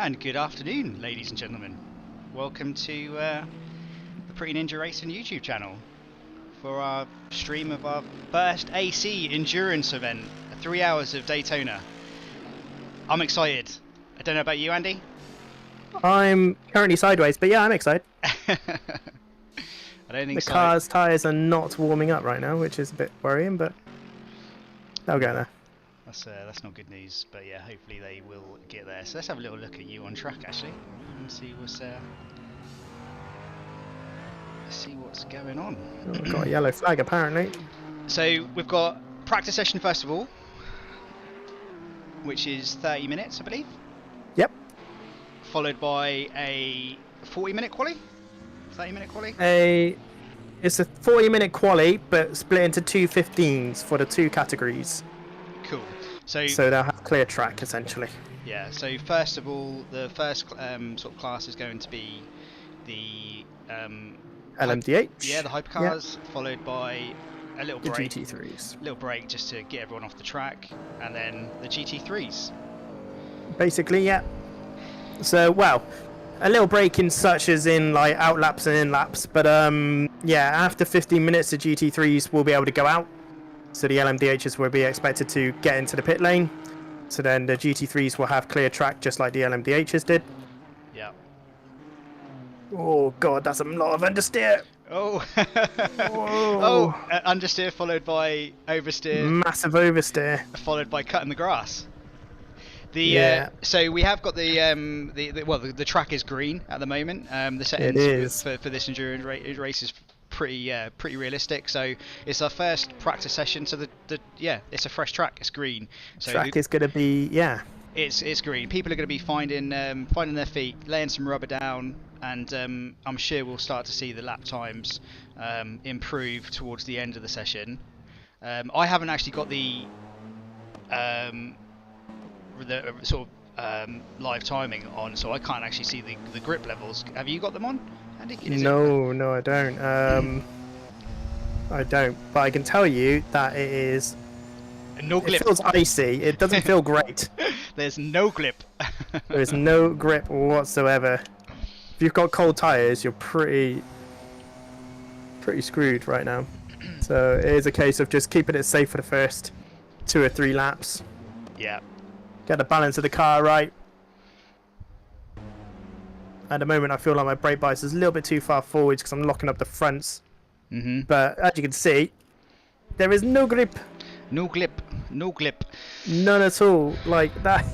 And good afternoon, ladies and gentlemen. Welcome to the Pretty Ninja Racing YouTube channel for our stream of our first AC endurance event, 3 hours of Daytona. I'm excited. I don't know about you, Andy? I'm currently sideways, but yeah, I'm excited. I don't think The so. car's tyres are not warming up right now, which is a bit worrying, but they'll get there. That's not good news, but yeah, hopefully they will get there. So let's have a little look at you on track, actually, and see what's going on. Oh, we've got a yellow flag, apparently. So we've got practice session first of all, which is 30 minutes, I believe. Yep. Followed by a 40-minute quali? 30-minute quali? It's a 40-minute quali, but split into two 15s for the two categories. Cool. So they'll have clear track, essentially. Yeah, so first of all, the first sort of class is going to be the LMDH. Yeah, the hypercars, followed by a little break. The GT3s. Little break just to get everyone off the track, and then the GT3s. Basically, yeah. So, well, a little break in such as in like out laps and in laps, but yeah, after 15 minutes, the GT3s will be able to go out. So the LMDHs will be expected to get into the pit lane. So then the GT3s will have clear track just like the LMDHs did. Yeah. Oh god, that's a lot of understeer. Oh. Oh, understeer followed by oversteer. Massive oversteer. Followed by cutting the grass. So we have got the track is green at the moment. The settings for this endurance race is pretty realistic. So it's our first practice session. So it's a fresh track. It's green. So track is going to be It's green. People are going to be finding their feet, laying some rubber down, and I'm sure we'll start to see the lap times improve towards the end of the session. I haven't actually got the sort of live timing on, so I can't actually see the grip levels. Have you got them on, Andy? No, I don't. I don't. But I can tell you that it is. No grip. It feels icy. It doesn't feel great. There's no grip. There is no grip whatsoever. If you've got cold tires, you're pretty screwed right now. So it is a case of just keeping it safe for the first 2 or 3 laps. Yeah. Get the balance of the car right. At the moment, I feel like my brake bias is a little bit too far forwards because I'm locking up the fronts. But as you can see, there is no grip. No grip. No grip. None at all. Like that.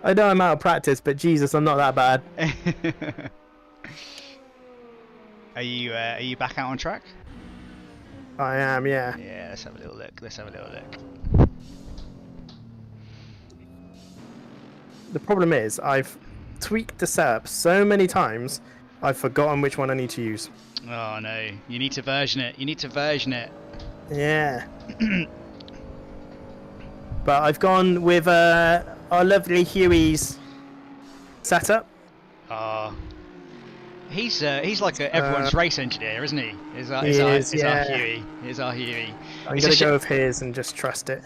I know I'm out of practice, but Jesus, I'm not that bad. Are you back out on track? I am, yeah. Yeah, let's have a little look. The problem is, I've tweaked the setup so many times, I've forgotten which one I need to use. Oh no, you need to version it. Yeah. But I've gone with our lovely Huey's setup. He's like everyone's race engineer, isn't he? He's our Huey. I'm gonna go with his and just trust it.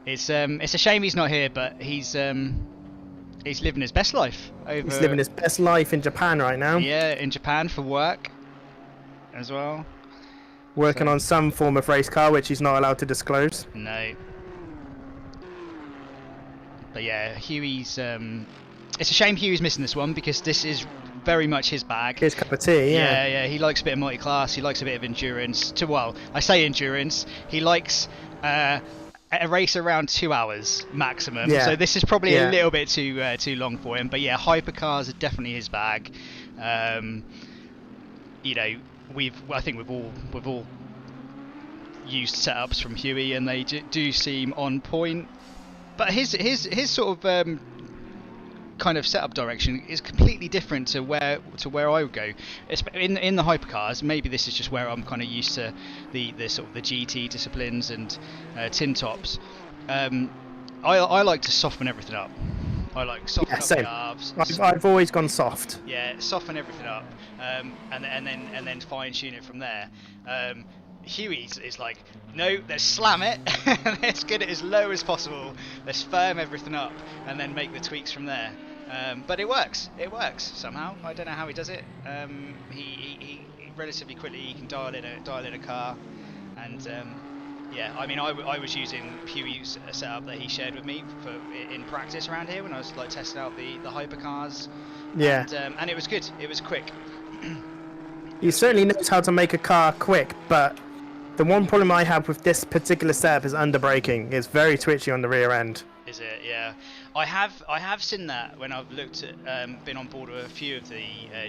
It's a shame he's not here, but he's living his best life. He's living his best life in Japan right now. Yeah, in Japan for work as well. Working on some form of race car, which he's not allowed to disclose. No. But yeah, Huey's. It's a shame Huey's missing this one because this is very much his bag. His cup of tea, yeah. Yeah. He likes a bit of multi-class. He likes a bit of endurance. I say endurance. He likes a race around 2 hours maximum. Yeah. So this is probably a little bit too long for him. But yeah, hypercars are definitely his bag. I think we've all used setups from Huey, and they do seem on point. But his sort of kind of setup direction is completely different to where I would go. In the hypercars, maybe this is just where I'm kind of used to the sort of the GT disciplines and tin tops. I like to soften everything up. I like soften up the carbs. I've always gone soft. Yeah, soften everything up, and then fine tune it from there. Huey's is like, no, let's slam it, let's get it as low as possible, let's firm everything up, and then make the tweaks from there. But it works. It works somehow. I don't know how he does it. He relatively quickly he can dial in a car, and yeah. I mean, I was using Huey's setup that he shared with me in practice around here when I was like testing out the hypercars. Yeah. And it was good. It was quick. He certainly knows how to make a car quick, but the one problem I have with this particular setup is underbraking. It's very twitchy on the rear end. Is it? Yeah. I have seen that when I've looked at been on board with a few of the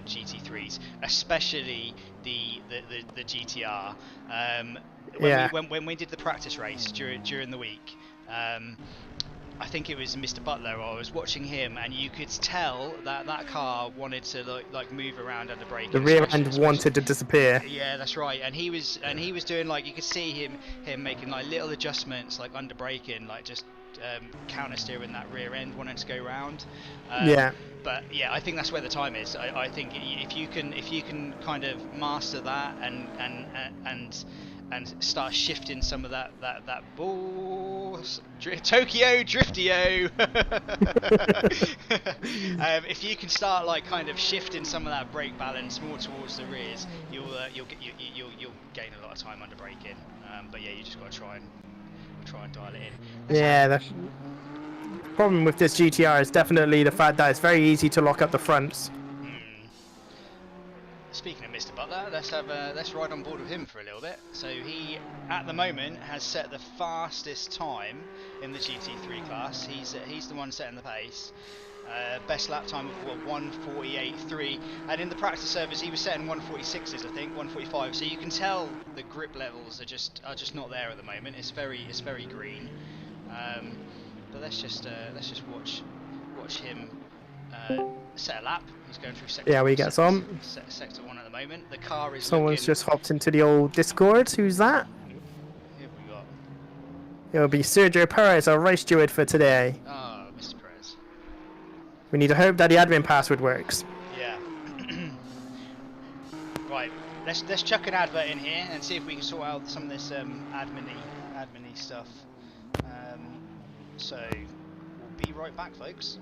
GT3s, especially the GTR. When we did the practice race during the week, I think it was Mr. Butler. I was watching him, and you could tell that car wanted to like move around under braking. The rear end wanted to disappear. Yeah, that's right. And he was doing like, you could see him making like little adjustments like under braking, like just counter steering that rear end, wanting to go round. Yeah. But yeah, I think that's where the time is. I think if you can kind of master that and start shifting some of that Tokyo Driftio. If you can start like kind of shifting some of that brake balance more towards the rears, you'll gain a lot of time under braking. But yeah, you just got to try and dial it in. Yeah, the problem with this GTR is definitely the fact that it's very easy to lock up the fronts. Speaking of Mr. Butler, let's ride on board with him for a little bit. So he, at the moment, has set the fastest time in the GT3 class. He's the one setting the pace. Best lap time of 1:48.3, and in the practice service he was setting 1:46s, I think 1:45. So you can tell the grip levels are just not there at the moment. It's very green. But let's just watch him set a lap. He's going through sector. Yeah, we get some. Sector 1 at the moment. The car is. Someone's just hopped into the old Discord. Who's that? Who have we got? It'll be Sergio Perez, our race steward for today. Oh, Mr. Perez. We need to hope that the admin password works. Yeah. Right. Let's chuck an advert in here and see if we can sort out some of this admin-y stuff. So we'll be right back, folks.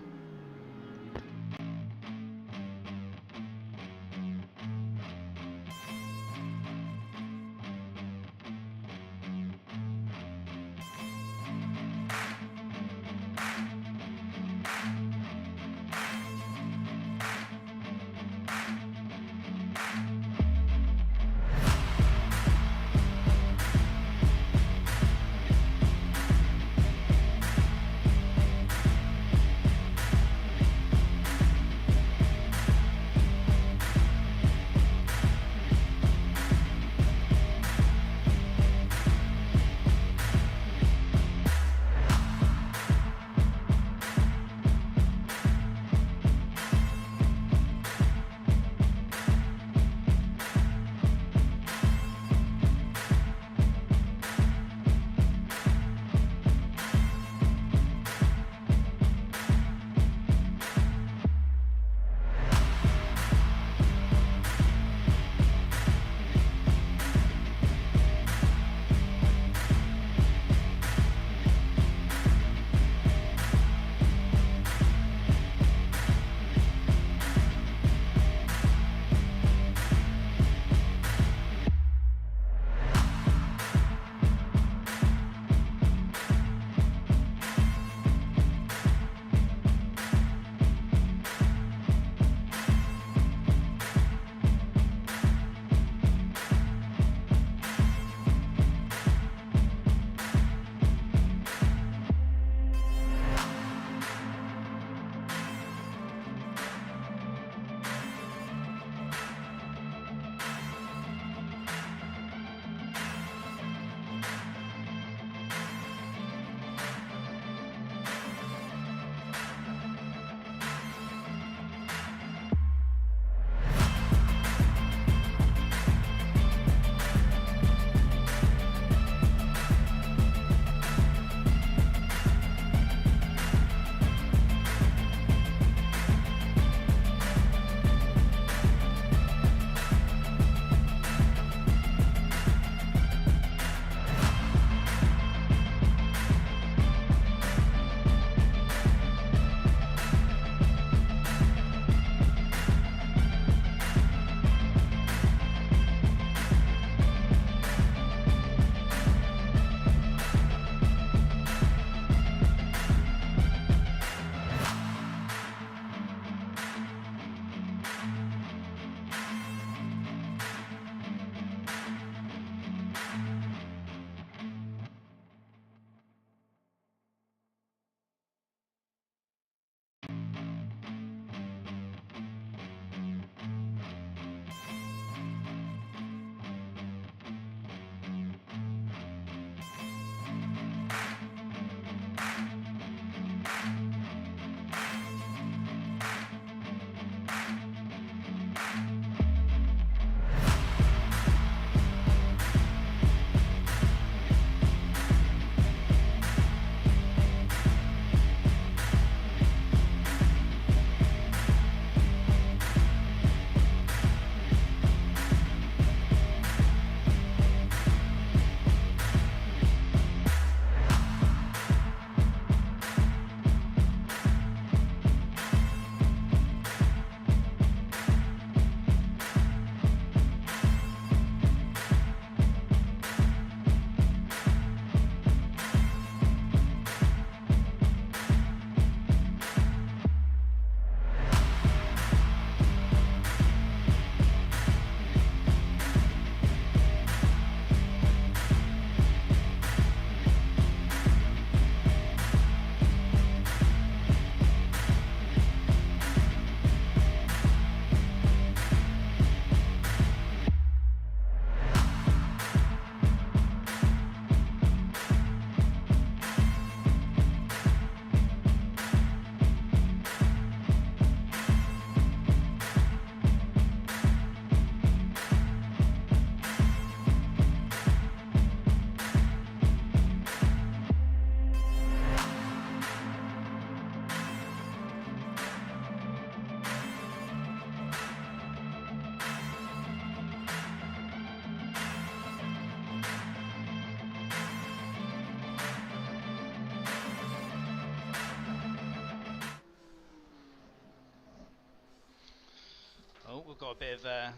got a bit of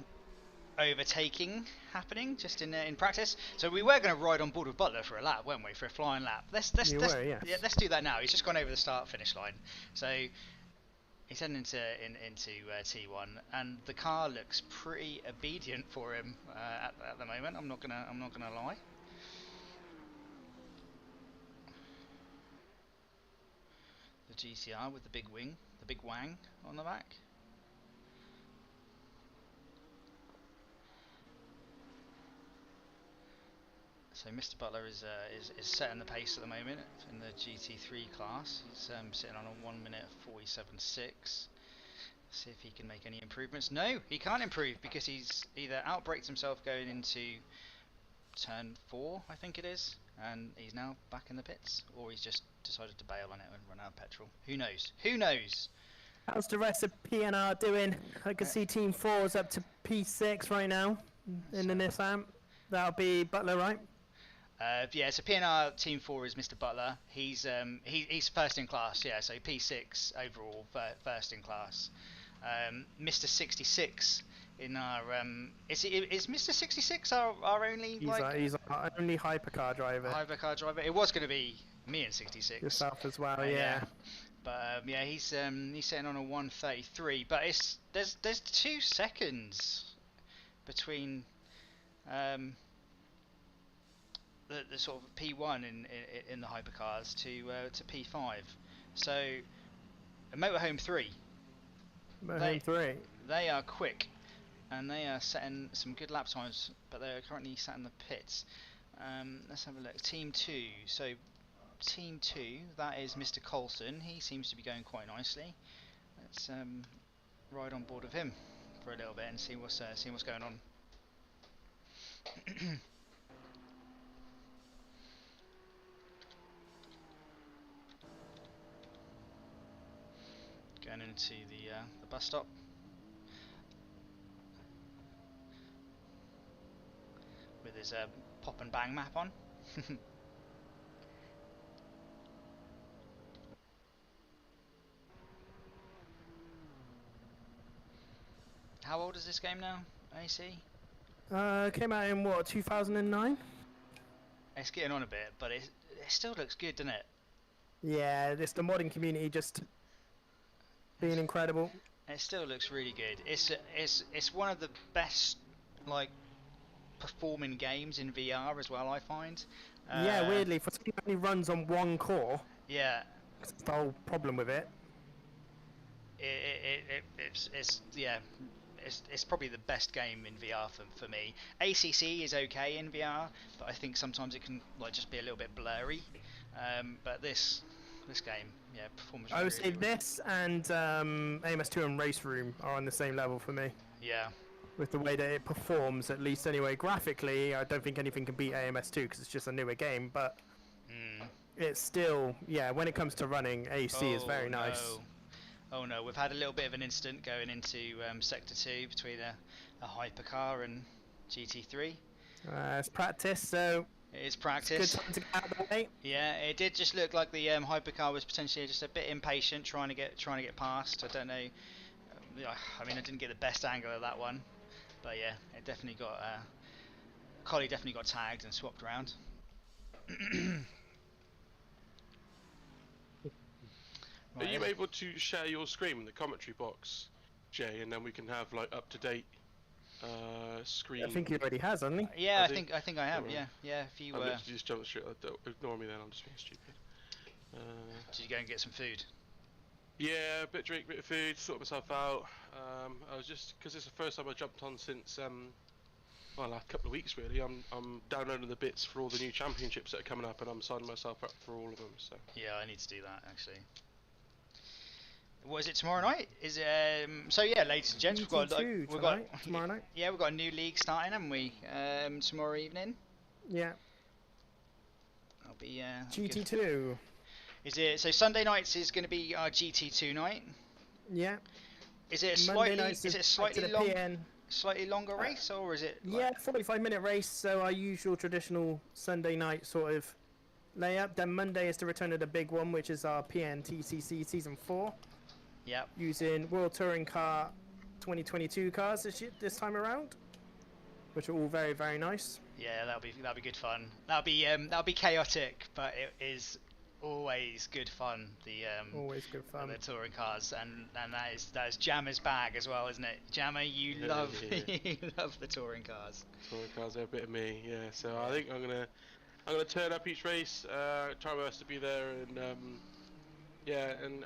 overtaking happening just in practice. So we were going to ride on board with Butler for a lap, weren't we? For a flying lap. Let's Yes. yeah, let's do that now. He's just gone over the start finish line. So he's heading into T1, and the car looks pretty obedient for him at the moment. I'm not gonna lie. The GCR with the big wing, the big wang on the back. So Mr. Butler is setting the pace at the moment in the GT3 class. He's sitting on a 1 minute 47.6. See if he can make any improvements. No, he can't improve because he's either outbraked himself going into turn 4, I think it is, and he's now back in the pits, or he's just decided to bail on it and run out of petrol. Who knows? Who knows? How's the rest of PNR doing? I can see Team 4 is up to P6 right now in the Nissan. That'll be Butler, right? Yeah, so PNR Team 4 is Mr. Butler. He's first in class, yeah, so P6 overall, first in class. Mr. 66 in our... is Mr. 66 our only... He's our only hypercar driver. Hypercar driver. It was going to be me in 66. Yourself as well, yeah. But yeah, he's sitting on a 133, but there's 2 seconds between... the sort of P1 in the hypercars to P5, so a Motorhome 3. Motorhome 3. They are quick, and they are setting some good lap times, but they are currently sat in the pits. Let's have a look. Team 2. So Team 2, that is Mr. Coulson. He seems to be going quite nicely. Let's ride on board with him for a little bit and see what's going on. Going into the bus stop. With his pop and bang map on. How old is this game now, AC? Came out in what, 2009? It's getting on a bit, but it still looks good, doesn't it? Yeah, it's the modding community just being incredible. It still looks really good. It's one of the best performing games in VR as well, I find. Yeah, weirdly, for something that only runs on one core. Yeah. That's the whole problem with it. It's probably the best game in VR for me. ACC is okay in VR, but I think sometimes it can just be a little bit blurry. But this game, yeah, performance. I would say this and AMS2 and Race Room are on the same level for me. Yeah. With the way that it performs, at least anyway. Graphically, I don't think anything can beat AMS2 because it's just a newer game, but it's still, yeah, when it comes to running, AC is very nice. Oh no, we've had a little bit of an incident going into Sector 2 between a hypercar and GT3. It's practice, so... It is practice. Good time to get out of the way. Yeah, it did just look like the hypercar was potentially just a bit impatient, trying to get past. I don't know. I mean, I didn't get the best angle of that one, but yeah, it definitely got. Collie definitely got tagged and swapped around. Are you able to share your screen in the commentary box, Jay, and then we can have up to date screen? I think he already has, hasn't he? Yeah, I think I have. Yeah. If you just jump straight. Ignore me then. I'm just being stupid. Did you go and get some food? Yeah, a bit of drink, bit of food, sort myself out. I was just because it's the first time I jumped on since last couple of weeks really. I'm downloading the bits for all the new championships that are coming up, and I'm signing myself up for all of them. So yeah, I need to do that actually. What is it tomorrow night? Is it so? Yeah, ladies and gents, we've got tomorrow night. Yeah, we've got a new league starting, haven't we? Tomorrow evening. Yeah. I'll be GT2. Good. Is it so? Sunday nights is going to be our GT2 night. Yeah. Is it a slightly longer race, or is it? Yeah, 45-minute race. So our usual traditional Sunday night sort of layup. Then Monday is the return of the big one, which is our PNTCC Season 4. Yeah. Using World Touring Car 2022 cars this time around, which are all very, very nice. Yeah, that'll be good fun. That'll be chaotic, but it is always good fun. Always good fun. The touring cars, and that is Jammer's bag as well, isn't it? Jammer, you love you love the touring cars. Touring cars are a bit of me, yeah. So I think I'm gonna turn up each race, try my best to be there, and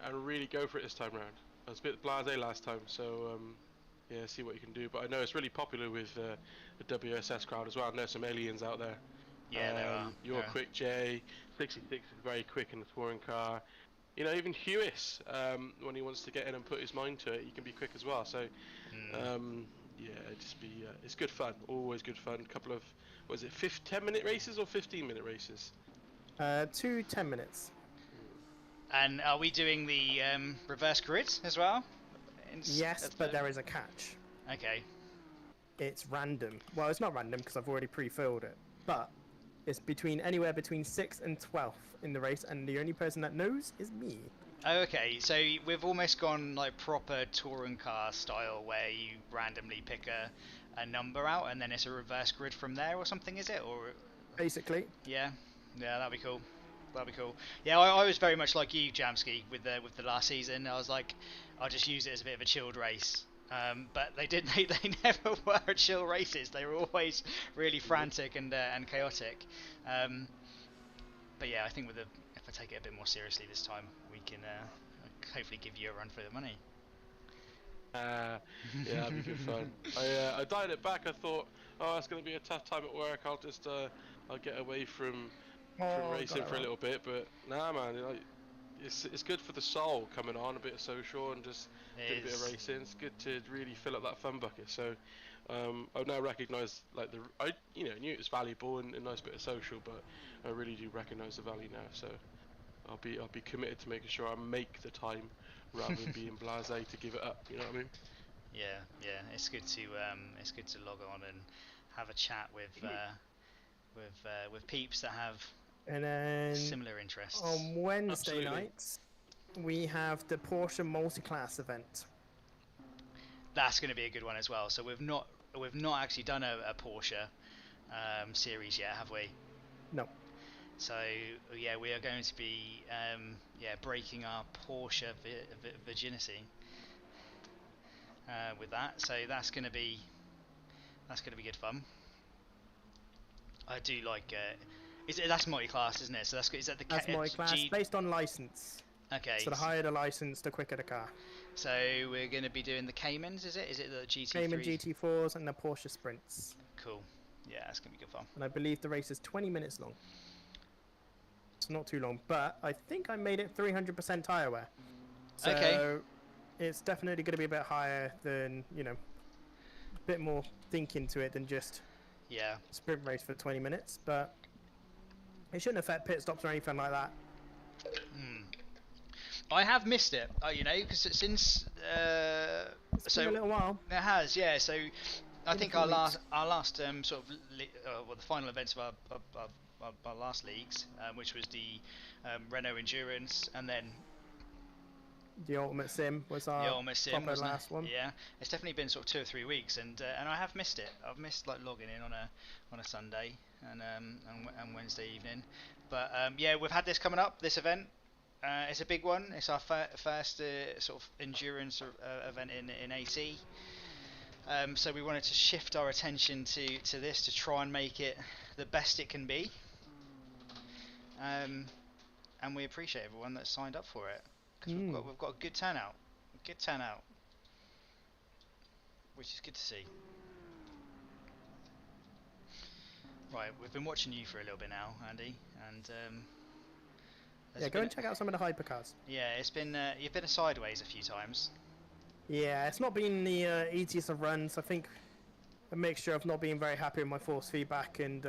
and really go for it this time round. I was a bit blasé last time, so yeah, see what you can do. But I know it's really popular with the WSS crowd as well. I know some aliens out there. Yeah, there are. You're quick, Jay. 66 is very quick in the touring car. You know, even Hewis, when he wants to get in and put his mind to it, he can be quick as well. So, yeah, it's good fun. Always good fun. Couple of, 10-minute races or 15-minute races? 2 10-minutes. And are we doing the reverse grid as well? Yes, but there is a catch. Okay. It's random. Well, it's not random because I've already pre-filled it, but it's anywhere between 6th and 12th in the race, and the only person that knows is me. Oh, okay, so we've almost gone like proper touring car style, where you randomly pick a number out, and then it's a reverse grid from there, or something, is it? Or basically. Yeah, that'd be cool. That'd be cool. Yeah, I was very much like you, Jamski, with the last season. I was like, I'll just use it as a bit of a chilled race. But they never were chill races. They were always really frantic and chaotic. But yeah, I think if I take it a bit more seriously this time, we can hopefully give you a run for the money. Yeah, that'd be good fun. I dialed it back. I thought, oh, it's going to be a tough time at work. I'll just I'll get away from racing for a little bit. But nah, man, it's good for the soul coming on, a bit of social and just doing a bit of racing. It's good to really fill up that fun bucket. So I've now recognised I knew it was valuable and a nice bit of social, but I really do recognise the value now. So I'll be committed to making sure I make the time rather than being blasé to give it up. You know what I mean? Yeah, it's good to log on and have a chat with peeps that have and then similar interests. On Wednesday nights, we have the Porsche multi-class event. That's going to be a good one as well. So we've not actually done a Porsche series yet, have we? No. So yeah, we are going to be breaking our Porsche virginity with that. So that's going to be good fun. I do like. That's multi-class, isn't it? So that's that's multi-class based on license. Okay. So the higher the license, the quicker the car. So we're going to be doing the Caymans, is it? Is it the GT3? Cayman GT4s and the Porsche Sprints. Cool. Yeah, that's going to be good fun. And I believe the race is 20 minutes long. It's not too long, but I think I made it 300% tyre wear. So okay. It's definitely going to be a bit higher than, a bit more thinking to it than just sprint race for 20 minutes, but it shouldn't affect pit stops or anything like that. I have missed it, because since it's been a little while. It has, yeah. So I think our last the final events of our last leagues, which was the Renault Endurance, and then the Ultimate Sim was our last one. Yeah, it's definitely been sort of 2 or 3 weeks, and I have missed it. I've missed logging in on a Sunday and Wednesday evening. But we've had this coming up. This event, it's a big one. It's our first sort of endurance event in AT. So we wanted to shift our attention to this to try and make it the best it can be. And we appreciate everyone that signed up for it. Because we've got a good turnout, which is good to see. Right, we've been watching you for a little bit now, Andy, and go and check out some of the hypercars. Yeah, it's been you've been sideways a few times. Yeah, it's not been the easiest of runs. I think a mixture of not being very happy with my force feedback and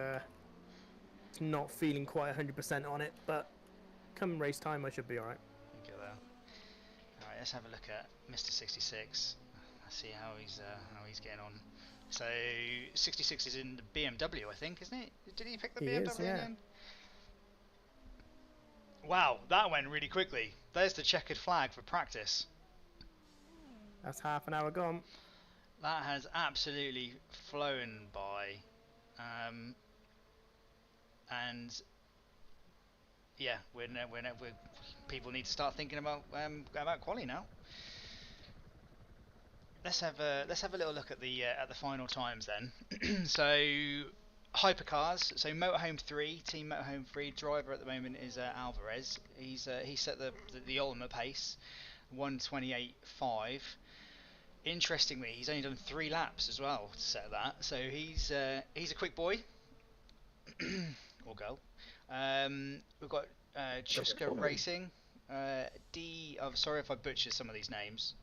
not feeling quite 100% on it. But come race time, I should be alright. Alright, let's have a look at Mr. 66. Let's see how he's getting on. So 66 is in the BMW, I think, isn't it? Did he pick the BMW in the end? Wow, that went really quickly. There's the checkered flag for practice. That's half an hour gone. That has absolutely flown by, and yeah, we're people need to start thinking about quali now. Let's have a little look at the final times then. So hypercars. So motorhome 3, team motorhome 3 driver at the moment is Alvarez. He set the ultimate pace, 1:28.5. Interestingly, he's only done 3 laps as well to set that. So he's a quick boy or girl. We've got Chuska Racing. I'm sorry if I butcher some of these names.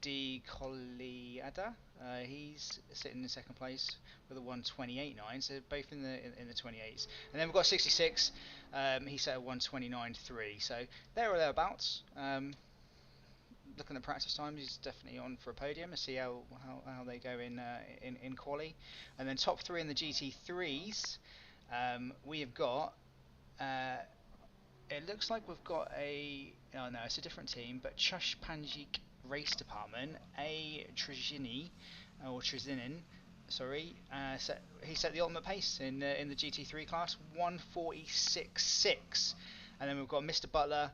D. Colliada, he's sitting in second place with a 1:28.9, so both in the 28s. And then we've got 66. He set a 1:29.3, so there or thereabouts. Looking at practice times, he's definitely on for a podium. Let's see how they go in quali. And then top 3 in the GT3s, we have got. It looks like we've got oh no, it's a different team, but Chruch Panjik Race Department, Trezinin, sorry, he set the ultimate pace in the GT3 class, 1:46.6, and then we've got Mr. Butler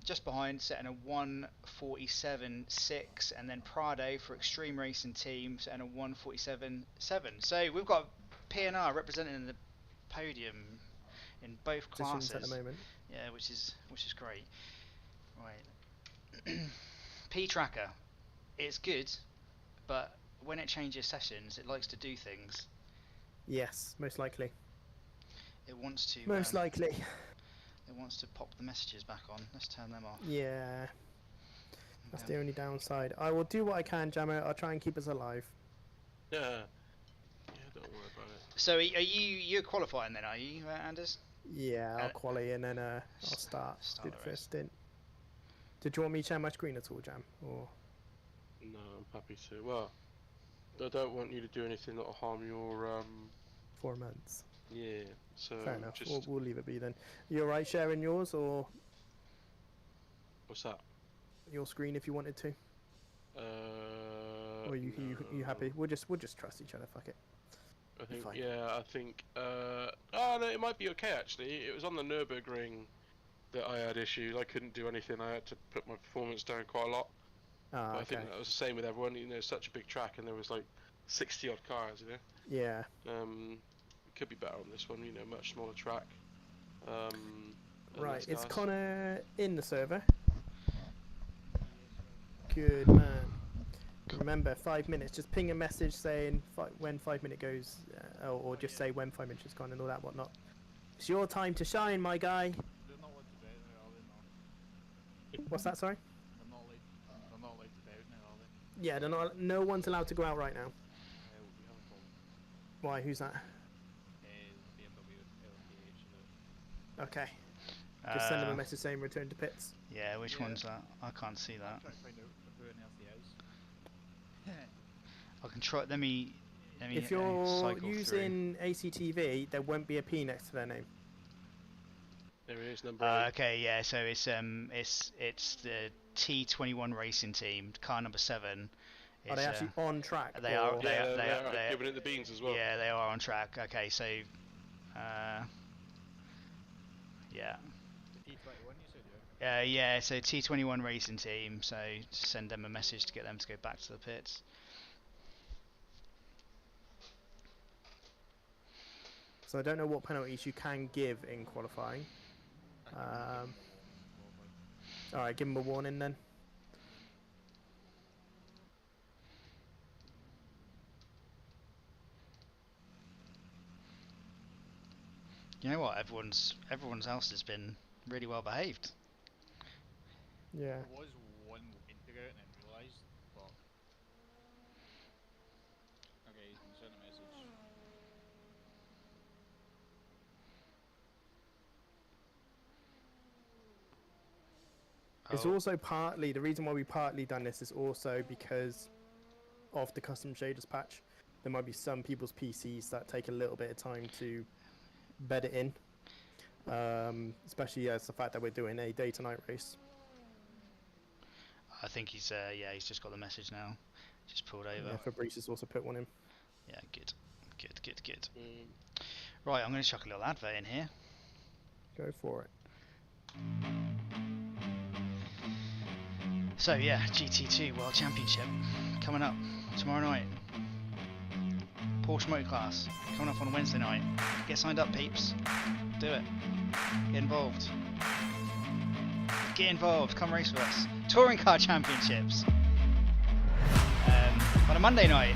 just behind, setting a 1:47.6, and then Prado for Extreme Racing Team setting a 1:47.7. So we've got P&R representing the podium in both classes at the moment. Yeah, which is great. Right. P Tracker, it's good, but when it changes sessions, it likes to do things. Yes, most likely. It wants to. Most likely. It wants to pop the messages back on. Let's turn them off. Yeah. That's the only downside. I will do what I can, Jammer. I'll try and keep us alive. Yeah. Yeah, don't worry about it. So are you're qualifying then, are you, Anders? Yeah, I'll quali and then I'll start do the first stint. Did you want me to share my screen at all, Jam? Or no, I'm happy to. Well, I don't want you to do anything that'll harm your 4 months. Yeah. So fair enough. Just... We'll leave it be then. You alright sharing yours or? What's that? Your screen if you wanted to. Or you happy? We'll just trust each other. Fuck it. I think I think oh no, it might be okay actually. It was on the Nürburgring that I had issues. I couldn't do anything. I had to put my performance down quite a lot. Ah, I think that was the same with everyone. You know, it's such a big track and there was like 60 odd cars. You know. Yeah. It could be better on this one. You know, much smaller track. Right, it's Connor in the server. Good man. Remember, 5 minutes. Just ping a message saying when 5 minute goes, or just say when 5 minutes is gone and all that whatnot. It's your time to shine, my guy. They're not allowed to bet now, are they not? What's that? Sorry. They're not allowed to bet now, are they? Yeah, they're not. No one's allowed to go out right now. We haven't told them. Why? Who's that? BMW LKH. Okay. Just send them a message saying return to pits. Yeah, which one's that? I can't see that. I'm trying to find out who on earth he is. I can try. Let me if you're cycle using ACTV, there won't be a P next to their name. There it is, number 8. Okay, yeah. So it's the T21 Racing Team, car number 7. Are they actually on track? They are. They are giving it the beans as well. Yeah, they are on track. Okay, so yeah. T21 you said, Yeah, so T21 Racing Team, so just send them a message to get them to go back to the pits. So I don't know what penalties you can give in qualifying. Alright, give them a warning then. You know what? Everyone's else has been really well behaved. Yeah. There was one went to go out and then realised, but... Okay, he's been sent a message. It's also partly, the reason why we partly done this is also because of the custom shaders patch. There might be some people's PCs that take a little bit of time to bed it in. Especially as the fact that we're doing a day to night race. I think he's just got the message now. Just pulled over. Yeah, Fabrice has also put one in. Yeah, good. Good. Mm. Right, I'm going to chuck a little advert in here. Go for it. So yeah, GT2 World Championship coming up tomorrow night. Porsche Motor Class coming up on Wednesday night. Get signed up, peeps. Do it. Get involved. Get involved. Come race with us. Touring Car Championships on a Monday night.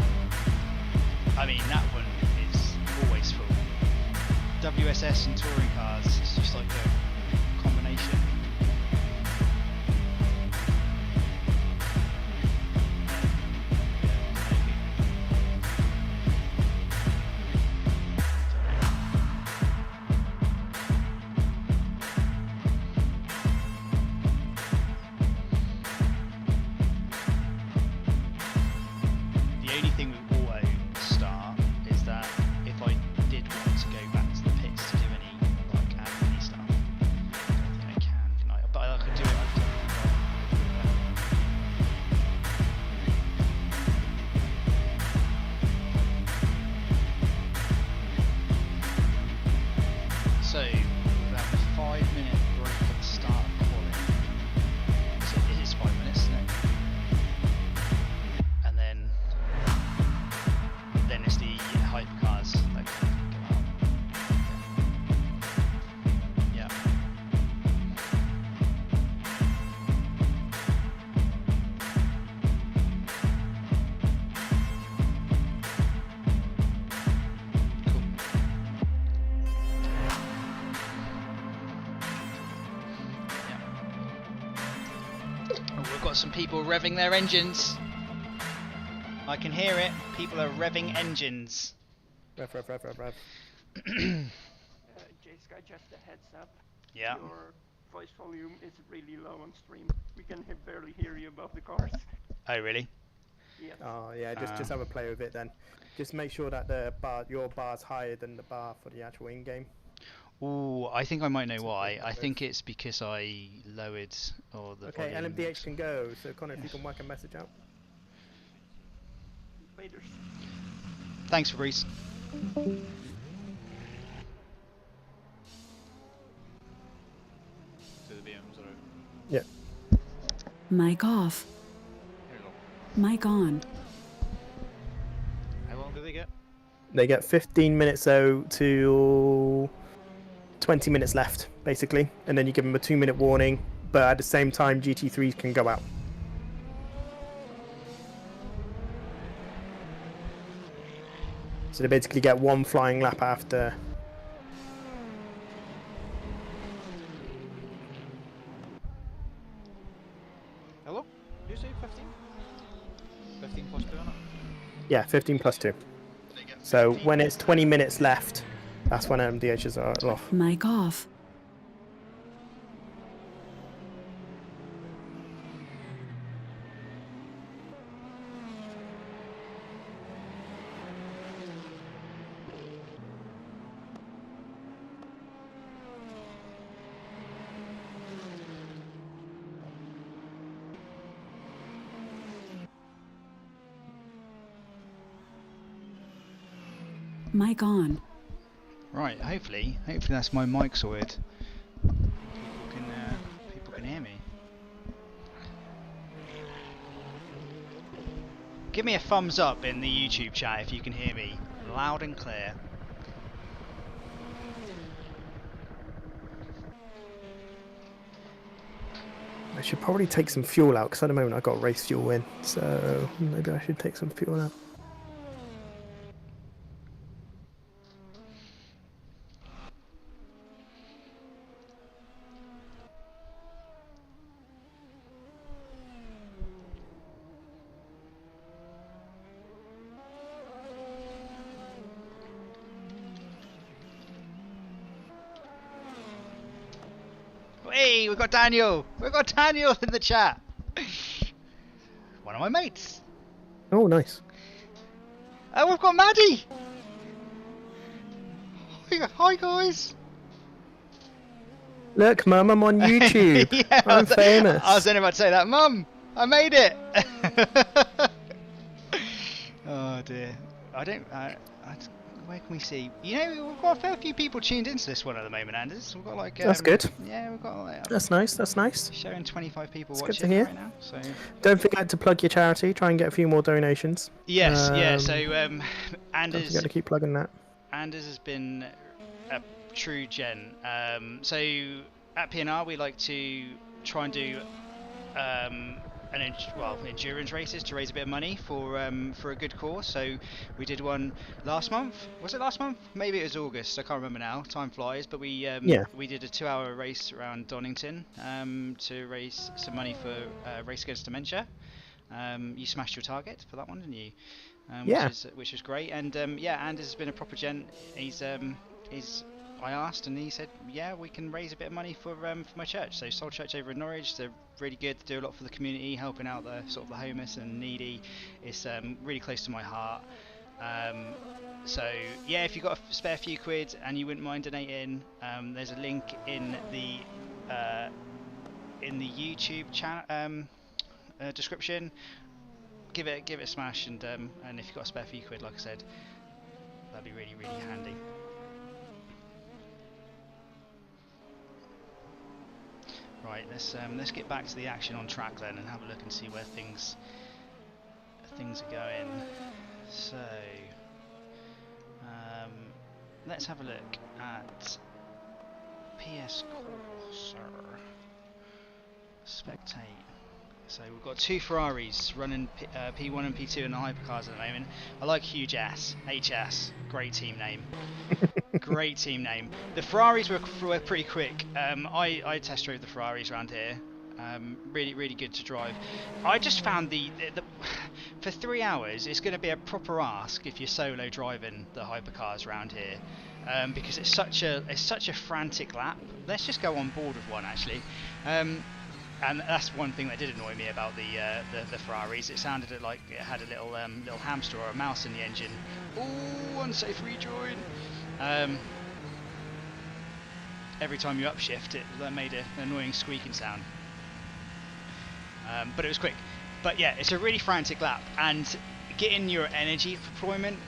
I mean, that one is always full. WSS and touring cars. It's just like a combination. The only thing with auto start is that if I did want to go back to the pits to do any like admin stuff, I don't think I can I? But I could do it. So we'll have a 5-minute break at the start of quality. So it is 5 minutes, isn't it? And then it's the hypercars that can go out. Yeah. Cool. Yeah. Oh, we've got some people revving their engines. I can hear it. People are revving engines. Rev. J-Sky, just a heads up. Yeah. Your voice volume is really low on stream. We can barely hear you above the cars. Oh, really? Yes. Oh yeah, just have a play with it then. Just make sure that your bar's higher than the bar for the actual in-game. Ooh, I think I might know why. I think it's because I lowered the Okay, volume. LMDH can go. So Connor, if you can work a message out. Later. Thanks, Fabrice. So the BMs are out. Yeah. Mic off. Here we go. Mic on. How long do they get? They get 15 minutes though to 20 minutes left, basically, and then you give them a 2-minute warning. But at the same time, GT3s can go out. So they basically get one flying lap after. Hello? You say 15? 15 plus 2 on it? Yeah, 15 plus 2. So when it's 20 minutes left, that's when MDHs are off. Mic off. Mic on. Right, hopefully that's my mic sorted. People can hear me. Give me a thumbs up in the YouTube chat if you can hear me loud and clear. I should probably take some fuel out because at the moment I've got race fuel in, so maybe I should take some fuel out. Hey, we've got Daniel! We've got Daniel in the chat! One of my mates! Oh, nice. Oh, we've got Maddie! Hi guys! Look, Mum, I'm on YouTube. Yeah, I'm famous. I was only about to say that. Mum, I made it! Oh dear. I don't. Where can we see? You know, we've got a fair few people tuned into this one at the moment, Anders. We've got like. That's good. Yeah, we've got like. That's nice. That's nice. Showing 25 people It's good to watching hear. right now. So. Don't forget to plug your charity. Try and get a few more donations. Yes. Yeah. So Don't Anders. forget to keep plugging that. Anders has been a true gent. So at PNR we like to try and do endurance races to raise a bit of money for a good cause. So we did one last month. Was it last month? Maybe it was August. I can't remember now. Time flies. But we did a 2-hour race around Donington to raise some money for Race Against Dementia. You smashed your target for that one, didn't you? Which is great. And Anders has been a proper gent. I asked and he said, yeah, we can raise a bit of money for my church. So Soul Church over in Norwich, they're really good, they do a lot for the community, helping out the sort of the homeless and needy. It's really close to my heart. So yeah, if you've got a spare few quid and you wouldn't mind donating, there's a link in the YouTube channel description. Give it a smash, and if you've got a spare few quid, like I said, that'd be really, really handy. Right, let's get back to the action on track then and have a look and see where things are going. So let's have a look at PS Corsair. Spectate. So we've got 2 Ferraris running P1 and P2 in the hypercars at the moment. I like Huge S, HS, great team name. Great team name. The Ferraris were pretty quick. I test drove the Ferraris around here. Really, really good to drive. I just found the for 3 hours it's going to be a proper ask if you're solo driving the hypercars around here, because it's such a frantic lap. Let's just go on board with one actually. And that's one thing that did annoy me about the Ferraris. It sounded like it had a little hamster or a mouse in the engine. Ooh, unsafe rejoin. Every time you upshift, that made an annoying squeaking sound. But it was quick. But yeah, it's a really frantic lap, and getting your energy deployment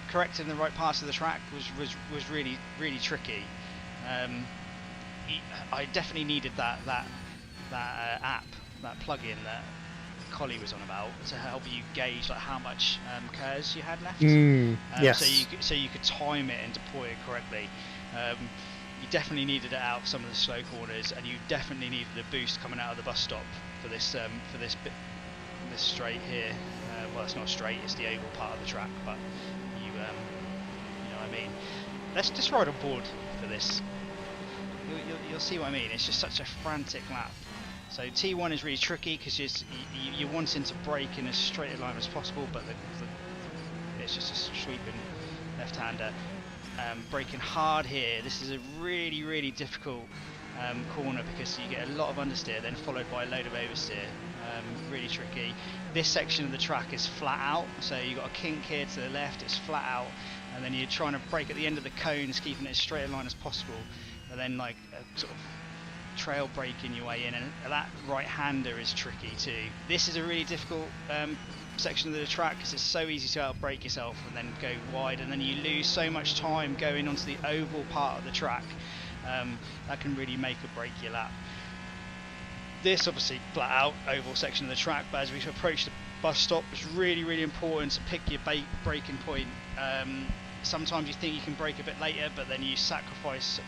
correct in the right parts of the track was really, really tricky. I definitely needed that app, that plugin that Collie was on about, to help you gauge like how much curves you had left. Yes. So you could time it and deploy it correctly. You definitely needed it out of some of the slow corners, and you definitely needed a boost coming out of the bus stop for this straight here. Well, it's not straight; it's the oval part of the track, but you know what I mean. Let's just ride on board for this. You'll see what I mean. It's just such a frantic lap. So T1 is really tricky because you're wanting to brake in as straight a line as possible, but it's just a sweeping left-hander. Braking hard here. This is a really, really difficult corner because you get a lot of understeer, then followed by a load of oversteer. Really tricky. This section of the track is flat out, so you've got a kink here to the left. It's flat out, and then you're trying to brake at the end of the cones, keeping it as straight a line as possible, and then like a sort of trail braking your way in, and that right-hander is tricky too. This is a really difficult section of the track because it's so easy to out-brake yourself and then go wide, and then you lose so much time going onto the oval part of the track. That can really make or break your lap. This obviously flat out oval section of the track, but as we approach the bus stop, it's really, really important to pick your braking point. Sometimes you think you can brake a bit later, but then you sacrifice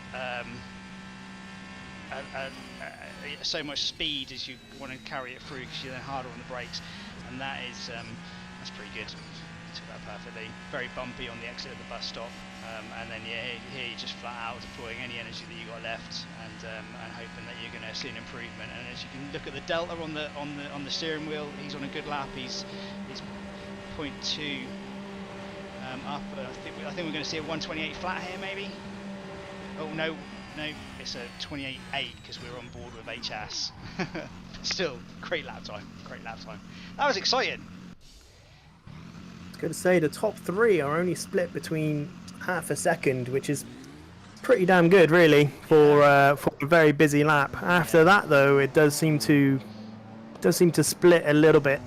so much speed as you want to carry it through because you're then harder on the brakes, and that's pretty good. You took that perfectly. Very bumpy on the exit of the bus stop, and then here you're just flat out deploying any energy that you got left, and hoping that you're going to see an improvement. And as you can look at the delta on the steering wheel, he's on a good lap. He's 0.2 up. I think we're going to see a 128 flat here maybe. Oh no, it's a 28.8 because we're on board with HS. Still, great lap time. That was exciting. I was going to say the top 3 are only split between half a second, which is pretty damn good, really, for a very busy lap. After that, though, it does seem to split a little bit.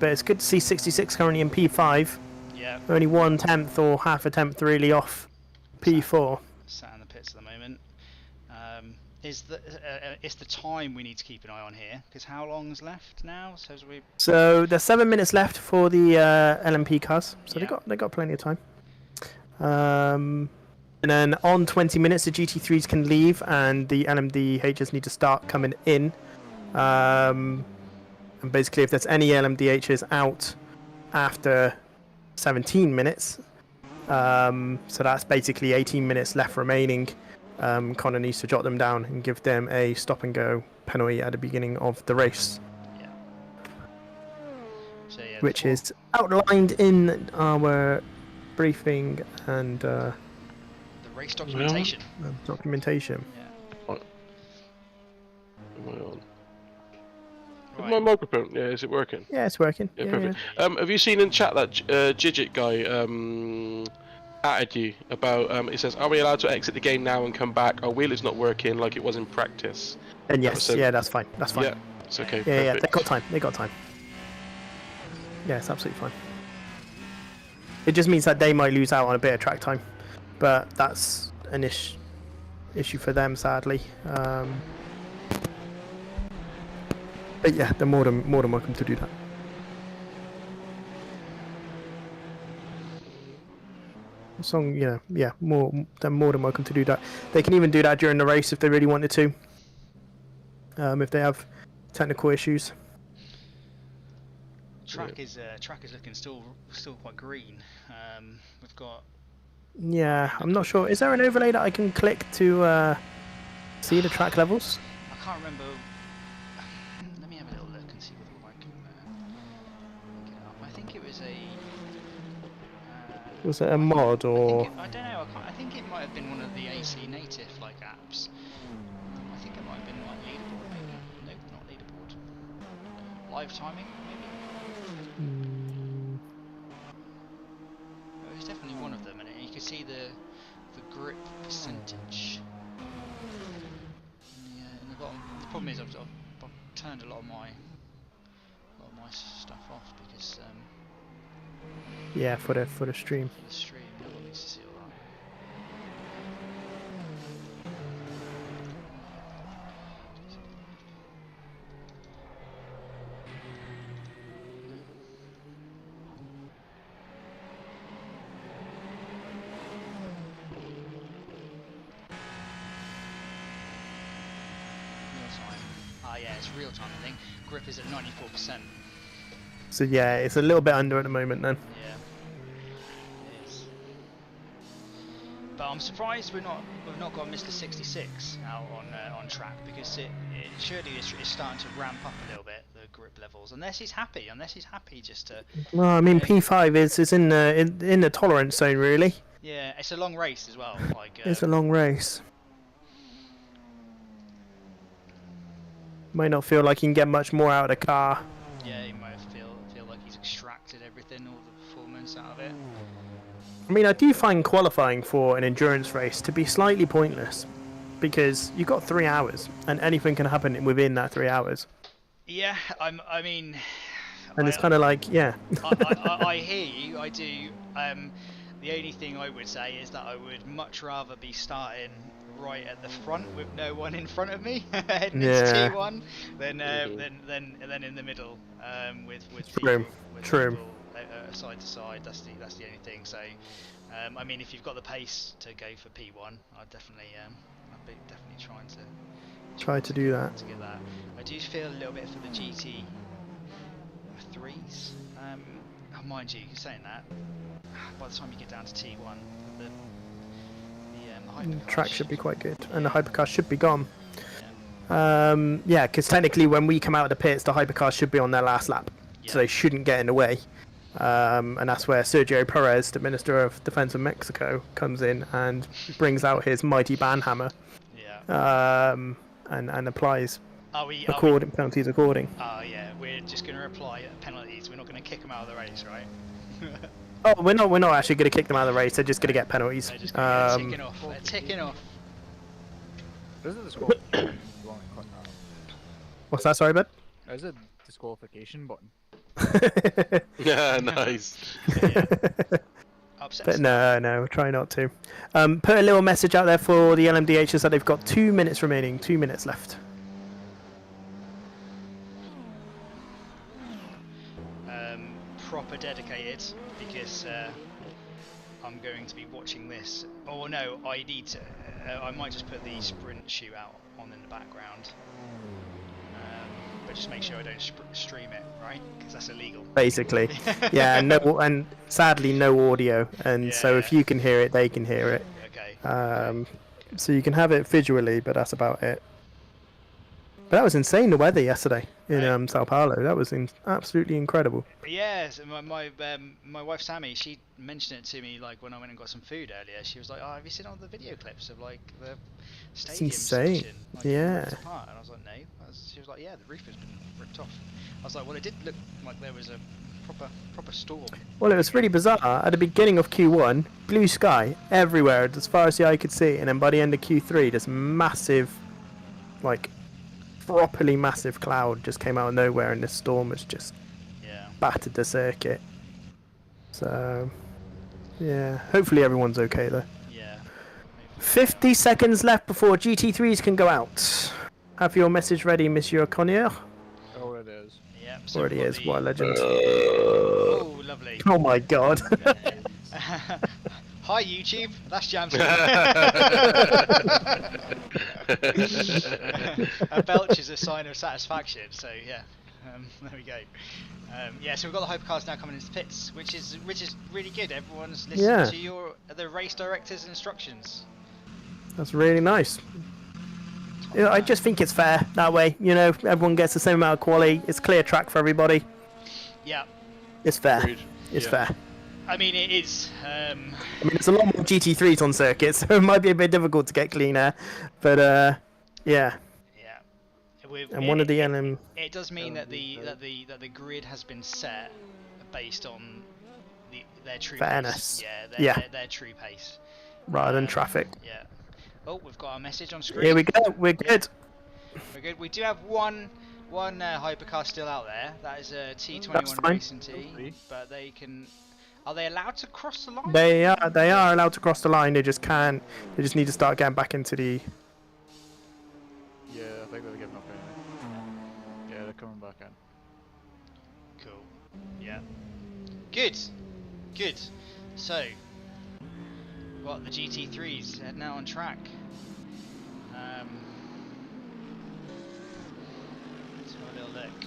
but it's good to see 66 currently in P5. Yeah. Only 1/10 or half a tenth really off P4. Sat in the pits at the moment. It's the time we need to keep an eye on here, because how long's left now? So there's 7 minutes left for the LMP cars, so Yeah. they got plenty of time. And then on 20 minutes, the GT3s can leave, and the LMDHs need to start coming in. And basically, if there's any LMDHs out after 17 minutes, so that's basically 18 minutes left remaining. Connor needs to jot them down and give them a stop and go penalty at the beginning of the race. Yeah. So, yeah, Which is outlined in our briefing and the race documentation. documentation. Yeah. Am I on? Is Right. my microphone? Yeah, is it working? Yeah, it's working. Yeah, Yeah, perfect. yeah. Have you seen in chat that Gidget guy added you about? It says, "Are we allowed to exit the game now and come back? Our wheel is not working like it was in practice." And That was yes, sent- yeah, that's fine. That's fine. Yeah, it's okay. Yeah, yeah, perfect. they got time. They got time. Yeah, it's absolutely fine. It just means that they might lose out on a bit of track time, but that's an issue for them, sadly. But yeah, they're more than welcome to do that. Song, yeah, they're more than welcome to do that. They can even do that during the race if they really wanted to. If they have technical issues. Track is looking still quite green. We've got. Yeah, I'm not sure. Is there an overlay that I can click to see the track levels? I can't remember. Let me have a little look and see whether I can get it up. I think it was a. Was it a mod or? I don't know. I think it might have been one of the AC native apps. I think it might have been like leaderboard maybe. No, not leaderboard. Live timing maybe. It was definitely one of them, and you can see the grip percentage. Yeah, in the bottom. The problem is I've turned a lot of my stuff off because Yeah, for the stream. for the stream, no one needs to see all that. Yeah, it's real time, I think. Grip is at 94%. So yeah, it's a little bit under at the moment then. Yeah, it is. But I'm surprised we've not got Mr. 66 out on track, because it surely is starting to ramp up a little bit, the grip levels. Unless he's happy just to. Well, I mean, P5 is in the tolerance zone really. Yeah, it's a long race as well. It's a long race. Might not feel like he can get much more out of the car. Yeah, he might feel like he's extracted everything, all the performance out of it. I mean, I do find qualifying for an endurance race to be slightly pointless, because you've got 3 hours, and anything can happen within that 3 hours. Yeah, I mean. And it's kind of like, yeah. I hear you. I do. The only thing I would say is that I would much rather be starting right at the front with no one in front of me heading into T1 than in the middle with True. people side to side. That's the only thing. So I mean, if you've got the pace to go for P1, I'd definitely be trying to Try to do that. to get that. I do feel a little bit for the GT3s. Mind you, saying that, by the time you get down to T1, the hypercar Track should be quite good, and the hypercar should be gone. Yeah, because technically when we come out of the pits, the hypercar should be on their last lap, so they shouldn't get in the way. And that's where Sergio Perez, the Minister of Defense of Mexico, comes in and brings out his mighty banhammer, and applies penalties according. Oh yeah, we're just going to apply penalties. We're not going to kick them out of the race, right? Oh, we're not actually going to kick them out of the race. They're just going to get penalties. They're just gonna get ticking off. They're ticking off. Is it disqualification? What's that? Sorry, bud. Is it disqualification button? Yeah, nice. Upset But stuff. no, try not to. Put a little message out there for the LMDHs that they've got 2 minutes remaining, 2 minutes left. Proper dedicated, because I'm going to be watching this. Oh no, I need to. I might just put the sprint shootout on in the background. But just make sure I don't stream it, right? Because that's illegal. Basically, yeah. No, and sadly no audio, and Yeah, so if yeah. you can hear it, they can hear it. Okay. So you can have it visually, but that's about it. But that was insane, the weather yesterday in Sao Paulo. That was absolutely incredible. Yes, my wife Sammy, she mentioned it to me like when I went and got some food earlier. She was like, "Oh, have you seen all the video clips of like the stadium insane. section, like Yeah. ripped apart?" And I was like, "No." She was like, "Yeah, the roof has been ripped off." I was like, "Well, it did look like there was a proper storm." Well, it was really bizarre. At the beginning of Q1, blue sky everywhere, as far as the eye could see, and then by the end of Q3, this massive, like, properly massive cloud just came out of nowhere, and this storm has just battered the circuit. So, yeah, hopefully everyone's okay though. Yeah. 50 seconds left before GT3s can go out. Have your message ready, Monsieur Connier? Oh, it is. Yeah. So Already is. What a legend. Oh, lovely. Oh my god. Hi YouTube, that's Jam's. A belch is a sign of satisfaction, so yeah, there we go. Yeah, so we've got the hypercars now coming into pits, which is really good. Everyone's listening to the race director's instructions. That's really nice. Yeah, I just think it's fair that way. You know, everyone gets the same amount of quality. It's clear track for everybody. Yeah. It's fair. Agreed. It's fair. I mean, it is. I mean, there's a lot more GT3s on circuit, so it might be a bit difficult to get clean air. But yeah. Yeah. And one of the It does mean that the grid has been set based on their true fairness. pace. Their true pace. Rather than traffic. Yeah. Oh, we've got our message on screen. Here we go. We're good. We're good. We do have one hypercar still out there. That is a T21 That's fine. Racing T. But they can. Are they allowed to cross the line? They are allowed to cross the line. They just can't. They just need to start getting back into the. Yeah, I think they're giving up anyway. Yeah, they're coming back in. Cool. Yeah. Good. So, what the GT3s heading out on track. Let's have a little look.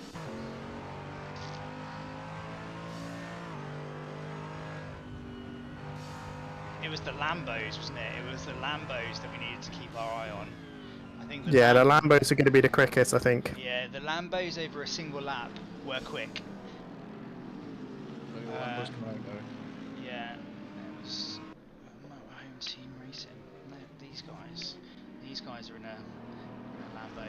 It was the Lambos, wasn't it? It was the Lambos that we needed to keep our eye on. I think. The Lambos are going to be the quickest, I think. Yeah, the Lambos over a single lap were quick. I think the Lambo's coming out now. Yeah, it was home team racing. No, these guys are in a Lambo.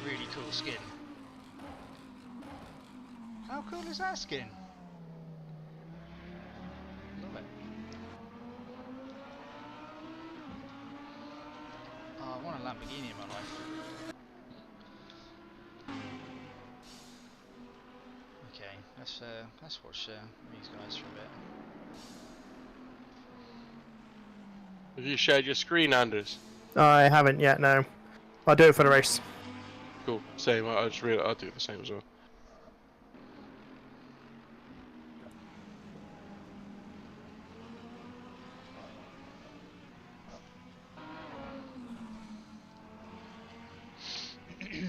Really cool skin. How cool is that skin? Love it. Oh, I want a Lamborghini in my life. Okay, let's watch these guys for a bit. Have you shared your screen, Anders? I haven't yet. No, I'll do it for the race. Cool. Same. I just realized I'll do the same as well. You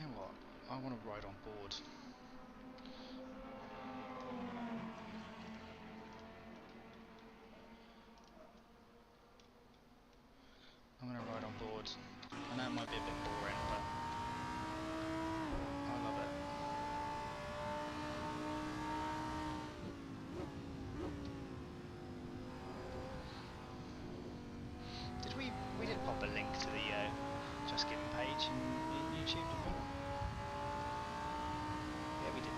know what? I want to ride on board. I'm going to ride on board. I know it might be a bit boring, but I love it. We did pop a link to the Just Giving page in YouTube, didn't we? Yeah, we did.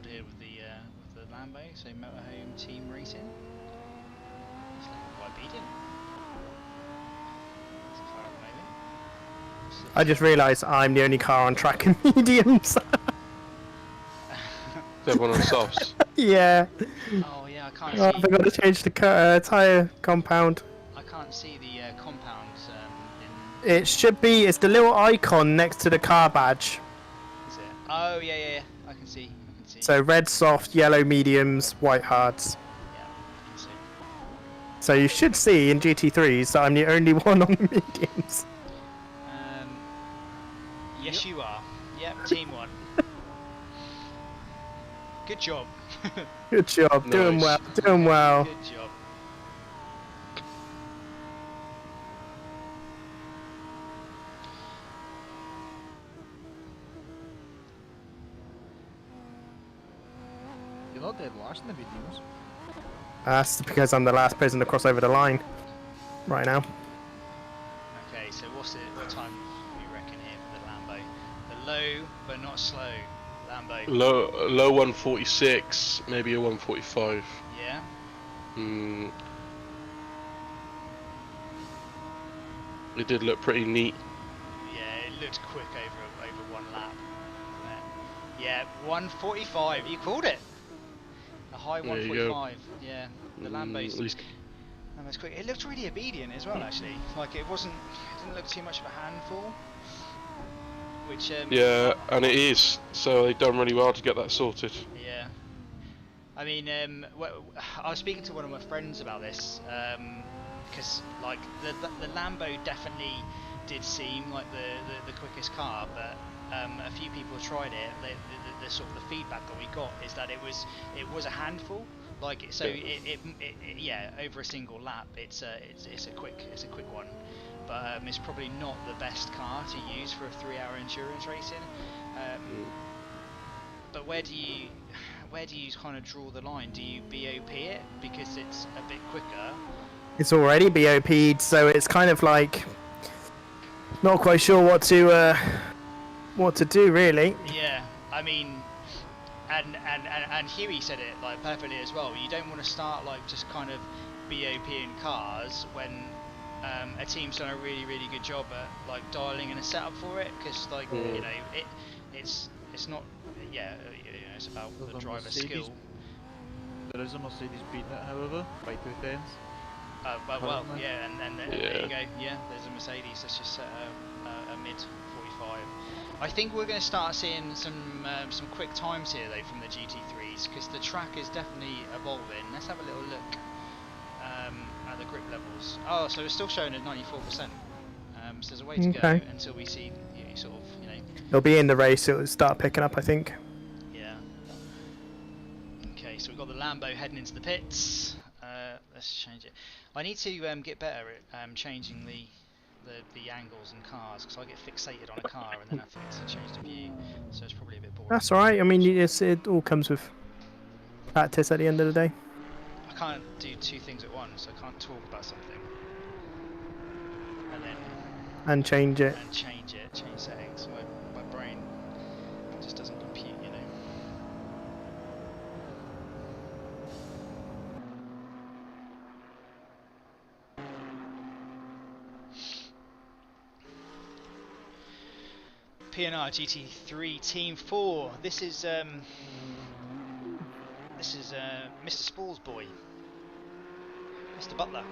here with the Lambo. So motorhome team racing. It's looking quite obedient. It's far at the moment. I just realised I'm the only car on track in mediums. Everyone on softs. Yeah. Oh yeah, I can't Oh, see. they've got to change the tyre compound. I can't see the compounds It should be, it's the little icon next to the car badge. Is it? Oh yeah. I can see. So red soft, yellow mediums, white hards. Yeah, I can see. So you should see in GT3s that I'm the only one on the mediums. Yes, you are. Yep, team one. Good job. Good job, doing well, Nice. doing well. Good job. You're not dead last in the mediums. That's because I'm the last person to cross over the line right now. Okay, so what time do you reckon here for the Lambo? The low but not slow Lambo. Low 146, maybe a 145. Yeah. Hmm. It did look pretty neat. Yeah, it looked quick over one lap. Yeah, 145. You called it. A high There you go. 145. Yeah, the Lambo's. At least Lambo's quick. It looked really obedient as well, actually. Like it didn't look too much of a handful. Which. yeah, and it is. So they've done really well to get that sorted. Yeah. I mean, I was speaking to one of my friends about this, because like the Lambo definitely did seem like the quickest car, but a few people have tried it. The sort of the feedback that we got is that it was a handful. Like so, yeah, over a single lap, it's a quick one, but it's probably not the best car to use for a 3-hour endurance racing. But where do you kind of draw the line? Do you BOP it because it's a bit quicker? It's already BOP'd, so it's kind of like not quite sure what to do really. Yeah, I mean, and Huey said it like perfectly as well. You don't want to start like just kind of BOPing cars when a team's done a really good job at like dialing in a setup for it, because like you know it's not it's about There's the a driver's Mercedes- skill. There is a Mercedes beating it, however, by 2 tenths. Well, Currently. yeah, and there Yeah. you go. Yeah, there's a Mercedes that's just set a mid 45. I think we're going to start seeing some quick times here though from the GT3s, because the track is definitely evolving. Let's have a little look at the grip levels. Oh, so it's still showing at 94%. So there's a way to go Okay. until we see sort of It'll be in the race, it'll start picking up, I think. yeah. Okay, so we've got the Lambo heading into the pits. Let's change it. I need to get better at changing the angles and cars, because I get fixated on a car and then I forget to change the view. So it's probably a bit boring. That's alright, I mean, it all comes with practice at the end of the day. I can't do two things at once. I can't talk about something and then And change it. change settings. My brain just doesn't compute, you know. PNR GT3 Team 4. This is Mr. Spall's boy, Mr. Butler.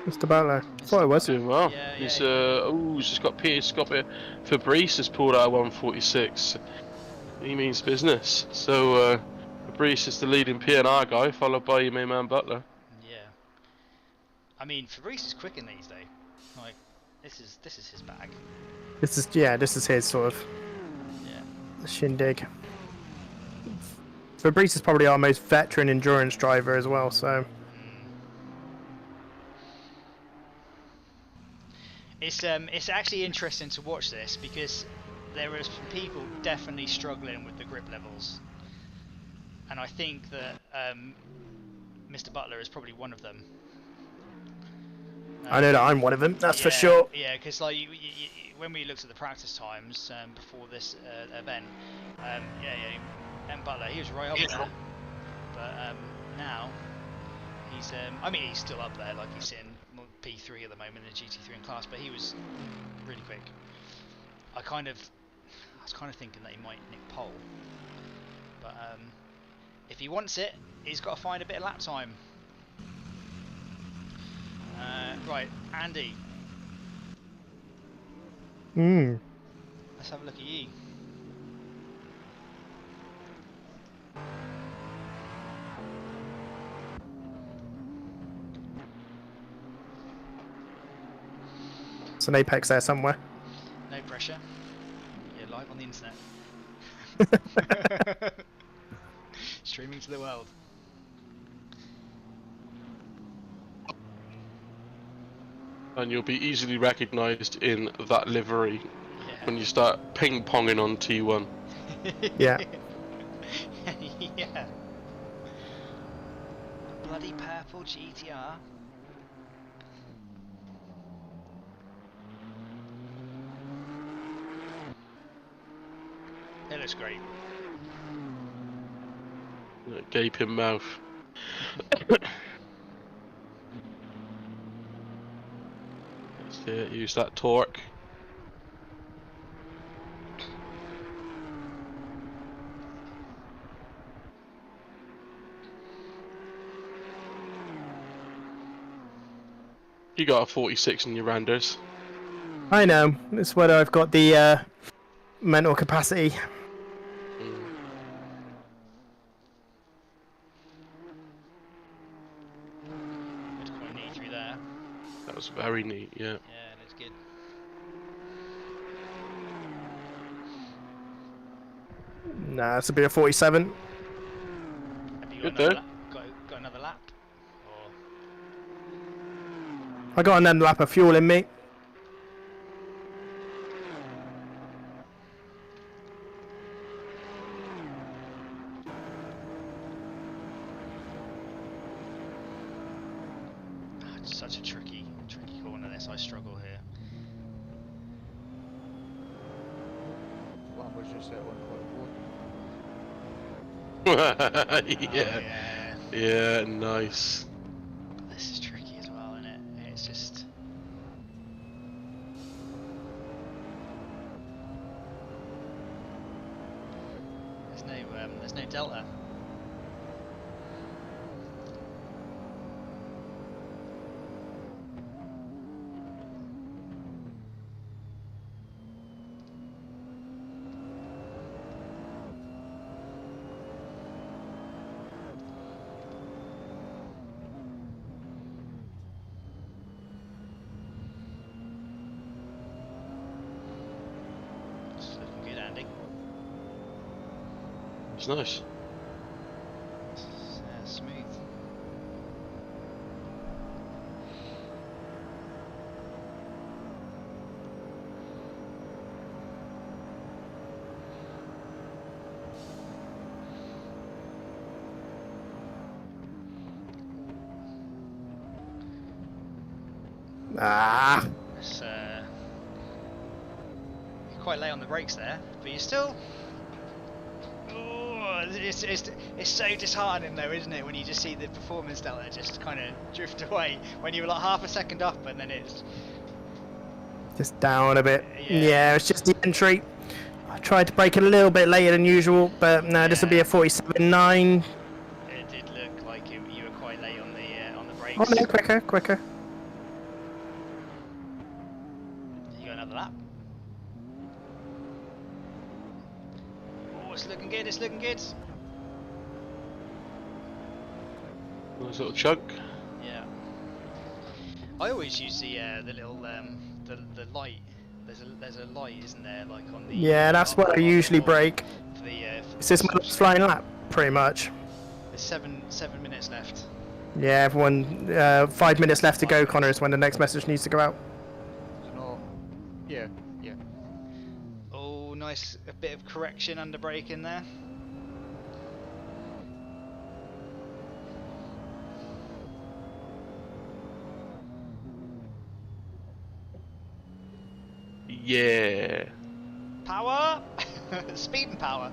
Mr. Butler. Thought it was. Doing well. Yeah, He's yeah. he's just got Peter Scott. Fabrice has pulled out a 146. He means business. So Fabrice is the leading P&R guy, followed by your main man Butler. Yeah. I mean, Fabrice is quick in these though. Like, this is his bag. This is his sort of Yeah. shindig. Fabrice is probably our most veteran endurance driver as well, so It's actually interesting to watch this, because there are some people definitely struggling with the grip levels, and I think that Mr. Butler is probably one of them. I know that I'm one of them, that's for Yeah, sure. Yeah, because like when we looked at the practice times before this event, M Butler, he was right up there, but now he's I mean he's still up there, like he's in P3 at the moment in GT3 in class, but he was really quick. I was kind of thinking that he might nick pole, but if he wants it, he's got to find a bit of lap time. Right, Andy. Let's have a look at you. It's an apex there somewhere. No pressure. You're live on the internet. Streaming to the world. And you'll be easily recognised in that livery when you start ping-ponging on T1. Yeah. Yeah. Bloody purple GTR. It looks great. Gaping mouth. That's it, use that torque. You got a 46 in your Randers. I know. It's whether I've got the mental capacity. It's quite neat through there. That was very neat, yeah. Yeah, it looks good. Nah, it's a bit of 47. Have you got Good another though. lap? Got another lap? Or... I got another lap of fuel in me. It's such a tricky corner this. I struggle here. Lambo's just at 1.4. Yeah. Oh, yeah. Yeah, nice. But this is tricky as well, isn't it? It's just... There's no delta. It's looking good, Andy. It's nice. It's smooth. Ah. It's, you're quite late on the brakes there, but you're still... Oh, it's so disheartening though, isn't it, when you just see the performance delta just kind of drift away when you were like half a second up and then it's... Just down a bit. Yeah. Yeah, it's just the entry. I tried to brake a little bit later than usual, but no, this will be a 47.9. It did look like you were quite late on the brakes. Oh no, quicker. You got another lap. Oh, it's looking good, it's looking good. Nice little chunk. Yeah. I always use the little the light. There's a light, isn't there? Like on the. Yeah, that's what I usually brake. For the. Is this my last flying lap? Pretty much. There's 7 minutes left. Yeah, everyone. 5 minutes left to go, Connor, is when the next message needs to go out. No. Yeah. Oh, nice. A bit of correction under braking there. Yeah. Power! Speed and power.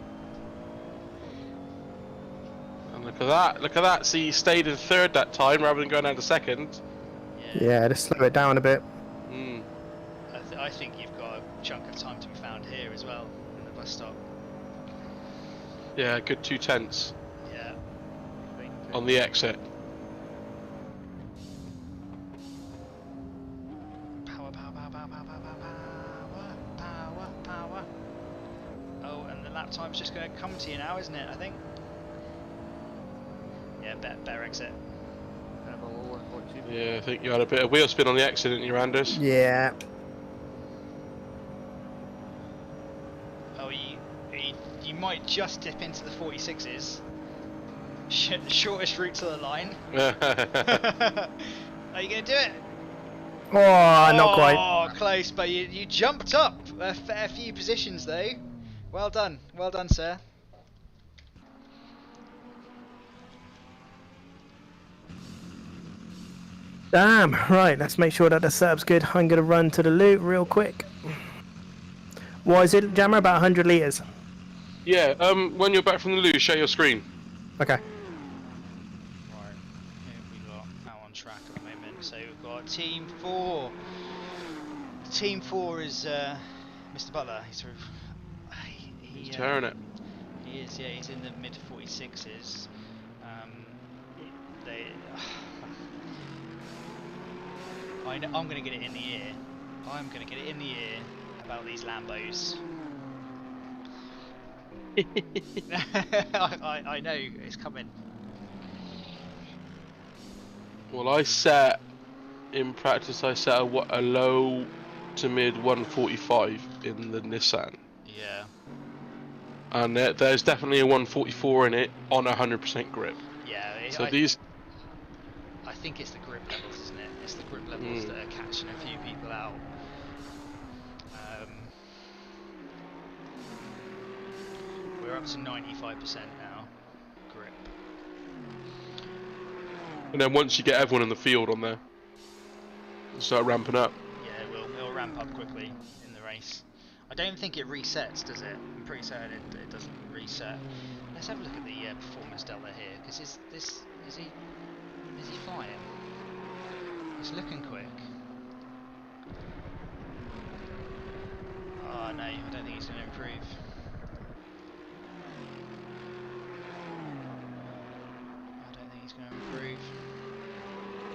And look at that. Look at that. See, he stayed in third that time rather than going down to second. Yeah, to slow it down a bit. Mm. I think you've got a chunk of time to be found here as well, in the bus stop. Yeah, good 2/10 Yeah. on the exit. Power, power, power, power, power, power, power, power, power. Oh, and the lap time's just going to come to you now, isn't it, I think? Yeah, better exit. Kind of a low 1.2. Yeah, I think you had a bit of wheel spin on the exit, didn't you, Anders? Yeah. Oh, you might just dip into the 46s. Shortest route to the line. Are you going to do it? Oh, not quite. Oh, close, but you jumped up a fair few positions though. Well done, sir. Damn. Right, let's make sure that the setup's good. I'm going to run to the loot real quick. What is it, Jammer? About 100 litres? Yeah, when you're back from the loo, share your screen. Okay. Right, who have we got out on track at the moment? So we've got Team 4. Team 4 is Mr. Butler. He's sort of He's tearing it. He is, yeah. He's in the mid 46s. They. I'm going to get it in the ear. I'm going to get it in the ear about these Lambos. I know it's coming. Well, in practice, I set a low to mid 145 in the Nissan. Yeah. And there's definitely a 144 in it on 100% grip. Yeah. So I think it's the grip levels, isn't it? It's the grip levels that are catching a few people out. We're up to 95% now. Grip. And then once you get everyone in the field on there, you start ramping up. Yeah, it'll ramp up quickly in the race. I don't think it resets, does it? I'm pretty certain it doesn't reset. Let's have a look at the performance delta here, because is he flying? It's looking quick. Oh no, I don't think he's going to improve. I don't think he's going to improve.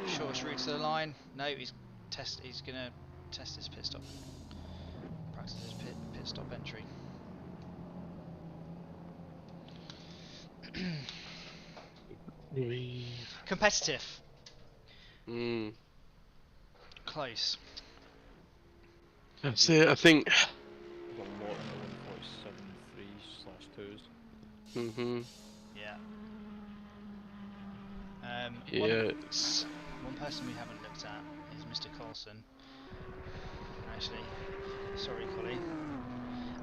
Shortest route to the line. No, he's going to test his pit stop. Practice his pit stop entry. Competitive. Close. That's it, I think. Got a lot in the 1.73/2s. Yeah. Yes. One person we haven't looked at is Mr. Coulson. Actually, sorry, Collie.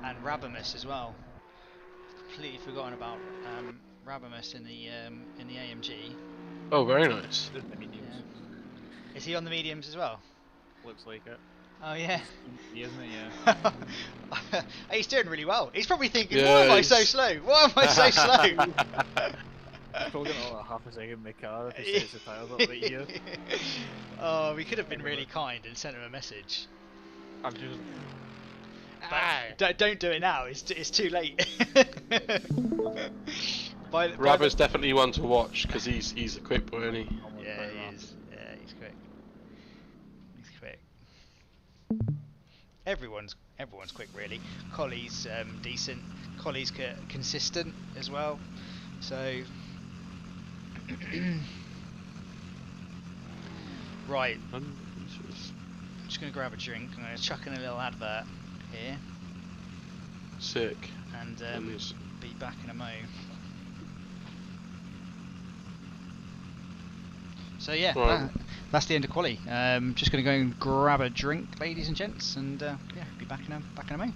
And Rabamus as well. Completely forgotten about Rabamus in the AMG. Oh, very nice. The mediums. Yeah. Is he on the mediums as well? Looks like it. Oh yeah. He isn't it? Yeah. He's doing really well. He's probably thinking, Yeah, why am I so slow? Why am I so slow? Probably got like half a second in my car if he sets the tyres up right here. Oh, we could have been really kind and sent him a message. I'm just. Don't do it now. It's too late. Rabbit's definitely one to watch because he's a quick boy, isn't he? Yeah, he is. Yeah, he's quick. He's quick. Everyone's quick, really. Collie's decent. Collie's consistent as well. So. Right. I'm just going to grab a drink. I'm going to chuck in a little advert here. Sick. And be back in a mo. So yeah, Right. that's the end of quali. Just going to go and grab a drink, ladies and gents, and yeah, be back in a mo.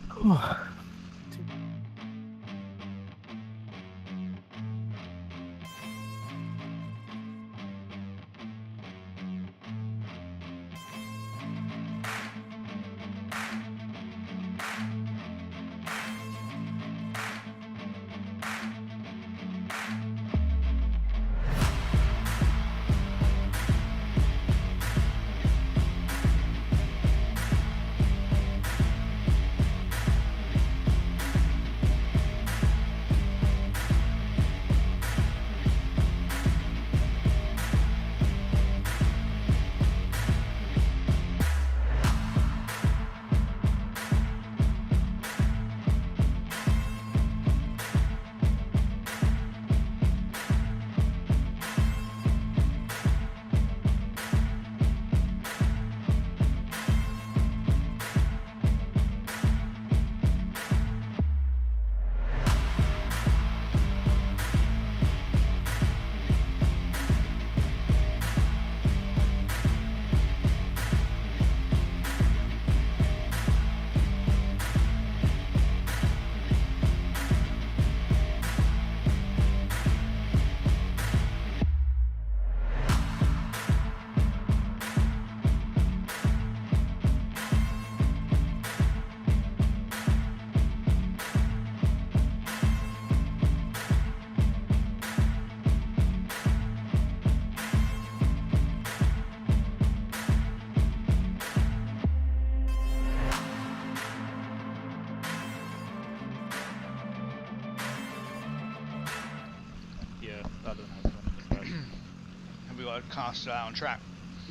car still out on track.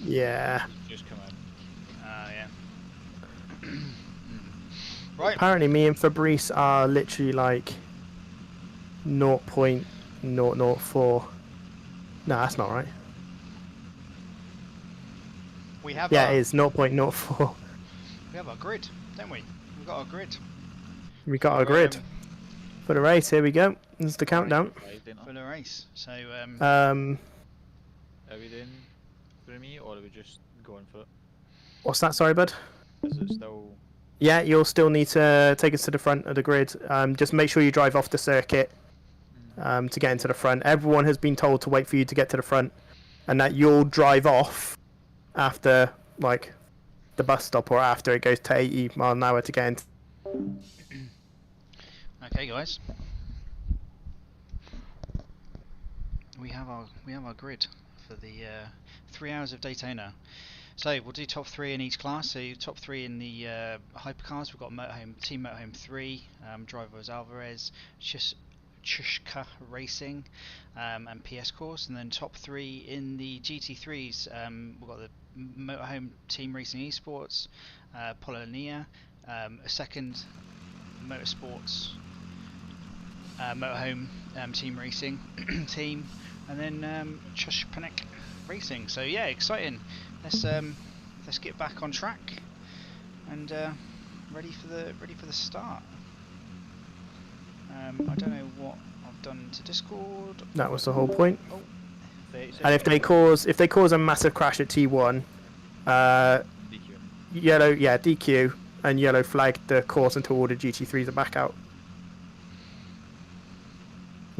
Yeah. Just come in. Yeah. Right. Apparently, me and Fabrice are literally like 0.004. No, that's not right. We have Yeah, our, it is 0.04. we have our grid, don't we? We've got our grid. We got for, our grid for the race. Here we go. This is the countdown. for the race. So Are we doing for me, or are we just going for it? What's that? Sorry, bud. Is it still? Yeah, you'll still need to take us to the front of the grid. Just make sure you drive off the circuit to get into the front. Everyone has been told to wait for you to get to the front, and that you'll drive off after like the bus stop or after it goes to 80 mile an hour to get into. okay, guys. We have our grid for the 3 hours of Daytona. So we'll do top 3 in each class. So top 3 in the hypercars. We've got Team Motorhome 3, driver was Alvarez, Chruch Racing, and PS Course. And then top 3 in the GT3s. We've got the Motorhome Team Racing Esports, Polonia, a second Motorsports Motorhome Team Racing team, and then Chruch Racing. So yeah, exciting. Let's get back on track and ready for the start. I don't know what I've done to Discord. That was the whole point. Oh, And if they cause a massive crash at T1, DQ. yellow, yeah, DQ, and yellow flag the course until all the GT3s are back out.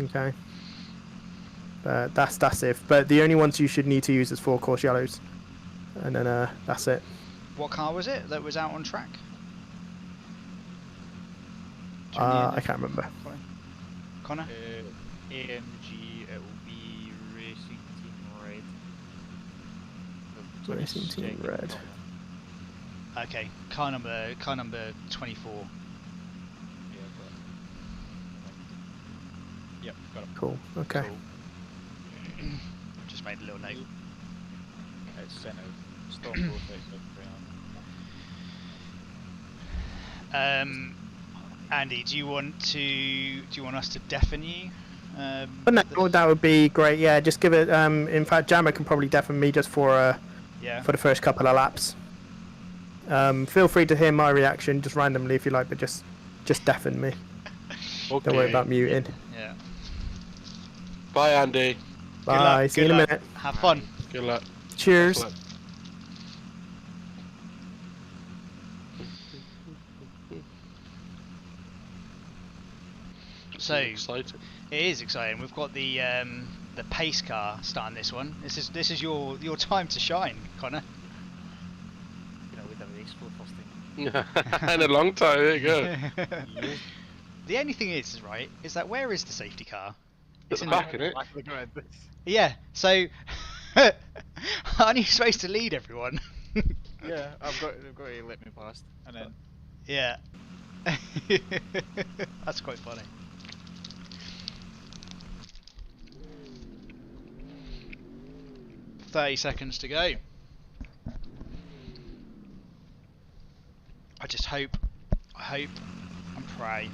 Okay. That's it. But the only ones you should need to use is 4 course yellows, and then that's it. what car was it that was out on track? I can't remember. Connor? AMG, it will be Racing Team Red. Racing Team Red. Okay, car number 24. Yeah, yep, got it. Cool. Okay. Cool. Just made a little note. It's sent out. Stop process. Andy, do you want us to deafen you? But no, that would be great. Yeah, just give it. In fact, Jammer can probably deafen me just for the first couple of laps. Feel free to hear my reaction just randomly if you like, but just deafen me. Okay. Don't worry about muting. Yeah. Bye, Andy. Bye. Luck, See you in a minute. Have fun. Good luck. Cheers. Excellent. So Exciting. it is exciting. We've got the pace car starting this one. This is your time to shine, Connor. You know, with the race for the first thing. In a long time, there you go. The only thing is that where is the safety car? At the back, isn't it? Yeah. So aren't you supposed to lead everyone? Yeah, I've got to let me past, and then Yeah. That's quite funny. $30 to go. I just hope and pray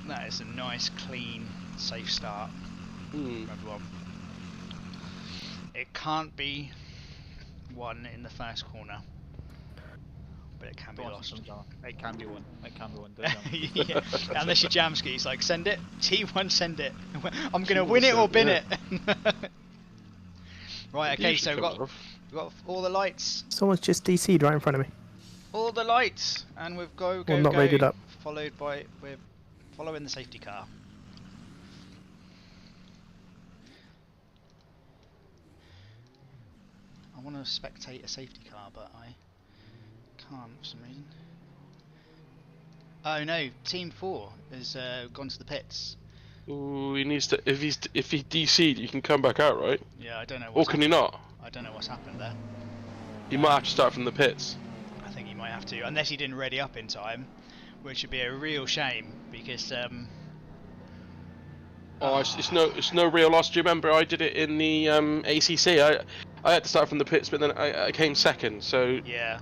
that it's a nice, clean, safe start for everyone. It can't be won in the first corner, but it can be lost. It can be one. It can be one. Yeah. Unless you jam skis, like send it, T1 send it. I'm gonna win it or bin it. Right, okay, so we've got all the lights. Someone's just DC'd right in front of me. All the lights, and we've go, not rated up. followed by, we're following the safety car. I want to spectate a safety car, but I can't for some reason. Oh no, Team 4 has gone to the pits. Ooh, he needs to. If he DC'd, you can come back out, right? Yeah, I don't know. Or can he not? I don't know what's happened there. You might have to start from the pits. I think he might have to, unless he didn't ready up in time, which would be a real shame because Oh, it's no real loss. Do you remember I did it in the ACC? I had to start from the pits, but then I came second. So Yeah,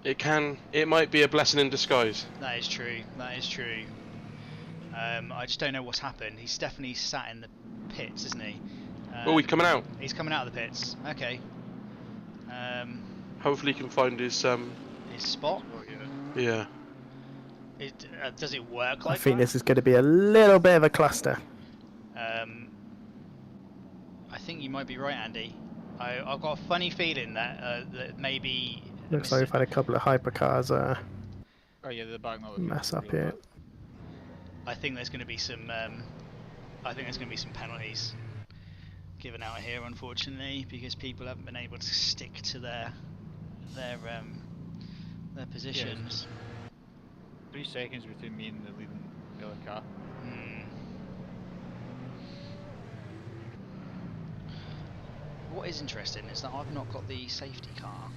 it might be a blessing in disguise. that is true. That is true. I just don't know what's happened. He's definitely sat in the pits, isn't he? Oh, he's coming out. He's coming out of the pits. Okay. Hopefully, he can find his spot. Oh, yeah. Yeah. Does it work I like think that? this is going to be a little bit of a cluster. I think you might be right, Andy. I've got a funny feeling that maybe. Looks like we've had a couple of hypercars Oh yeah, the back not mess up here. I think there's going to be some. I think there's going to be some penalties given out here, unfortunately, because people haven't been able to stick to their positions. 3 seconds between me and the leading the other car. What is interesting is that I've not got the safety car.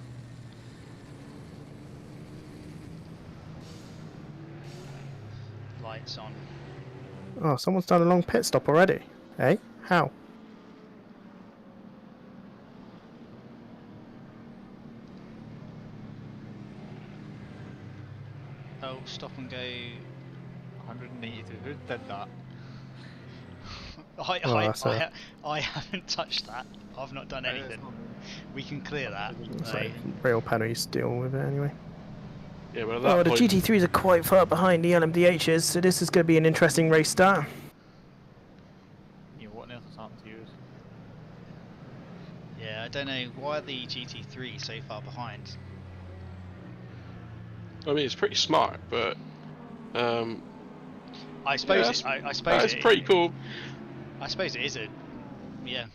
Lights on. Oh, someone's done a long pit stop already. Eh? How? Oh, stop and go. 192. Who did that? I haven't touched that. I've not done anything. We can clear that. So, real penalties to deal with it anyway. Yeah, well, at Oh, that the point, GT3s are quite far behind the LMDHs, so this is going to be an interesting race start. Yeah, what on earth has happened to yours? Yeah, I don't know why are the GT3 so far behind. I mean, it's pretty smart, but I suppose yeah, I suppose it's pretty cool. I suppose it is a yeah.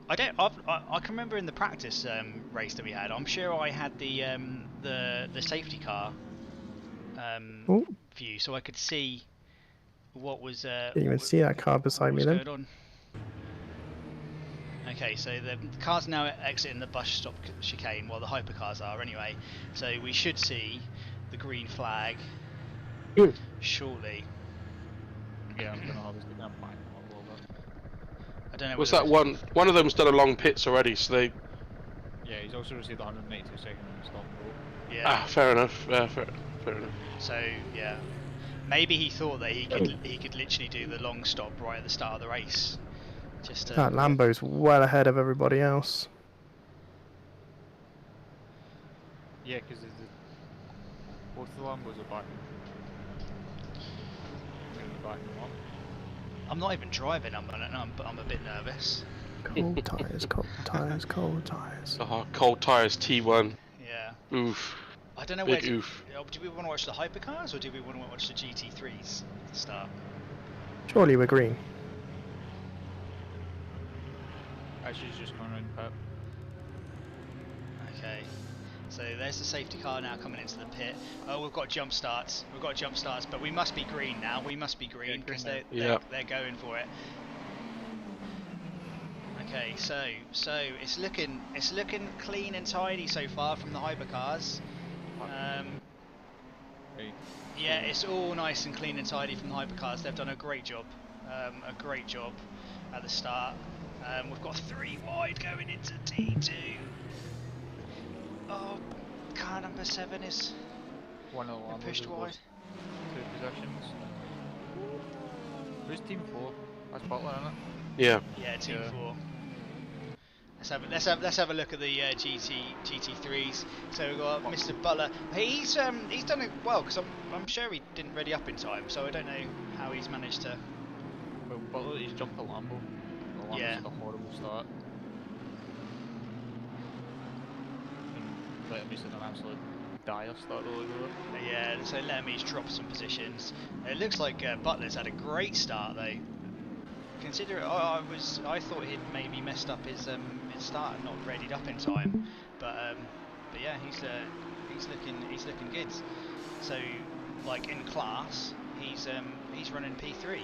I can remember in the practice race that we had. I'm sure I had the safety car view, so I could see what was. Didn't even see that car beside me then. Going on. Okay, so the car's now exiting the bus stop chicane, while the hypercars are anyway. So we should see the green flag shortly. Yeah, I'm gonna obviously gonna back them up a little bit. I don't know. What's whether that one? One of them's done a long pits already, so they. Yeah, he's also received 192 second stop vote. Yeah. Ah, fair enough. Fair enough. So yeah, maybe he thought that he could literally do the long stop right at the start of the race. Just That Lambo's well ahead of everybody else. Yeah, because both the Lambos are backing. Backing them up. I'm not even driving. I'm a bit nervous. Cold tyres, cold tyres, cold tyres. Cold tyres T1. Yeah. Oof. I don't know Big where. oof. Do we want to watch the hypercars or do we want to watch the GT3s at the start? Surely we're green. Actually, he's just going around pit. Okay. So there's the safety car now coming into the pit. Oh, we've got jump starts. But we must be green now. We must be green because they're going for it. Okay, so it's looking clean and tidy so far from the hypercars. Yeah, it's all nice and clean and tidy from the hypercars. They've done a great job at the start. We've got 3 wide going into T2. Oh, car number 7 is One of the Lambos pushed has wide. lost 2 positions. Who's team 4? That's Butler, isn't it? Yeah. Yeah, Team 4. Let's have a look at the GT3s. So we've got Mr. Butler. He's done it well because I'm sure he didn't ready up in time. So I don't know how he's managed to. Well, Butler, he's jumped a Lambo. The Lambo's had a horrible start. And Letterman's had an absolute dire start all over it. Yeah, so Letterman's dropped some positions. It looks like Butler's had a great start though. Consider I thought he'd maybe messed up his start and not readied up in time, but yeah, he's looking good. So like in class, he's running P3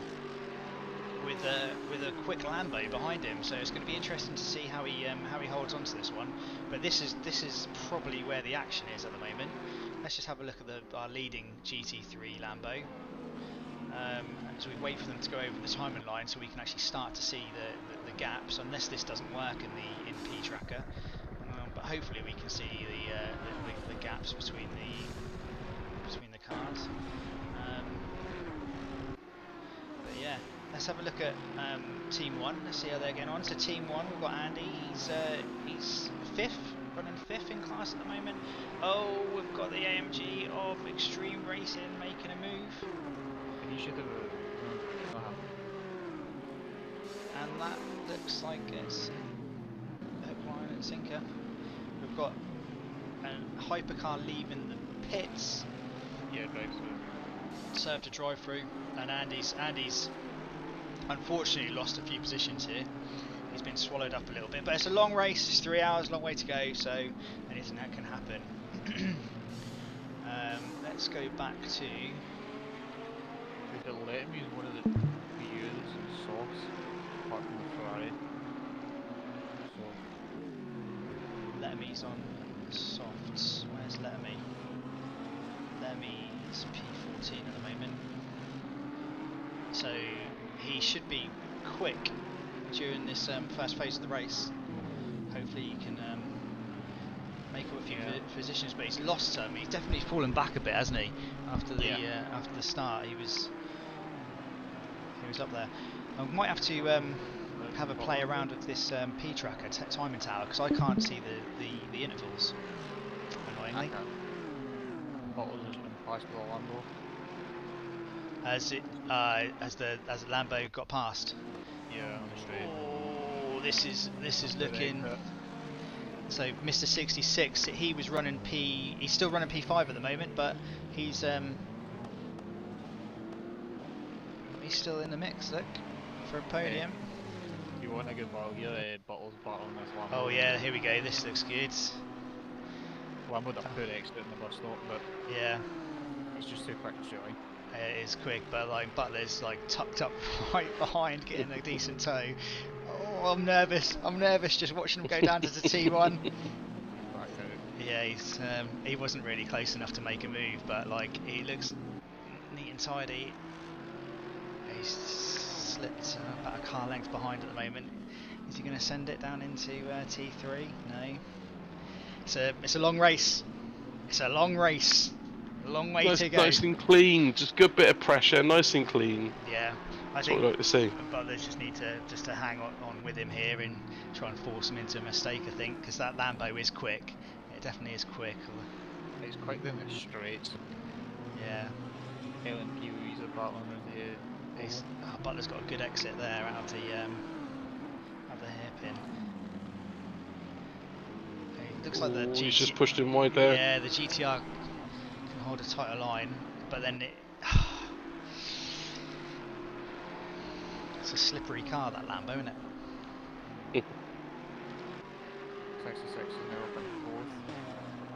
with a quick Lambo behind him. So it's going to be interesting to see how he holds on to this one. But this is probably where the action is at the moment. Let's just have a look at our leading GT3 Lambo. as we wait for them to go over the timing line, so we can actually start to see the gaps. Unless this doesn't work in P tracker, but hopefully we can see the gaps between the cars. But yeah, let's have a look at Team 1. Let's see how they're getting on. So Team 1, we've got Andy. He's running fifth in class at the moment. Oh, we've got the AMG of Extreme Racing making a move. He should have. And that looks like it's hook, line and sinker. We've got a hypercar leaving the pits. Yeah, drive through. Served a drive through, and Andy's unfortunately lost a few positions here. He's been swallowed up a little bit, but it's a long race. It's 3 hours, long way to go, so anything that can happen. Let's go back to. They let him use one of the views and softs, apart from the Ferrari. So. Lemmy's on softs. Where's Lemmy? Lemmy's P14 at the moment. So he should be quick during this first phase of the race. Hopefully he can make up a few positions, but he's lost some. He's definitely fallen back a bit, hasn't he? After the start, he was up there. I might have to have a play around with this P tracker timing tower, because I can't see the intervals. Annoyingly. Bottles has been passed with a Lambo. As the Lambo got past. Yeah, on the straight. Oh, this is looking. So Mr. 66, he's still running P5 at the moment, but he's still in the mix. Look, for a podium. If you want a good battle here, Bottles battling this Lambo. Oh yeah, here we go. This looks good. Lambo that put exit in the bus stop, but yeah, it's just too quick to shoot. It is quick, but like Butler's like tucked up right behind, getting a decent tow. Oh, I'm nervous. Just watching him go down to the T1. Yeah, he wasn't really close enough to make a move, but like he looks neat and tidy. He's slipped about a car length behind at the moment. Is he going to send it down into T3? No. It's a long race. It's a long race. A long way to go. Nice and clean, just good bit of pressure, nice and clean. Yeah, I That's think what we like to see. Butlers just need to hang on with him here and try and force him into a mistake, I think, because that Lambo is quick. It definitely is quick. It's quick in the straight. Yeah. LMP are battling with the. Butler's got a good exit there out of the hairpin. It looks like the GT. He's just pushed him wide there. Yeah, the GTR can hold a tighter line, but then it's a slippery car, that Lambo, isn't it? 66 is now up in fourth.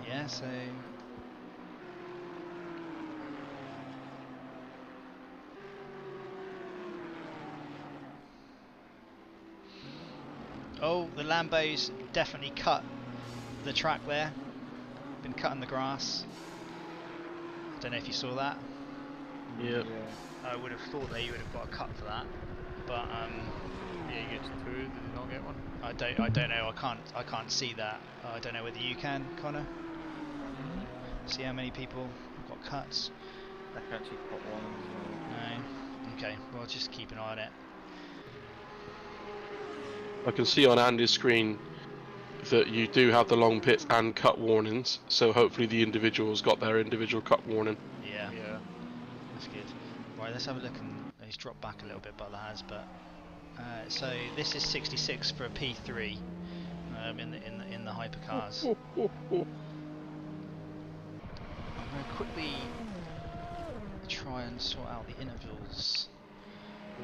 Yeah, so. Oh, the Lambo's definitely cut the track there. Been cutting the grass. I don't know if you saw that. Yeah. I would have thought that you would have got a cut for that, but yeah, he gets two. Did he not get one? I don't know. I can't see that. I don't know whether you can, Connor. See how many people have got cuts. I can't see cut one. No. Okay. Well, just keep an eye on it. I can see on Andy's screen that you do have the long pits and cut warnings, so hopefully the individual's got their individual cut warning. Yeah. That's good. Right, let's have a look. And he's dropped back a little bit, Butler has, but so this is 66 for a P3 in the hypercars. I'm going to quickly try and sort out the intervals.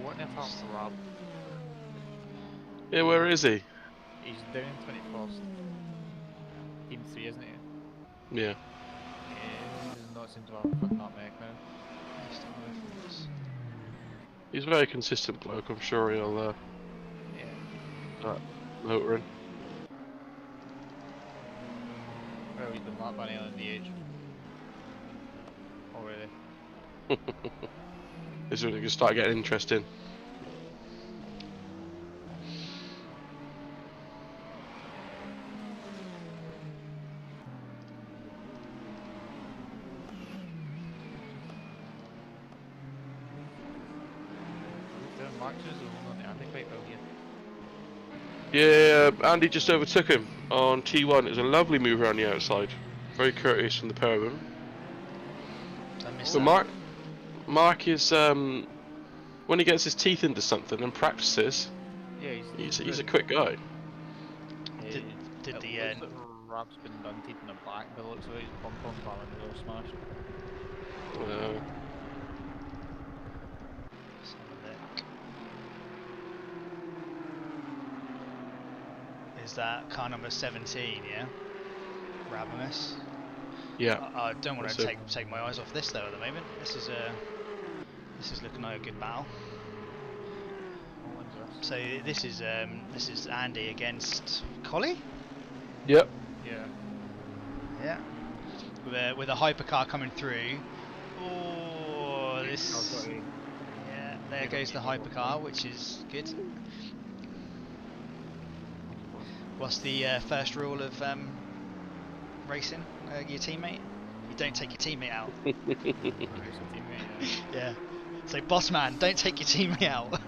What if that's the Rob? Yeah, where is he? He's down 21st. Team 3, isn't he? Yeah. He does not seem to have a foot nutmeg now. He's a very consistent bloke, I'm sure he'll motoring. Well, he's been lap bunny on the edge. Already. is really going to start getting interesting. Yeah, Andy just overtook him on T1. It was a lovely move around the outside. Very courteous from the pair of them. I missed But that. Mark is when he gets his teeth into something and practices, Yeah, he's a quick guy. Did the looks like Rab's been dented in the back, but it looks like his pom-pom balance is all smashed. Let's have a look. Is that car number 17? Yeah, Rabimus. Yeah. I don't want to That's it. take my eyes off this though at the moment. This is looking like a good battle. So this is Andy against Collie. Yep. Yeah. Yeah. With a hypercar coming through. Oh, this. Yeah, there goes the hypercar, which is good. What's the first rule of racing? Your teammate? You don't take your teammate out. Yeah. So, boss man, don't take your teammate out.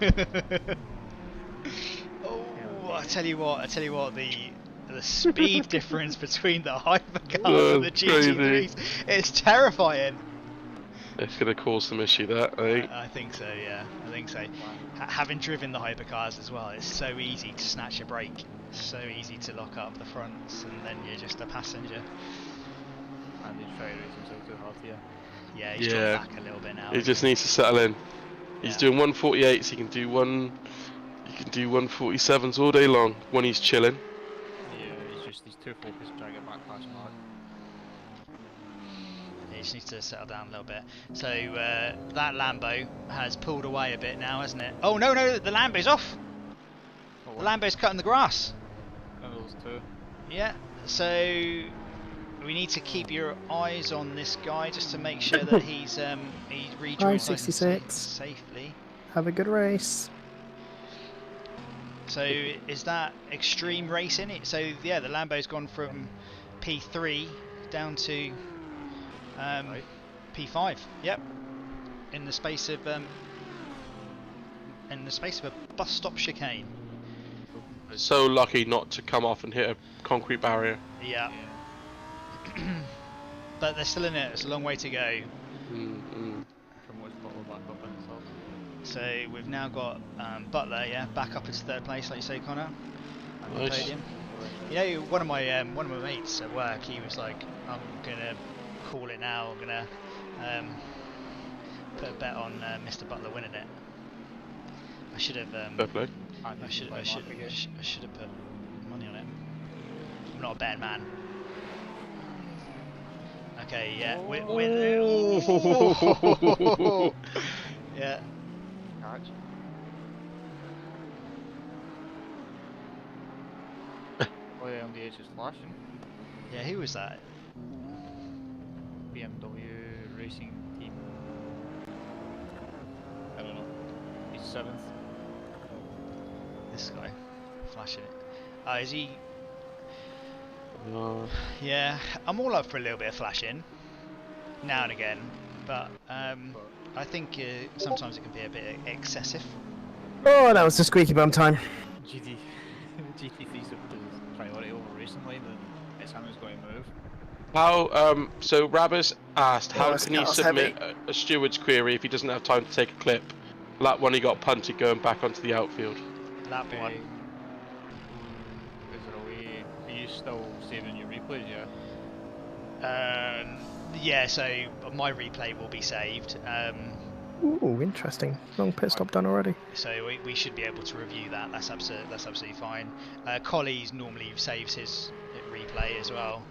Oh, I tell you what, the speed difference between the hypercars and the GT3s, it's terrifying. It's going to cause some issue, that, I think. I think so, yeah. I think so. Having driven the hypercars as well, it's so easy to snatch a brake. So easy to lock up the fronts, and then you're just a passenger. And he's trying to race himself too hard here. Yeah, he's dropped back a little bit now. He just needs to settle in. He's doing 148s. He can do 147s all day long when he's chilling. Yeah, he's too focused trying to get back past Mark. He just needs to settle down a little bit. So that Lambo has pulled away a bit now, hasn't it? Oh no, the Lambo's off. The Lambo's cutting the grass. And those two. Yeah. So we need to keep your eyes on this guy just to make sure that he's rejoined 66 safely. Have a good race. So is that extreme racing? So yeah, the Lambo's gone from P3 down to P5. Yep. In the space of a bus stop chicane. So lucky not to come off and hit a concrete barrier. Yeah. But they're still in it. It's a long way to go. So we've now got Butler, back up into third place, like you say, Connor. Nice. Podium. You know, one of my mates at work, he was like, "I'm gonna call it now. I'm gonna put a bet on Mr. Butler winning it." I should have. I should have put money on him. I'm not a betting man. Okay, yeah. Yeah. Catch. Oh yeah, MDH is flashing. Yeah, who was that? BMW racing team. I don't know. He's 7th. This guy flashing it. Oh, is he? Yeah, I'm all up for a little bit of flashing now and again, but I think sometimes it can be a bit excessive. Oh, that was the squeaky bum time. GT3's priority over recently, then it's something's going to move. How? So Rabbis asked, how that's can he submit a steward's query if he doesn't have time to take a clip? Lap 1 he got punted going back onto the outfield. Lap 1. Is there a way? Are you still saving your replays? Yeah. Yeah. So my replay will be saved. Ooh, interesting. Long pit stop done already. So we should be able to review that. That's absolutely fine. Collie's normally saves his replay as well.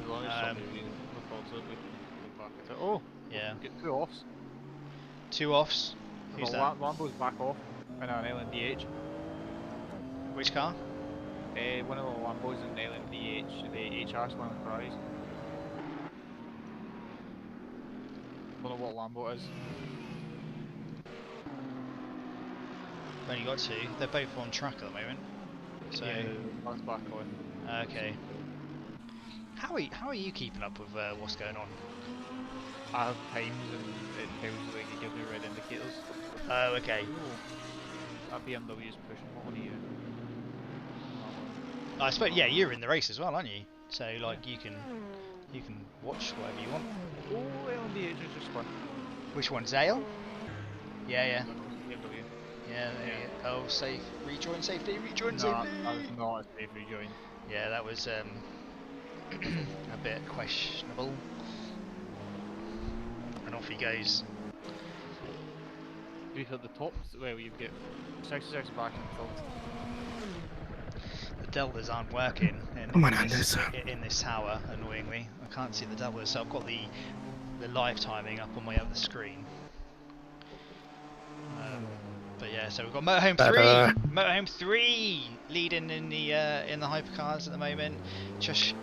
As long as somebody records it, we can look back at it. Oh, yeah. Get 2 offs. 2 offs. Who's that? Lambo's back off in an LMDH. Which car? One of the Lambos in the LMDH, the HR one with Ferraris. Don't know what Lambo it is. We've only got 2. They're both on track at the moment. So Yeah, that's back on. okay. How are you keeping up with what's going on? I have times and it tells you, like, it gives me red indicators. Oh, okay. Ooh, that BMW is pushing what are you? I suppose yeah, you're in the race as well, aren't you? So like you can watch whatever you want. Oh, LMDH has just spun. Which one's Ale? Yeah, yeah. BMW. Yeah, there you go. Oh, safe. Rejoin safety. Rejoin No, safety. that was not a safe rejoin. Yeah, that was a bit questionable. And off he goes. You hit the top, well, you get 66 back in front. The deltas aren't working Come on, Anders. in this tower, annoyingly. I can't see the deltas, so I've got the live timing up on my other screen. But yeah, so we've got Motorhome 3! Motorhome 3 leading in the hypercars at the moment. Chruch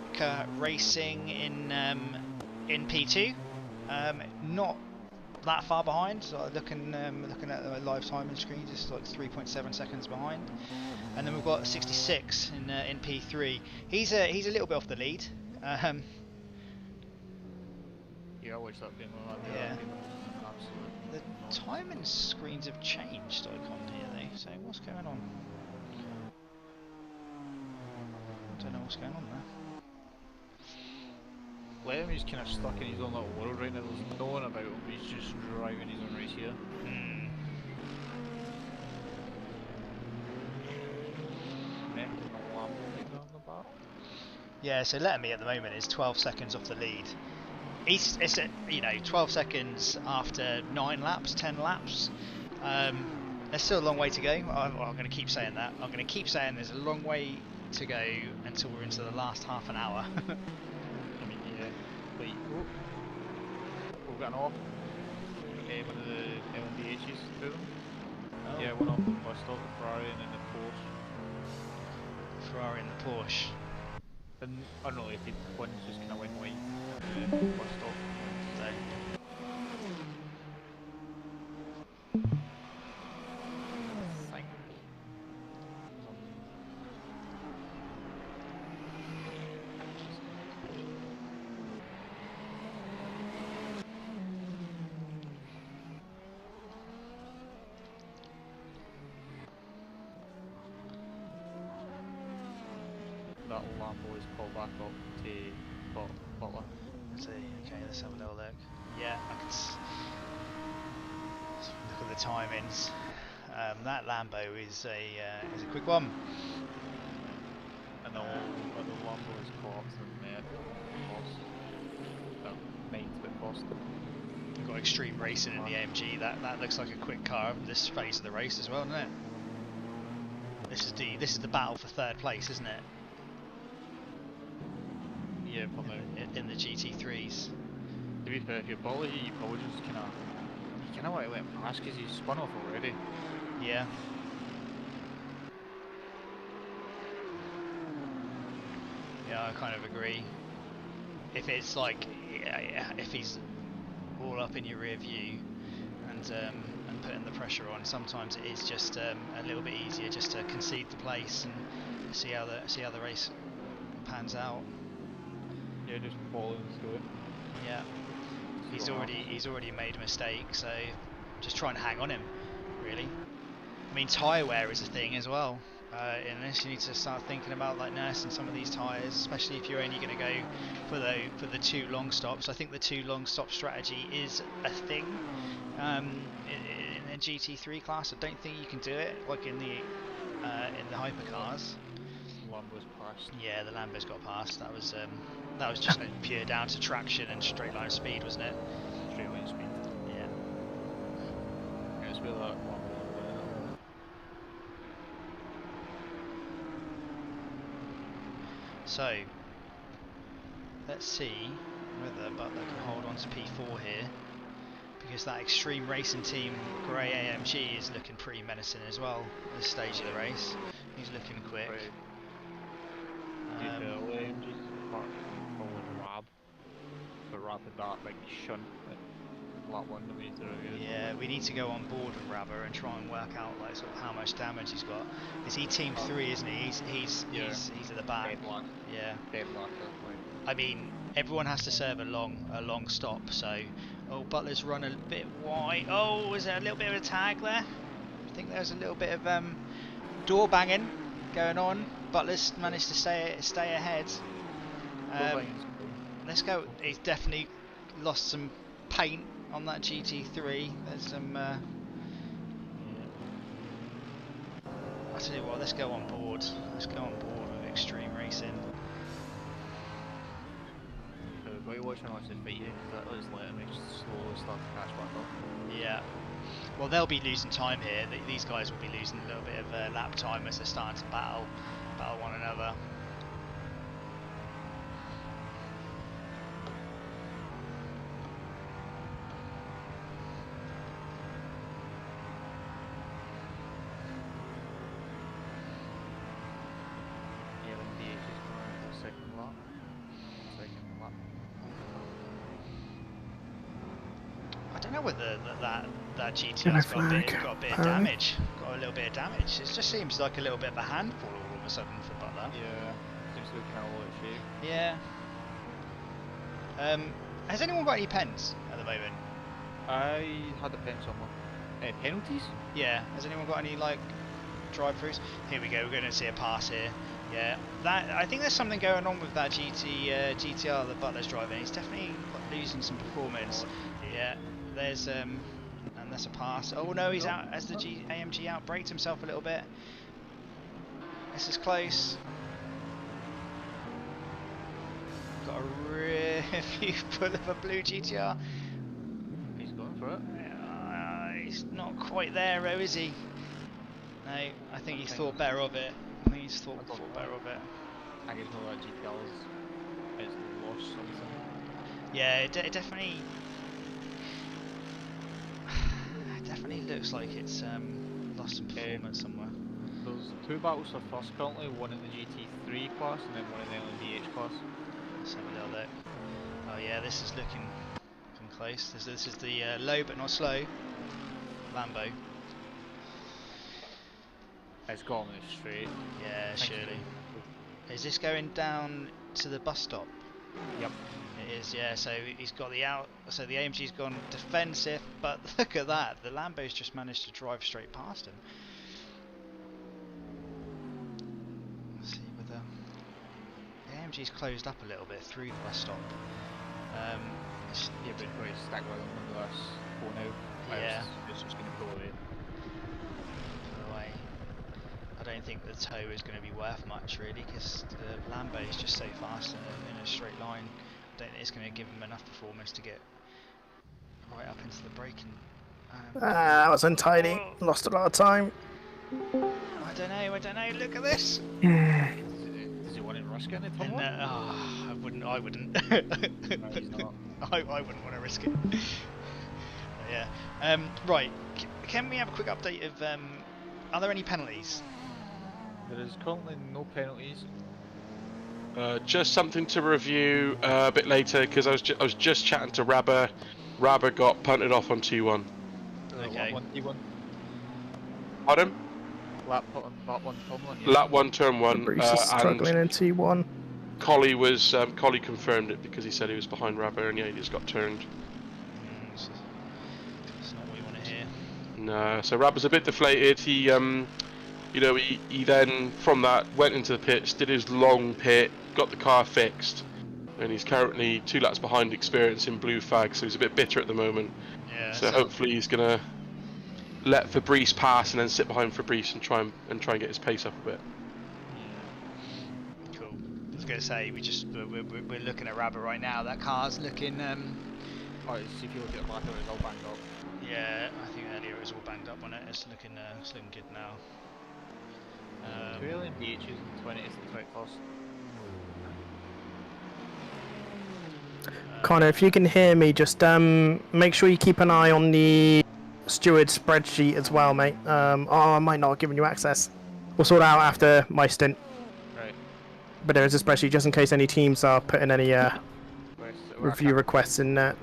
racing in P2. Not that far behind, so looking at the live timing screen, just like 3.7 seconds behind. And then we've got 66 in P3. He's a little bit off the lead. Yeah, I watched that game on that. Yeah. Absolutely. The timing screens have changed, I can't hear though, so what's going on? I don't know what's going on there. Let him, he's kind of stuck in his own little world right now. There's no one about him. He's just driving his own race here. Yeah, so Letterme at the moment is 12 seconds off the lead. It's 12 seconds after 9 laps, 10 laps. There's still a long way to go. I'm going to keep saying that. I'm going to keep saying there's a long way to go until we're into the last half an hour. I mean, yeah. Wait, we've got an off. One of the LMDHs through them. Oh. Yeah, one off the bus stop, the Ferrari, and then the Porsche. Ferrari and the Porsche. And unrelated, one's just kind of went white at the bus stop. So. That Lambo is called back up to Butler. Let's see. Okay, let's have a little look. Yeah, I can look at the timings. That Lambo is a quick one. And the Lambo is caught and lost. That might be cost. We've got Extreme Racing in the AMG. That looks like a quick car in this phase of the race as well, doesn't it? This is the battle for third place, isn't it? Yeah, probably. In the GT3s. To be fair, if you're Bolly, you probably just kind of want to let him pass because he's spun off already. Yeah. Yeah, I kind of agree. If it's like, if he's all up in your rear view and putting the pressure on, sometimes it is just a little bit easier just to concede the place and see how the race pans out. Yeah, just falling through it. Yeah. He's already made a mistake, so just try and hang on him, really. I mean, tyre wear is a thing as well. In this, you need to start thinking about like nursing some of these tyres, especially if you're only going to go for the 2 long stops. I think the 2 long stop strategy is a thing in the GT3 class. I don't think you can do it like in the hypercars. Lambo's passed. Yeah, the Lambo's got past. That was just pure down to traction and straight line speed, wasn't it? Straight line speed. Yeah. Yeah, it's really that Lambo. So, let's see whether Butler can hold on to P4 here, because that Extreme Racing Team grey AMG is looking pretty menacing as well at this stage of the race. He's looking quick. Right. AMG's part called Rab. But Rab had that like shunt lap 1 that we need to review. Yeah, we need to go on board with Rabber and try and work out like sort of how much damage he's got. Is he team 3, isn't he? He's at the back. Dead last. Yeah. Dead last, definitely. I mean, everyone has to serve a long stop. So, oh, Butler's run a bit wide. Oh, is there a little bit of a tag there? I think there's a little bit of door banging going on. Butler's managed to stay ahead. Let's go. He's definitely lost some paint on that GT3. There's some. I tell you what, let's go on board. Let's go on board with Extreme Racing. So while you're watching us fight you, let's let him slowly start to catch back up. Yeah. Well, they'll be losing time here. These guys will be losing a little bit of lap time as they're starting to battle one another. I don't know whether that GTR's got a bit of damage. Got a little bit of damage. It just seems like a little bit of a handful all of a sudden for Butler. Yeah, seems to be kind of a lot of shape. Yeah. Has anyone got any pens at the moment? I had a pen somewhere. Penalties? Yeah. Has anyone got any like drive-throughs? Here we go. We're going to see a pass here. Yeah. I think there's something going on with that GTR that Butler's driving. He's definitely losing some performance. Yeah. There's and that's a pass. Oh no, he's out as the AMG outbraked himself a little bit. This is close. Got a review full of a blue GTR. He's going for it. He's not quite there, though, is he? No, I think he's thought better of it. I think he's thought better of it. I guess no that GTR's it's lost something. Yeah, it definitely looks like it's lost some performance somewhere. There's 2 battles for first currently, one in the GT3 class and then one in the LMDH class. Let's have a little look. Oh yeah, this is looking close. This is the low but not slow Lambo. It's gone straight. Yeah, surely. Is this going down to the bus stop? Yep. It is, yeah. So he's got the so the AMG's gone defensive, but look at that. The Lambo's just managed to drive straight past him. Let's see whether the AMG's closed up a little bit through the bus stop. Yeah, but it's stuck with him under this for now. Yeah. It's just going to pull away. Away. I don't think the tow is going to be worth much really, because the Lambo is just so fast in a straight line. I don't think it's going to give him enough performance to get right up into the braking. That was untidy. Lost a lot of time. I don't know. Look at this. Does he want to risk it? I wouldn't. No, he's not. I wouldn't want to risk it. Yeah. Right. Can we have a quick update of? Are there any penalties? There is currently no penalties. Just something to review a bit later, because I was just chatting to Rabber. Rabber got punted off on 2-1. Okay. Lap 1, T1. Pardon? Lap 1, turn 1. Yeah. Lap 1, turn 1. Bruce is struggling in T1. Collie was Collie confirmed it because he said he was behind Rabber, and yeah, he just got turned. That's not what we want to hear. No, so Rabber's a bit deflated. He he then from that went into the pits, did his long pit, got the car fixed, and he's currently 2 laps behind experience in blue flag, so he's a bit bitter at the moment. Yeah. So hopefully he's gonna let Fabrice pass and then sit behind Fabrice and try and get his pace up a bit. Cool. I was going to say we're looking at Rabber right now. That car's looking. Alright, see if you look at the back of it, it's all banged up. Yeah, I think earlier it was all banged up on it. It's looking good now. 2 LMDHs and 20th and 21st. Connor, if you can hear me, just make sure you keep an eye on the steward spreadsheet as well, mate. I might not have given you access. We'll sort it out after my stint. Right. But there is a spreadsheet just in case any teams are putting any review requests in there.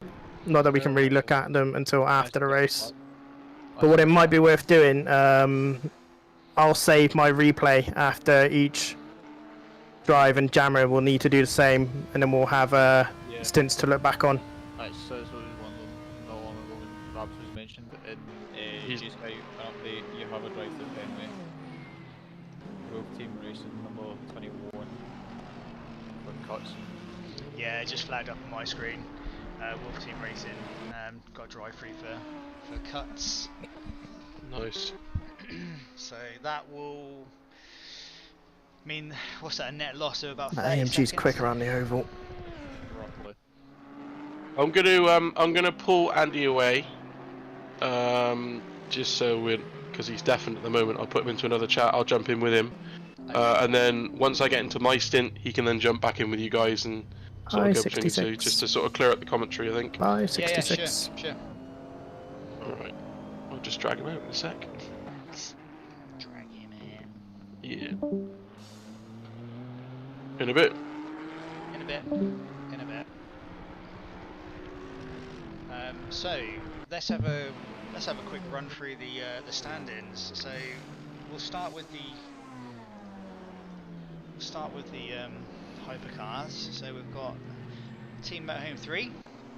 Not that we can really look at them until after the race. I But what it think might be worth doing, I'll save my replay after each drive, and Jammer will need to do the same, and then we'll have Yeah. stints to look back on. So this was one of them not long ago when Rabs was mentioned in G-Sky an update. You have a drive through Fenway. Wolf Team Racing number 21 for cuts. Yeah, it just flagged up on my screen. Wolf Team Racing got a drive through for cuts. Nice. So that will mean, what's that, a net loss of about 30 AMG's seconds? quick around the oval. Roughly. I'm gonna pull Andy away. Just so because he's deafened at the moment. I'll put him into another chat. I'll jump in with him. And then once I get into my stint, he can then jump back in with you guys and sort of go between you two, just to sort of clear up the commentary, I think. Bye, Yeah, 66. sure. Alright. I'll just drag him out in a sec. Drag him in. Yeah. In a bit. In a bit. So let's have a quick run through the standings. So we'll start with the hypercars. So we've got Team Motorhome 3.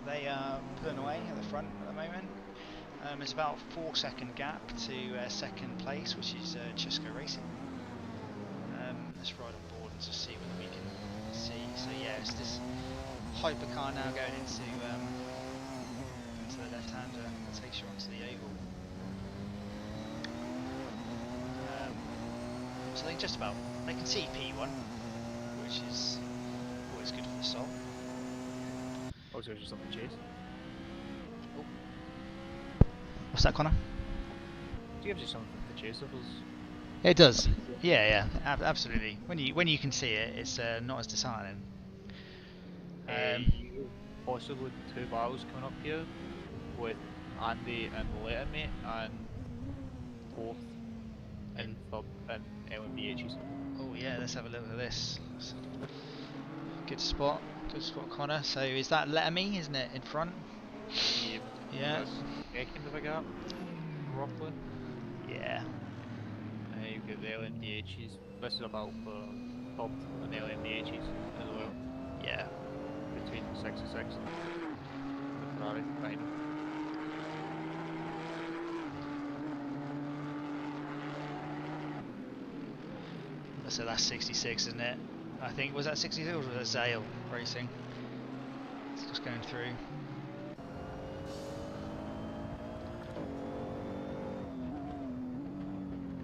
They are pulling away at the front at the moment. It's about a 4-second gap to second place, which is Chruch Racing. Let's ride on board and just see whether we can see. So yeah, it's this hypercar now going into the left-hander that takes you onto the oval. So I think just about they can see P1, which is always good for the soul. Also, just something to chase. What's that, Connor? Do you have just something to chase if it's... It does. Yeah, absolutely. When you can see it, it's not as disheartening. Possibly 2 battles coming up here with Andy and Lettermate and both in third and LMBHs. Oh yeah, let's have a look at this. Good spot, Connor. So is that Letterme, isn't it, in front? Yeah. Second of a gap, roughly. Yeah. You've got the LMDHs. This is a battle for third and the LMDHs as well. Yeah. Between 66 and the Ferrari behind him. So that's 66, isn't it? I think, was that 66 or was that Zale Racing? It's just going through.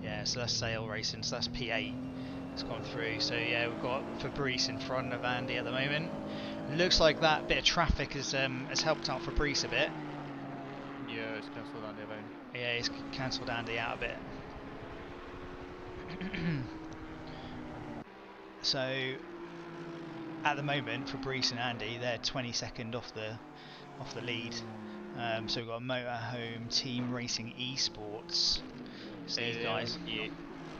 Yeah, so that's Zale Racing, so that's P8. It's gone through. So yeah, we've got Fabrice in front of Andy at the moment. Looks like that bit of traffic has helped out Fabrice a bit. Yeah, it's cancelled Andy about. Yeah, he's cancelled Andy out a bit. So at the moment, Fabrice and Andy, they're 22nd off the lead. So we've got Motorhome Team Racing Esports. So these guys.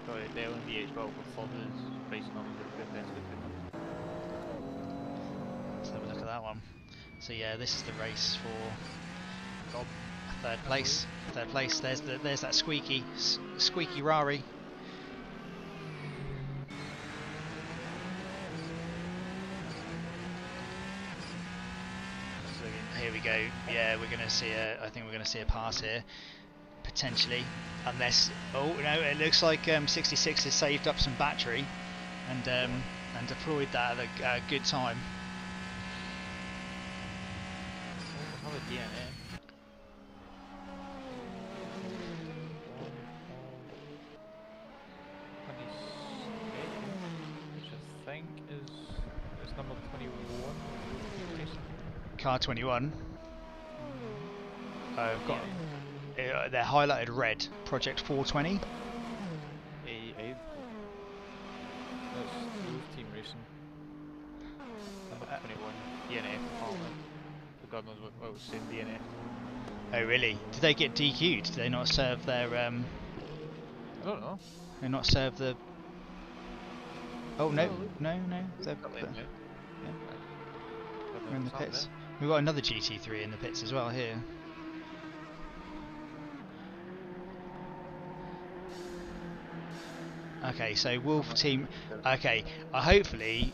Sorry, the LMDH battle for third is racing on the defense between them. Let's have a look at that one. So yeah, this is the race for third place. Third place. There's that squeaky Rari. Here we go. Yeah, we're going to see I think we're going to see a pass here, potentially, unless. Oh no! It looks like 66 has saved up some battery, and deployed that at a good time. Have a DNA. Which I think is number 21. Car 21. I've got. They're highlighted red. Project 420. That's Wolf Team Racing. Number 21. DNF. God knows what was saying DNF. Oh really? Did they get DQ'd? Did they not serve their I don't know. They not serve the. Oh no. They're Got let out. in the pits. We've got another GT3 in the pits as well here. Okay, so Wolf Team. Okay, hopefully,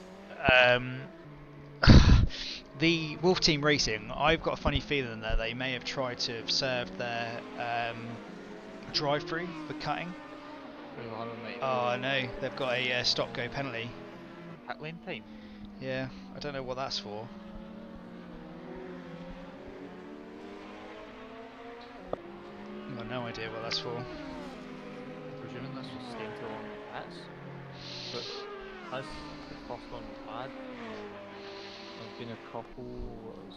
the Wolf Team Racing. I've got a funny feeling that they may have tried to have served their drive-through for cutting. Oh no, they've got a stop-go penalty. Pit lane time. Yeah, I don't know what that's for. I've got no idea what that's for. Presuming this was staying too long in pits, but as the first one we've had, there's been a couple. What was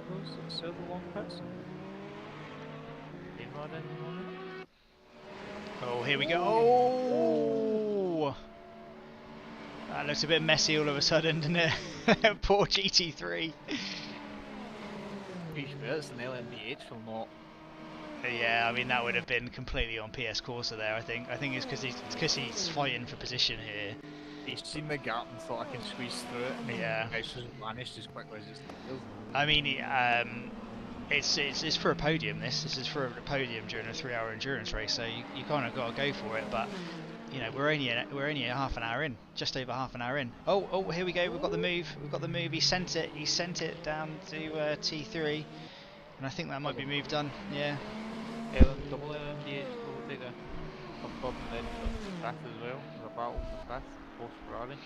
those that served the long pits? They've not in the moment. Oh, here we go. Oh! That looks a bit messy all of a sudden, doesn't it? Poor GT3. It's an LMDH for not. Yeah, I mean that would have been completely on PS Corsa there. I think it's because he's fighting for position here. He's seen the gap and thought I can squeeze through it. And Yeah. It's just vanished as quickly as it's still. I mean, it's for a podium. This is for a podium during a 3-hour endurance race, so you kind of got to go for it. But you know, we're only a half an hour in, just over half an hour in. Oh, here we go. We've got the move. He sent it down to T3, and I think that might be move done. Yeah. Double LMDH will take a pub and then for fifth as well. There's a battle for fifth, post Ferrari.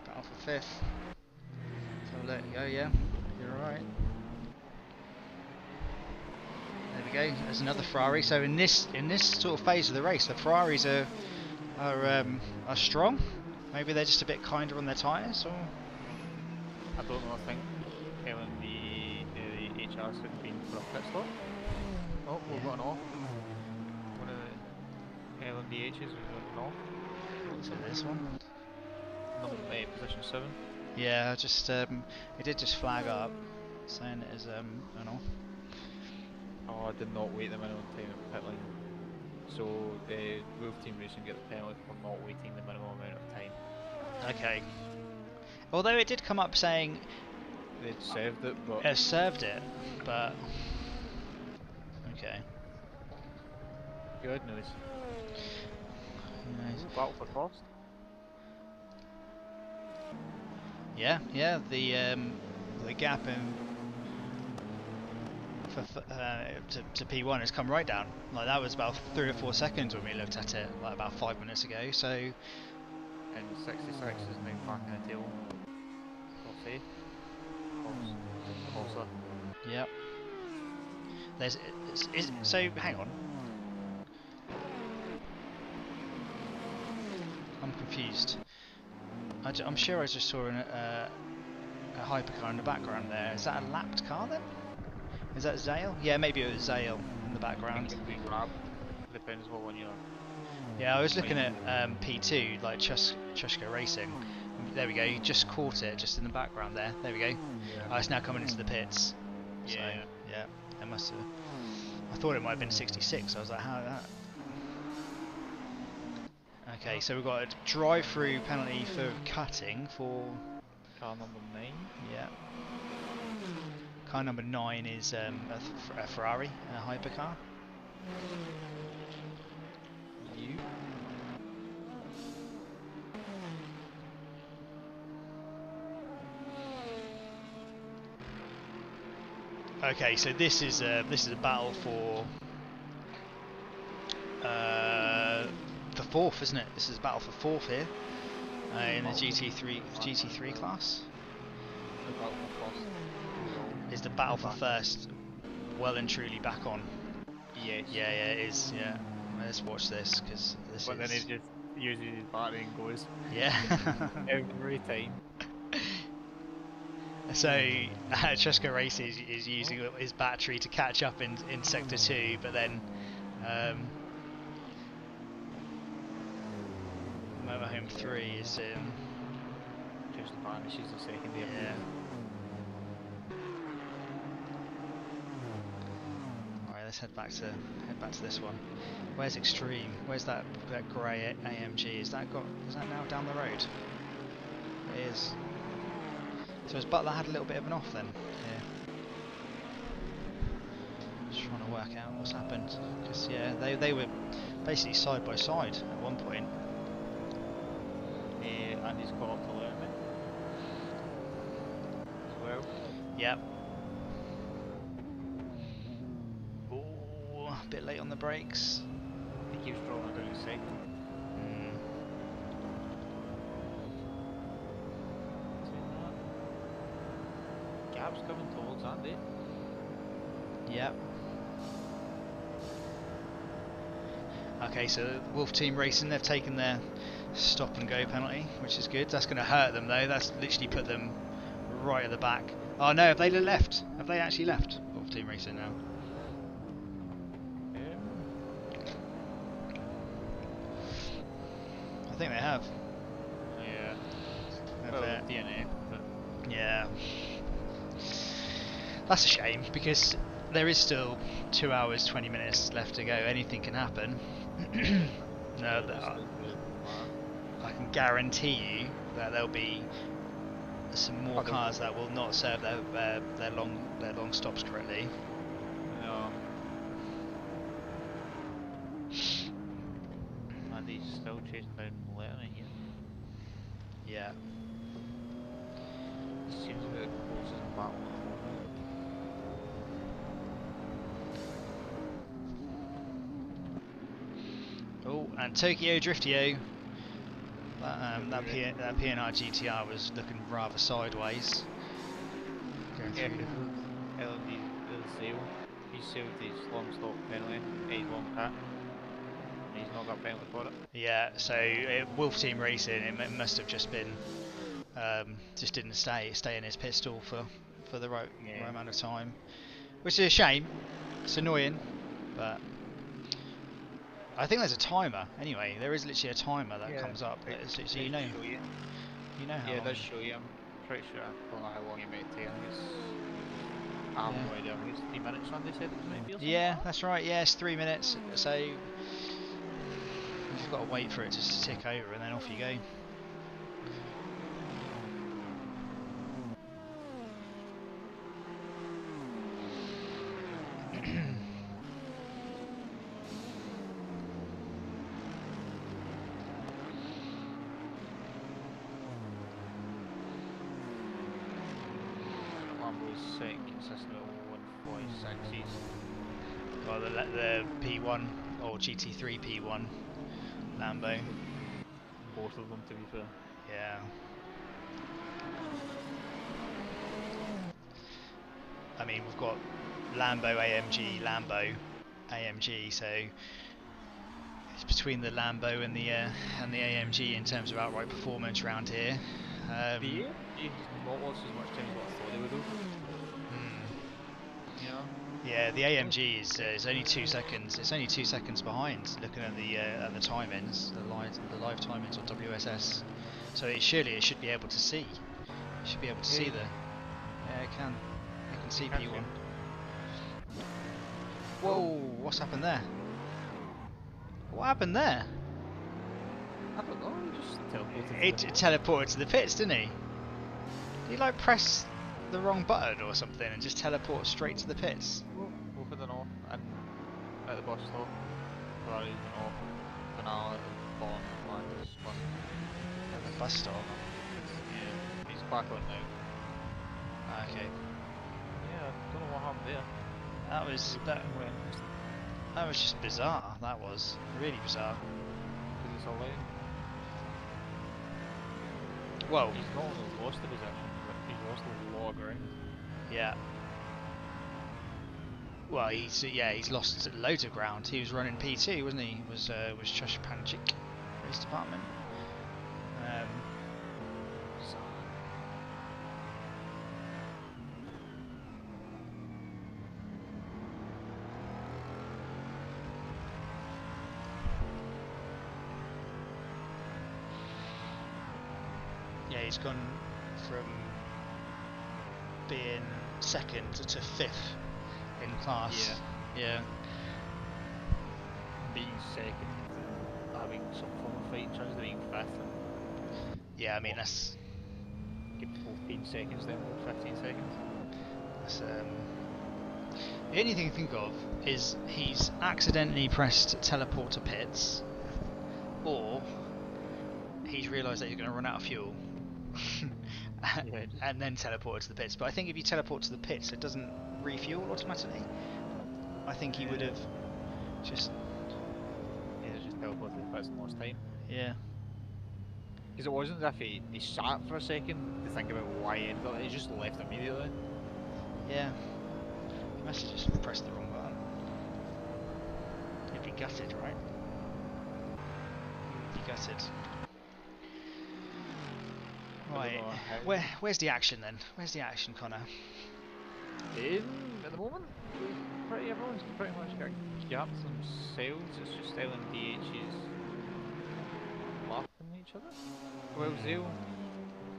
Battle for fifth. So let it go. Yeah, you're right. There we go. There's another Ferrari. So in this sort of phase of the race, the Ferraris are strong. Maybe they're just a bit kinder on their tyres, or I don't know. I think the HRs have been for a pit stop. Oh, we've got an off. One of the LMDHs has got an off. what's in this one? Number 8, position 7. Yeah, just it did just flag up, saying it is an off. Oh, I did not wait the minimum time at pit lane. So the Wolf Team Racing get the penalty for not waiting the minimum amount of time. Okay. Although it did come up saying They'd served it, but it served it, but okay. good news. Nice. Battle for first. Yeah, the gap in to P1 has come right down. Like that was about 3 or 4 seconds when we looked at it, like about 5 minutes ago. So, And 66 is now back in the tail. We'll see. Also. yep. So hang on. I'm confused. I'm sure I just saw a hypercar in the background there. Is that a lapped car then? Is that Zale? Yeah, maybe it was Zale in the background. Grab. Depends what one you're. Yeah, I was looking at P2, like Chruch Racing. There we go, you just caught it, just in the background there. There we go. Yeah. Oh, it's now coming into the pits. So, Yeah. yeah, it must have. I thought it might have been 66. I was like, how that? Okay, so we've got a drive-through penalty for cutting for. Car number 9. Yeah. Car number 9 is a Ferrari, a hypercar. You. Okay, so this is a battle for fourth, isn't it? This is a battle for fourth here in the GT3 class. The battle for first. Is the battle for first well and truly back on? Yes. Yeah, it is. Yeah. Let's watch this because this But is. then he just uses his battery and goes Yeah. every time. So Chruch Race is using his battery to catch up in sector 2, but then Motorhome 3 is Just vanishes the second he yeah. Alright, let's head back to this one. Where's Extreme? Where's that grey AMG? Is that now down the road? It is. So has Butler had a little bit of an off then? Yeah. Just trying to work out what's happened. Because yeah, they were basically side by side at one point. And he's got up to Lerman as well. Yep. Oh, a bit late on the brakes. I think he was rolling down his second. Gap's coming towards Andy. Yep. Okay, so Wolf Team Racing, they've taken their stop and go penalty, which is good. That's going to hurt them though. That's literally put them right at the back. Oh no, have they left? Have they actually left Wolf Team Racing now? I think they have. Yeah. Well, DNA. But yeah. That's a shame because there is still 2 hours 20 minutes left to go. Anything can happen. No, I can guarantee you that there'll be some more cars that will not serve their long stops correctly. no. And he's still chasing down Lerman here. Yeah. Seems a bit close in battle at the moment. Oh, and Tokyo Driftio. That P&R GTR was looking rather sideways. Going Yeah, through. LMD sail. He sailed his long stop penalty, his long cat. And he's not got penalty for it. Yeah, so Wolf Team Racing, it must have just been, just didn't stay in his pit stall for the right amount of time, which is a shame. It's annoying, but I think there's a timer anyway. There is literally a timer that comes up, so you know. You know how Yeah, it long. does show you. I'm pretty sure. I don't know how long it might take. I think it's. I have no idea. I think it's 3 minutes. Andy said it might be or something. Yeah, that's right. Yeah, it's 3 minutes. So you've got to wait for it to tick over, and then off you go. Saying consistent at 146s. Well, the P1 or GT3 P1 Lambo. Both of them, to be fair. Yeah. I mean, we've got Lambo AMG, so it's between the Lambo and the AMG in terms of outright performance around here. The AMG not lost as much time as what I thought they would do. Yeah, the AMG is only 2 seconds. It's only 2 seconds behind. Looking at the timings, the live timings on WSS. So it should be able to see. It should be able to see the. Yeah, it can. It can see P1. Whoa! What's happened there? What happened there? I don't know. He just teleported. It teleported to the pits, didn't he? Did he like press the wrong button or something and just teleport straight to the pits? Open and off, and at the bus stop. Ferrari's been off. Finale, Bond, Landis, one. At the bus stop. Yeah, he's back on now. Okay. Yeah, I don't know what happened there. That was just bizarre. That was really bizarre. Because it's a lane. Well, He's not only lost the position, but he's lost a lot of ground. yeah. Well, he's lost loads of ground. He was running P2, wasn't he? Was Chruch Race Department. Yeah, he's gone from being second to fifth in class. Yeah. Being second, having some form of fighting chance of being fifth. Yeah, I mean that's get 14 seconds then, 15 seconds. That's, the only thing I think of is he's accidentally pressed teleport to pits, or he's realised that he's going to run out of fuel and then teleported to the pits. But I think if you teleport to the pits, it doesn't refuel automatically. I think he would have just... Either just teleported to the pits and lost time. Yeah. Because it wasn't as if he sat for a second to think about why he ended up, he just left immediately. Yeah. He must have just pressed the wrong button. He'd be gutted, right? He'd be gutted. Right. Where's the action then? Where's the action, Connor? At the moment, everyone's pretty much got gaps themselves. It's just L and DH's lapping each other. Well, Zale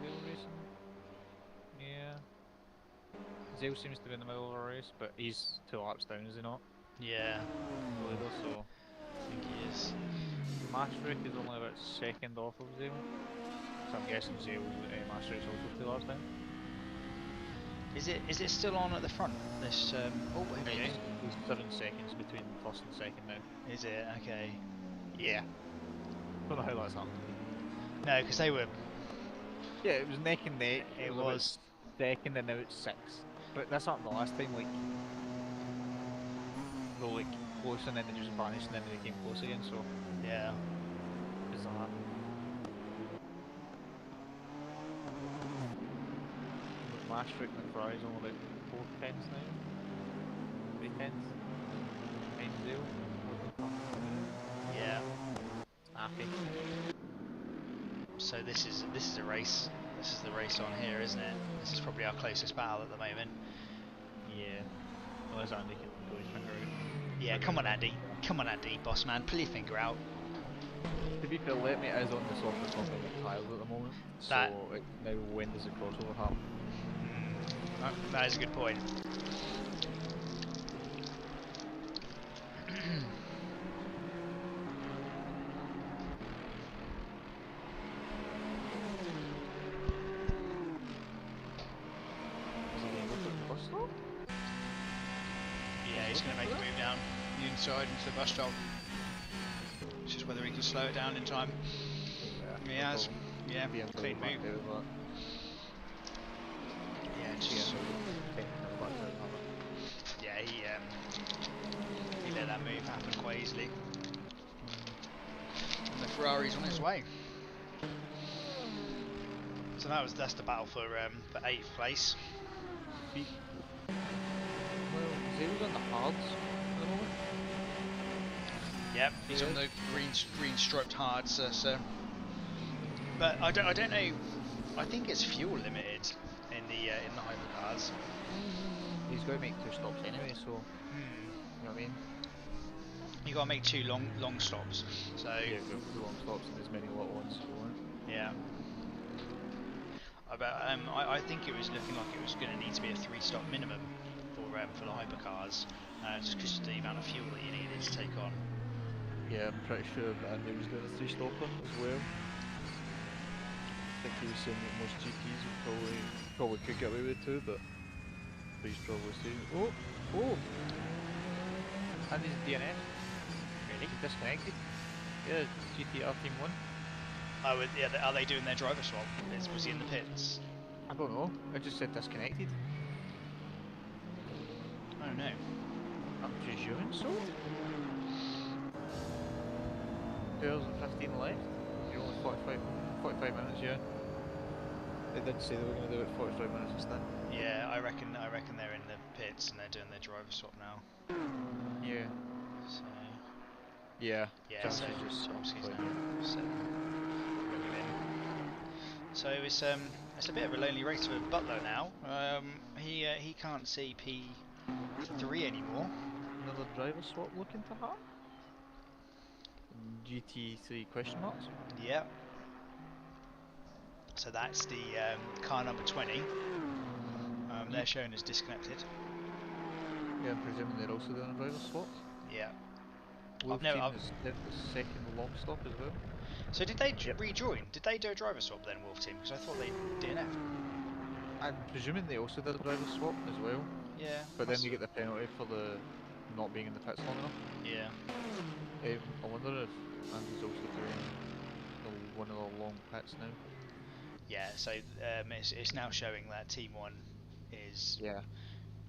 racing. Yeah. Zale seems to be in the middle of a race, but he's 2 laps down, is he not? Yeah. So I think he is. Maastricht is only about second off of Zale. So I'm guessing Zale Maastricht's also 2 laps down. Is it still on at the front? This oh, here we go. There's 7 seconds between first and second now. Is it? Okay. Yeah. Don't know how that's happened. No, because they were... Yeah, it was neck and neck. It was. Second and now it's 6. But that's happened the last time, like... They were like close and then they just vanished and then they became close again, so... Yeah. Bizarre. Maastricht and McFry is only about 4 tenths now. 3 tenths. 9-0. Yeah. Happy. So this is a race. This is the race on here, isn't it? This is probably our closest battle at the moment. Yeah. Unless Andy can go his finger out. Yeah, come on Andy. Come on Andy, boss man. Pull your finger out. To be fair, let me is on the softest of the tiles at the moment. That... So now when does the crossover happen? That is a good point. Yeah, he's going to make a move down the inside into the bus stop. It's just whether he can slow it down in time. Yeah, He has. Yeah, clean move. Yeah, just... Yeah, he let that move happen quite easily. And the Ferrari's on its way. So that's the battle for 8th place. Well, Zale's on the hards at the moment. Yep, he's on the green striped hards. But I don't know. I think it's fuel limited in the hypercars. He's going to make 2 stops anyway, so you know what I mean. You got to make 2 long stops. So yeah, 2 long stops and as many little ones. Yeah. I think it was looking like it was going to need to be a 3-stop minimum for the hypercars, just because of the amount of fuel that you needed to take on. Yeah, I'm pretty sure Andy was doing a 3-stopper as well. I think he was saying that most GTs would probably could get away with 2, but he's probably saying, oh! Andy's DNF. Really? Disconnected. Yeah, GTR Team 1. Oh, yeah, are they doing their driver swap? Was he in the pits? I don't know. I just said disconnected. Oh no. I'm presuming so. 2015 left. You're only 45 minutes, yeah. They did say they were going to do it 45 minutes instead. Yeah, I reckon they're in the pits and they're doing their driver swap now. Yeah. So. Yeah. Yeah. So just Chomsky's now. So. So it's a bit of a lonely race for Butler now. He can't see P3 anymore. Another driver swap looking to happen. GT3 question marks. Yep. So that's the car number 20. They're shown as disconnected. Yeah, I'm presuming they're also doing a driver swap. Yeah. Wolf team is the second long stop as well. So did they rejoin? Did they do a driver swap then, Wolf team? Because I thought they DNF. I'm presuming they also did a driver swap as well, Yeah. but then must- you get the penalty for the not being in the pits long enough. Yeah. I wonder if Andy's also doing one of the long pits now. Yeah. So it's now showing that Team One is Yeah.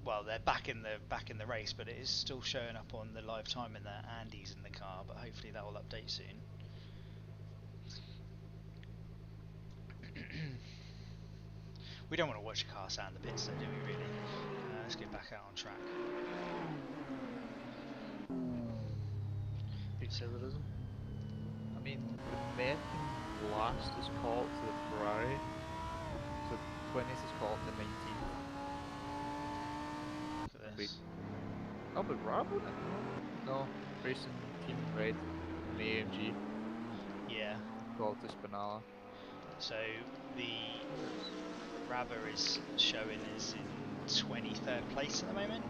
well, they're back in the race, but it is still showing up on the live time in that Andy's in the car. But hopefully that will update soon. We don't want to watch a car sound the pits, though, do we? Really? Let's get back out on track. Exhilarating. I mean, the Met last is called to the Ferrari, so 20th is called to 19th. Look at this. Oh, but Rob wouldn't it? No, racing Team Red and the AMG Yeah. called to Spinella. So the Rabber is showing is in 23rd place at the moment.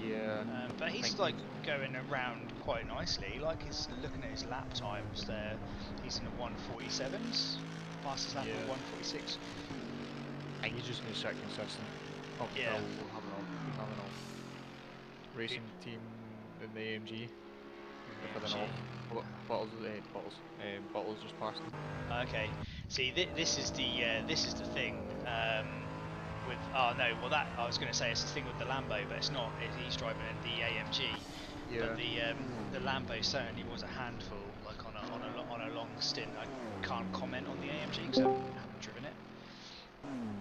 Yeah. But he's like going around quite nicely. Like he's looking at his lap times there. He's in the 147s. Fastest lap Yeah. of 146. I think he's just going to start consistent. Oh, Yeah. no, we'll have an off. Racing team in the AMG. With an off. Bottles just passed him. Okay. See, this is the thing. With that I was going to say it's the thing with the Lambo, but it's not. He's driving in the AMG. Yeah. But the Lambo certainly was a handful. Like on a long stint, I can't comment on the AMG because I haven't driven it.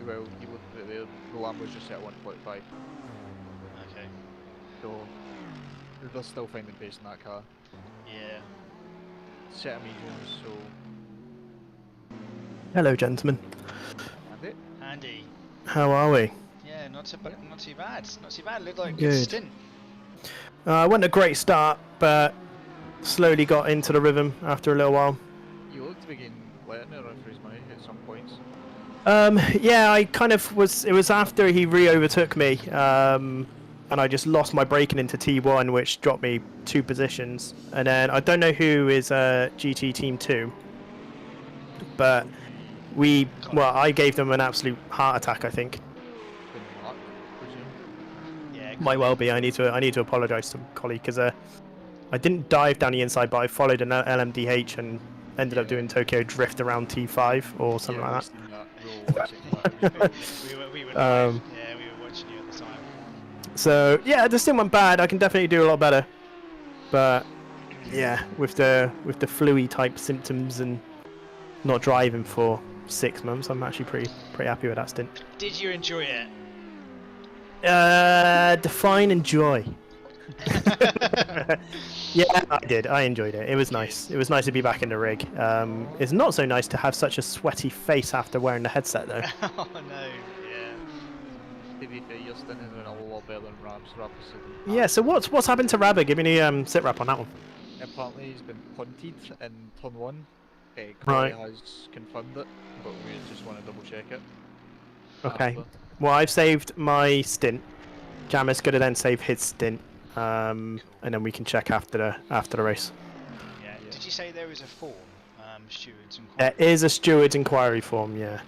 Well, you look at the Lambo's just at 145. Okay. So they'll still find the pace in that car. Yeah. Set of mediums, so Hello, gentlemen. and it. Andy. How are we? Yeah, not too bad. Not too bad. Not too bad. Looked like a Good. good stint. I wasn't a great start, but slowly got into the rhythm after a little while. You looked to be getting letting it run for his money at some points. Yeah, I kind of was. It was after he re-overtook me, and I just lost my braking into T1, which dropped me 2 positions. And then I don't know who is GT Team 2, but I gave them an absolute heart attack. I think Good luck, presume. Yeah. might well be. I need to apologise to Collie because I didn't dive down the inside, but I followed an LMDH and ended up doing Tokyo Drift around T5 or something like that. We were live. Yeah, we were watching you at the time. So yeah, the stint went bad. I can definitely do a lot better, but yeah, with the fluey type symptoms and not driving for 6 months, I'm actually pretty happy with that stint. Did you enjoy it? Define enjoy. Yeah, I did. I enjoed it. It was nice. It was nice to be back in the rig. It's not so nice to have such a sweaty face after wearing the headset, though. Oh no, yeah. To be fair, your stint is doing a lot better than Ram's. Yeah. So what's happened to Rabber? Give me the sit rep on that one. Apparently, he's been punted in turn 1. Corey Right. has confirmed it, but we just want to double check it. Okay. After. Well, I've saved my stint. Jamis going to then save his stint, and then we can check after the race. Yeah. Did you say there was a form, stewards and There is a steward's inquiry form. Yeah.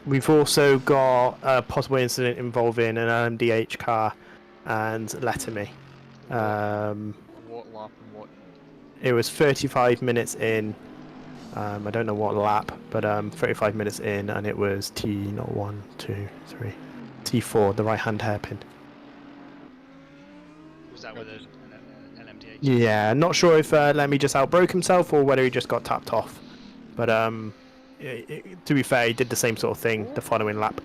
We've also got a possible incident involving an LMDH car and Letterme. What lap and what? It was 35 minutes in. I don't know what lap, but 35 minutes in, and it was T4, the right-hand hairpin. Was that with an LMDH? Yeah, not sure if Lemmy just outbroke himself or whether he just got tapped off. But to be fair, he did the same sort of thing the following lap.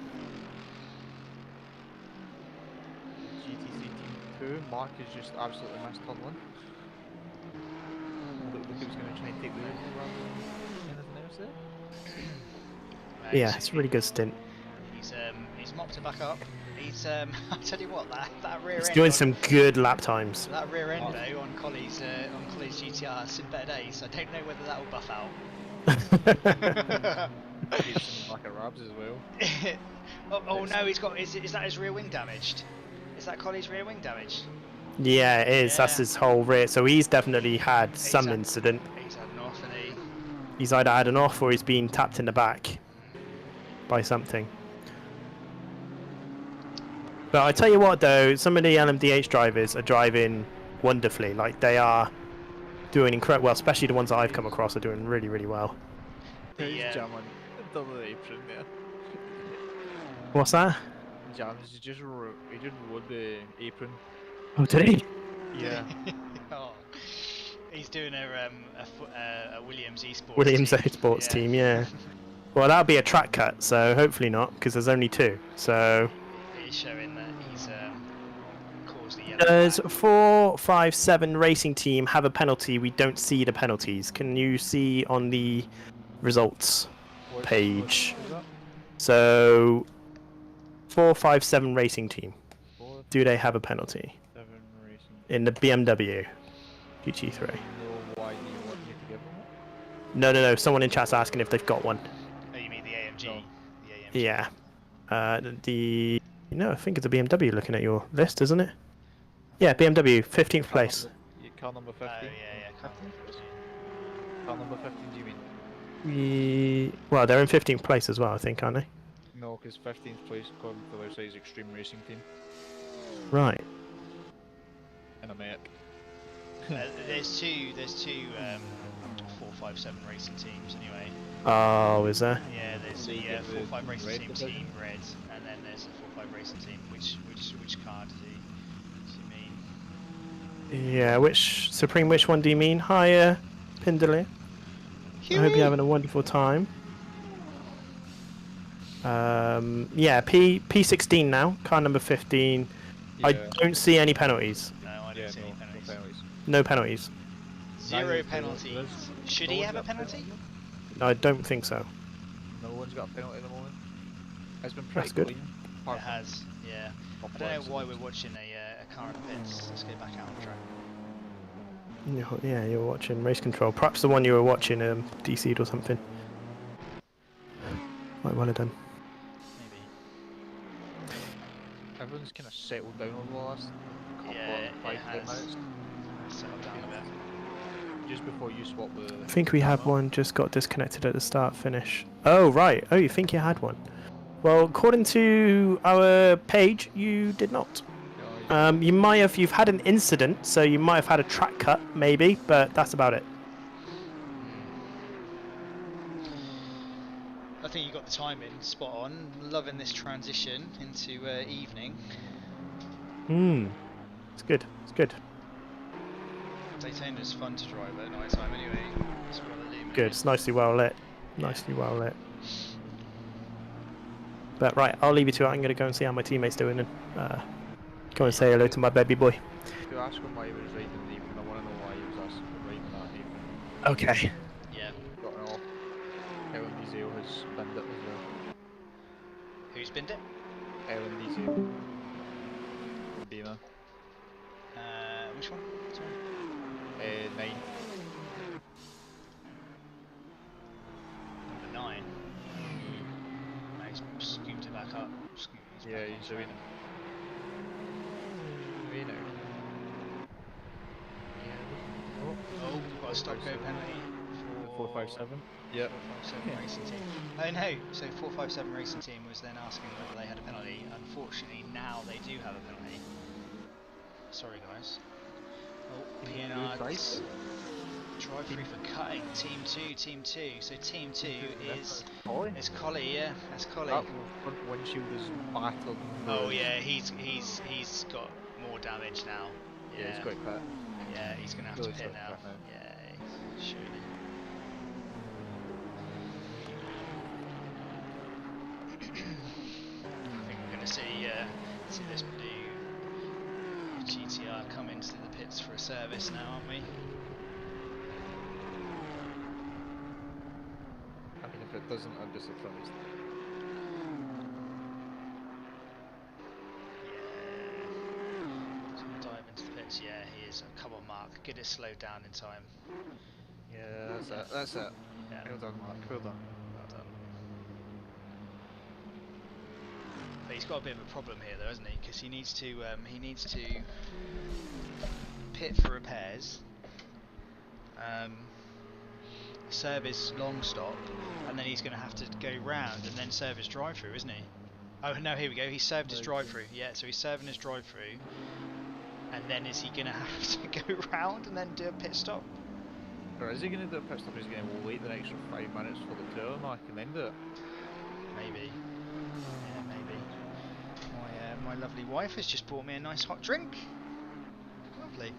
GTC Team 2, Mark is just absolutely missed turn 1. Looked like he was going to try and take the lead rather than anything else there. Yeah, it's a really good stint. He's mopped it back up. He's I tell you what, that rear He's end. doing some good lap times. That rear end though on Collie's GTR has seen better days. I don't know whether that will buff out. He's like a Rabs as well. oh no, he's got. Is that his rear wing damaged? Is that Collie's rear wing damaged? Yeah, it is. That's Yeah. his whole rear. So he's definitely had some had- incident. He's had an off, and he. He's either had an off or he's been tapped in the back. by something. But I tell you what, though, some of the LMDH drivers are driving wonderfully. Like, they are doing incredible well, especially the ones that I've come across are doing really, really well. He's jamming double the apron there. What's that? Jams, he just rode the apron. Oh, did he? Yeah. Oh, he's doing a Williams Esports Williams team. Esports team, yeah. Well, that'll be a track cut, so hopefully not, because there's only 2. So It's showing that he's caused the yellow does flag. 457 Racing Team have a penalty? We don't see the penalties. Can you see on the results page? What's that? So 457 Racing Team. 4, Do they have a penalty 7 racing. in the BMW GT3? No, why do you want me to give them it? No. Someone in chat's asking if they've got one. Oh, you mean the AMG? No. The AMG. Yeah. No, I think it's a BMW looking at your list, isn't it? Yeah, BMW, 15th place. Car number 15? Oh yeah, Car number 15, do you mean? Well, they're in 15th place as well, I think, aren't they? No, because 15th place according to their size Extreme Racing Team Right. in America. There's two 457 racing teams anyway. Oh, is there? Yeah, there's So you the get the 45 racing red team division? team red, and then there's the 45 racing team. Which car do you mean? Yeah, which one do you mean? Hiya, Pindley. I hope you're having a wonderful time. Yeah, P16 now, car number 15. I Yeah. don't see any penalties. No, I don't see any penalties. No penalties. Zero Neither penalties. does- Should no he one's have a got penalty? I don't think so. No one's got a penalty at the moment. It's been That's pretty good. clean. It apart from has, yeah. I couple don't know why we're accidents. watching a car in the pits. Let's go back out on track. Yeah, you're watching Race Control. Perhaps the one you were watching DC'd or something. Quite well done. Maybe. Everyone's kind of settled down over the last couple Yeah, of it 5 10 has. minutes. Settle down a bit. Just before you swap the. I think we had one just got disconnected at the start finish. Oh, right. Oh, you think you had one? Well, according to our page, you did not. You've had an incident, so you might have had a track cut, maybe, but that's about it. I think you got the timing spot on. Loving this transition into evening. It's good. It's good. Daytona's fun to drive at night time anyway. It's rather illuminated. Good. It's nicely well lit. Nicely well lit. But right, I'll leave you to it. I'm going to go and see how my teammate's doing and go and say hello to my baby boy. If you ask him why he was riding in the apron, I want to know why he was asking for riding that apron. Okay. Yeah. Got it off. Ellen Diesel has binned it as well. Who's binned it? Ellen Diesel. Beamer. Which one? Sorry. 9. Number 9. No, he's scooped it back up. Yeah, he's doing it. Way now. Oh, we've got a stop go penalty for 457. Yep. 457 Racing Team. Oh no, so 457 Racing Team was then asking whether they had a penalty. Unfortunately, now they do have a penalty. Sorry, guys. Oh, Pianards. Drive through for cutting. Team 2. So Team 2 is Collie, yeah, that's Collie. That front windshield is battered. Oh yeah, he's got more damage now. Yeah, it's quite bad. Yeah, he's gonna have Really to pit sorry now. about that. Yeah, surely. I think we're gonna see this blue GTR come into the pits for a service now, aren't we? I mean, if it doesn't, I'm disappointed. He's gonna dive into the pits. Yeah, he is. Come on, Mark. Get it slowed down in time. Yeah, that's it. That's it. Yeah. Well done, Mark. Well done. Well done. But he's got a bit of a problem here, though, hasn't he? Because he needs to pit for repairs. serve his long stop, and then he's going to have to go round and then serve his drive-through, isn't he? Oh no, here we go. He served his drive-through. Yeah, so he's serving his drive-through, and then is he going to have to go round and then do a pit stop? Or is he going to do a pit stop? He's going to wait the extra 5 minutes for the tour mark and then do it. Maybe. Yeah, maybe. My lovely wife has just bought me a nice hot drink. Lovely.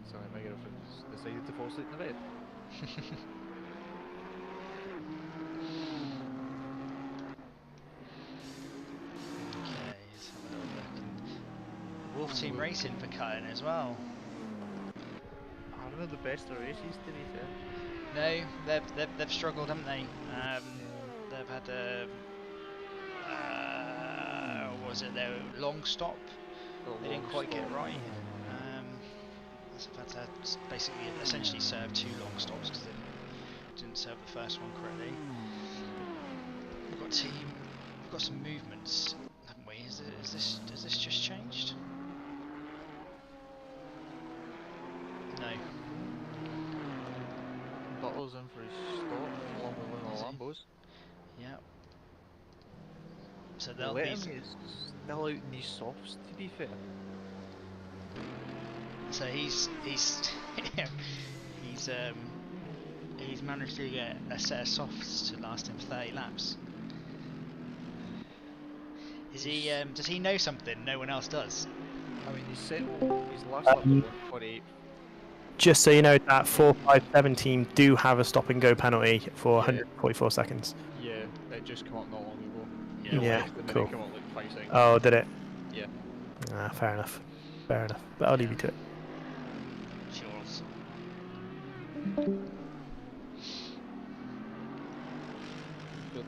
Sorry, my girlfriend's decided to fall asleep in the bed. Okay, let's have a little look. Wolf Team Racing for cutting as well. Aren't they the best of races, to be fair? No, they've struggled, haven't they? They've had what was it? Their long stop. They didn't quite get it right. They've had to basically essentially serve 2 long stops because they didn't serve the first one correctly. We've got some movements, haven't we? Has this just changed? No. Buttles in for his stop, along with one of the Lambos. Yeah. So they'll let be him still out in these softs, to be fair. So he's managed to get a set of softs to last him 30 laps. Is he? Does he know something no one else does? I mean, his last lap was 148. Just so you know, that 4-5-7 team do have a stop and go penalty for 144 seconds. Yeah, it just came up not long ago. Yeah, the cool. minute came up like 5 seconds. Oh, did it? Yeah. Ah, fair enough. Fair enough. But I'll leave you to it. Cheers. But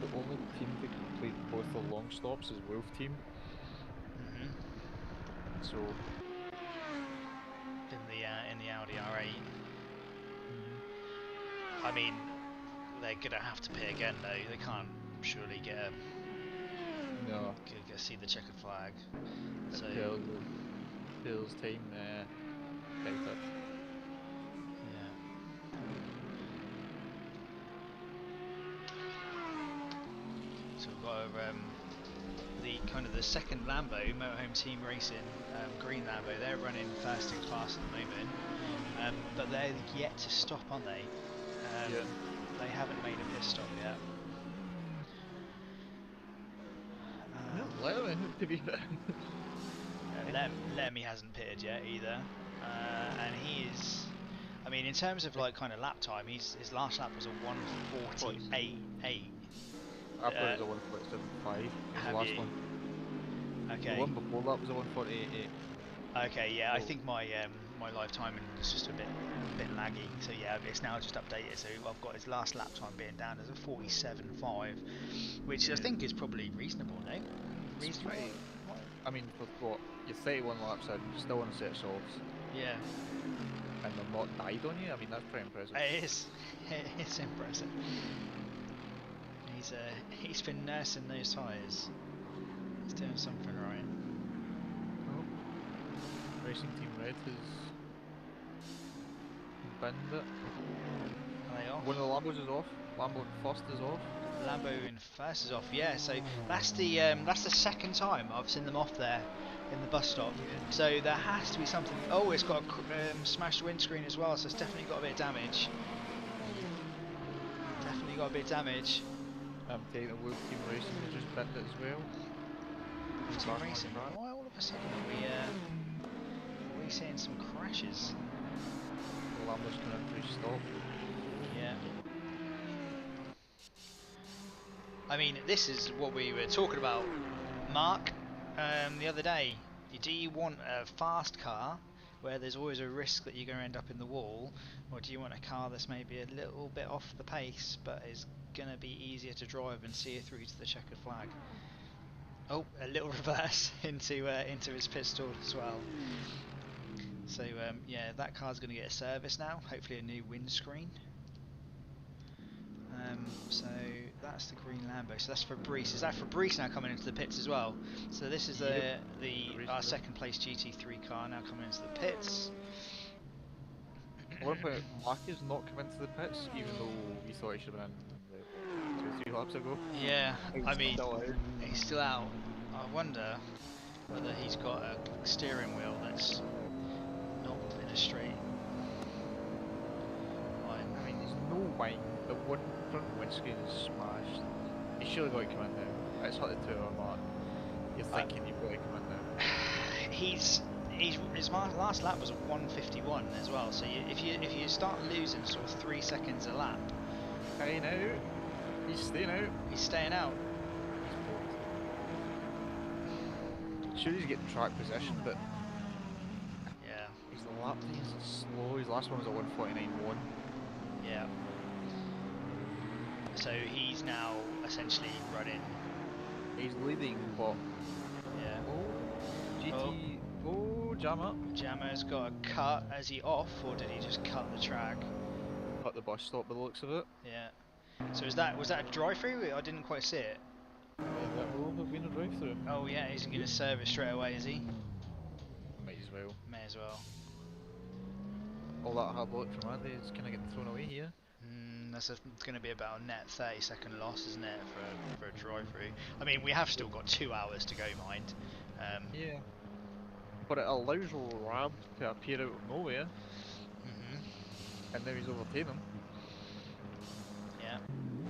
the only team that complete both the long stops is Wolf Team. So in the Audi R8. I mean, they're gonna have to pit again though. They can't surely get a no. Go see the checkered flag. So Bill's team picked up. yeah. So we've got the kind of the second Lambo, Motorhome Team Racing, green Lambo. They're running first in class at the moment, but they're yet to stop, aren't they? They haven't made a pit stop yet. Let him in, to be fair. Lemmy hasn't pitted yet either, and he is. I mean, in terms of like kind of lap time, his last lap was a 1:48.8. I thought it was a 1:47.5. The last you? one. Okay. The one before that was a 1:48.8. Okay, yeah, I think my my live timing was just a bit laggy. So yeah, it's now just updated. So I've got his last lap time being down as a 47.5, which I think is probably reasonable, no? Reasonable. I mean, for what, you're 31 laps in, you're still on a set of softs, Yeah. and they've not died on you. I mean, that's pretty impressive. It is. It's impressive. He's been nursing those tyres. He's doing something right. Oh. Racing Team Red has binned it. Are they off? One of the Lambos is off. Lambo in first is off. Lambo in first is off. Yeah, so that's the second time I've seen them off there in the bus stop. So there has to be something. Oh, it's got a smashed windscreen as well. So it's definitely got a bit of damage. Definitely got a bit of damage. I'm taking a Wolf Team Racing, they just binned it as well. Team Racing. Why all of a sudden are we seeing some crashes? The Lambo's coming in for his stop. Yeah. I mean, this is what we were talking about, Mark, the other day. Do you want a fast car where there's always a risk that you're going to end up in the wall, or do you want a car that's maybe a little bit off the pace but is going to be easier to drive and see you through to the checkered flag? Oh, a little reverse into his pit stall as well. So yeah, that car's going to get a service now. Hopefully a new windscreen. So that's the green Lambo. So that's Fabrice. Is that Fabrice now coming into the pits as well? So this is our second place GT3 car now coming into the pits. At one point, Mark has not come into the pits, even though we thought he should have been in 2 or 3 laps ago. Yeah, He's I mean, still out. he's still out. I wonder whether he's got a steering wheel that's not in a straight line. I mean, there's no way the one front windscreen is smashed. He should have got to come in now. It's hot the 2 hour mark. You're thinking you've got to come in now. His last lap was a 1:51 as well. So if you start losing sort of 3 seconds a lap, Staying out. He's staying out. he's staying out. Sure, he's getting track position, but Yeah, his lap times are slow. His last one was a 1:49.1. yeah. So he's now essentially running. He's leading, but Yeah. oh, GT. Oh, jam up. Jammer's got a cut. Is he off, or did he just cut the track? Cut the bus stop by the looks of it. Yeah. So was that a drive-through? I didn't quite see it. That will have been a drive-through. Oh yeah, he's going to serve it straight away, is he? Might as well. May as well. All that hard work from Andy is kind of getting thrown away here. That's going to be about a net 30-second loss, isn't it, for a drive-through? I mean, we have still got 2 hours to go, mind. Yeah. But it allows Rab to appear out of nowhere, and now he's overtaken him. Yeah.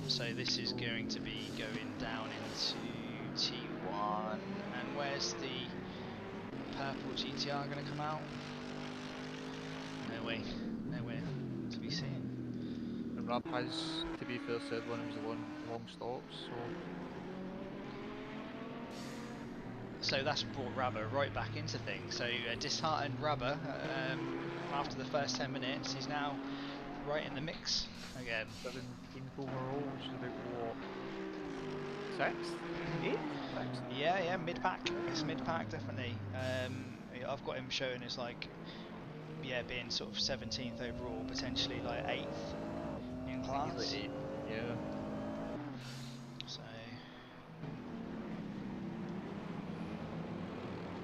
So this is going to be going down into T1, and where's the purple GTR going to come out? Nowhere to be seen. And Rab has, to be fair said, one of his long stops, So that's brought Rubber right back into things. So disheartened Rubber after the first 10 minutes, he's now right in the mix again. 17th overall, which is about what? 6th? 8th? 6th? Yeah, mid-pack. It's mid-pack, definitely. I've got him showing as like, being sort of 17th overall, potentially like 8th in class. He's like 8th, yeah. So,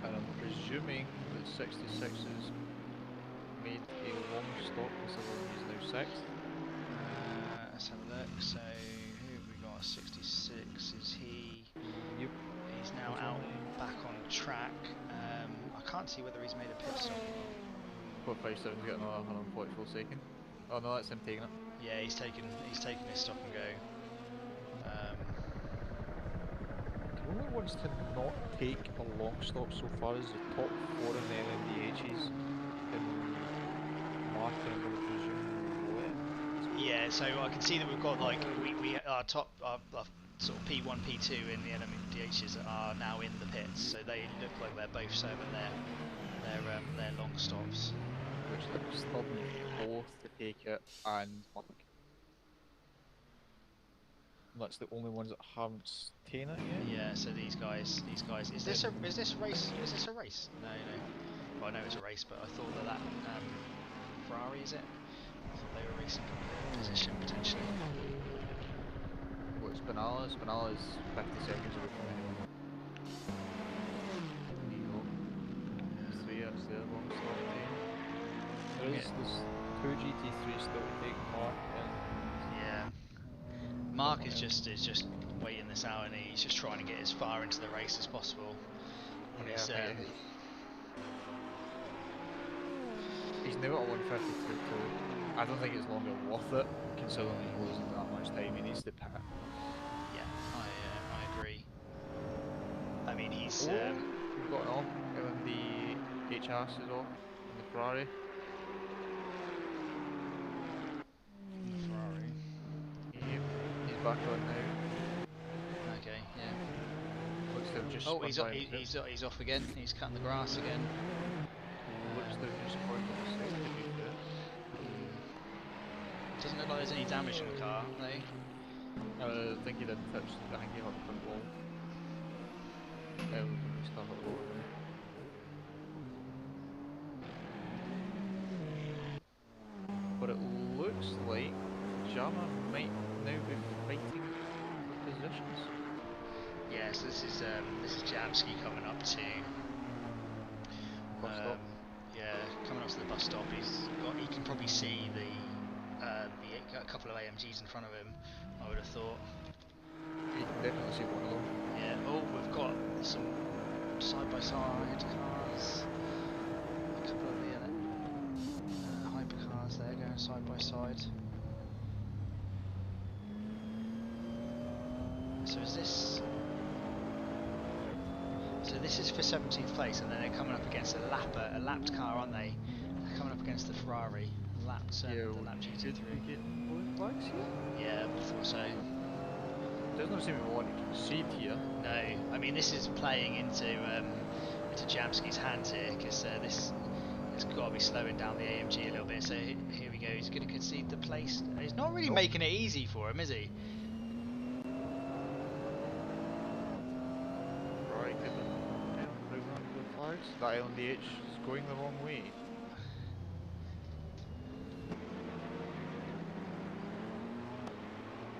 And I'm presuming that 66 has made a long stop considering he's now 6th. let's have a look. So, who have we got? 66. Is he? Yep. He's now out back on track. I can't see whether he's made a pit stop. 457's got another 144 second. Oh no, that's him taking it. Yeah, he's taken his stop and go. The only ones to not take a long stop so far is the top 4 in the LMDHs. And Mark and I'm going to presume Roy. Yeah, so I can see that we've got like our top our sort of P1, P2 in the NMDHs are now in the pits, so they look like they're both serving their long stops. Which looks both to take it and Mark. That's the only ones that haven't taken it yet. Yeah, so these guys. Is this a race? Is this a race? No. Well, I know it's a race, but I thought that Ferrari, is it? I thought they were racing for position potentially. Well, it's Benalla. Benalla's 50 seconds away from anyone. There you go. 3 that's there, long stop team. There's 2 GT3 still to take Mark and Yeah. Mark is just waiting this out, and he's just trying to get as far into the race as possible. And it's, he's now at 152 too. I don't think it's longer worth it, considering he losing that much time. He needs to pit. Yeah, I agree. I mean, he's We've got it off. The HS is off. And the Ferrari. Ferrari. Yep. He's back on now. Okay, yeah. Looks to have just Oh, spun by himself. he's off again. He's cutting the grass again. Looks to have just spun by himself, to be fair. Doesn't look like there's any damage in the car, though. I think he didn't touch. I think he hit the front wall. Stuff at all. But it looks like Jama might now be fighting for positions. Yeah, so this is Jamski coming up to Bus stop. yeah, coming up to the bus stop. He can probably see a couple of AMGs in front of him. I would have thought. You can definitely see one of them. Yeah. Oh, we've got some side-by-side cars. A couple of the hypercars there going side by side. So is this? So this is for 17th place, and then they're coming up against a lapped car, aren't they? They're coming up against the Ferrari, the lapped GT3. Blue flags here? Yeah, I thought so. Doesn't seem to want to concede here. No, I mean this is playing into Jamski's hands here, because this has got to be slowing down the AMG a little bit. So here we go. He's going to concede the place. He's not really making it easy for him, is he? Right, good. Blue flags. That LMDH is going the wrong way.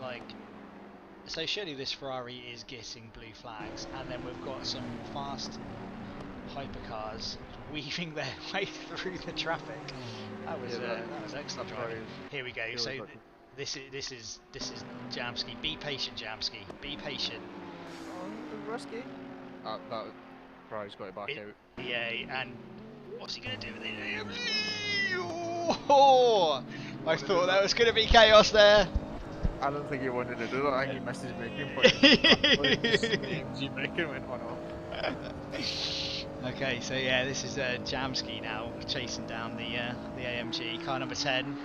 Like, so surely this Ferrari is getting blue flags, and then we've got some fast hypercars weaving their way through the traffic. That was excellent driving. Here we go. So this is Jamski. Be patient, Jamski. Be patient. Oh, risky. That Ferrari's got it back out. Yeah, and what's he going to do with it? Oh, I thought that was going to be chaos there. I don't think he wanted to do that. I think he missed his braking point. His braking went on off. Okay, so yeah, this is Jamski now chasing down the AMG car number 10.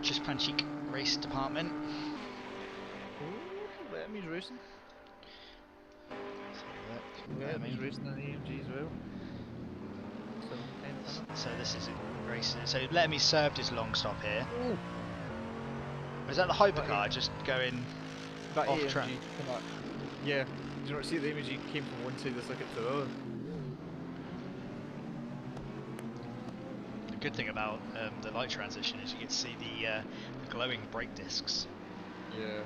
Just Panchik Race Department. Ooh, Lemmy's racing. Lemmy's racing an AMG as well. So this is a race. So Lemmy's served his long stop here. Ooh. Was that the hypercar just going that off AMG track? Yeah. Do you not see the AMG came from one side of the circuit to the other? The good thing about the light transition is you get to see the glowing brake discs. Yeah.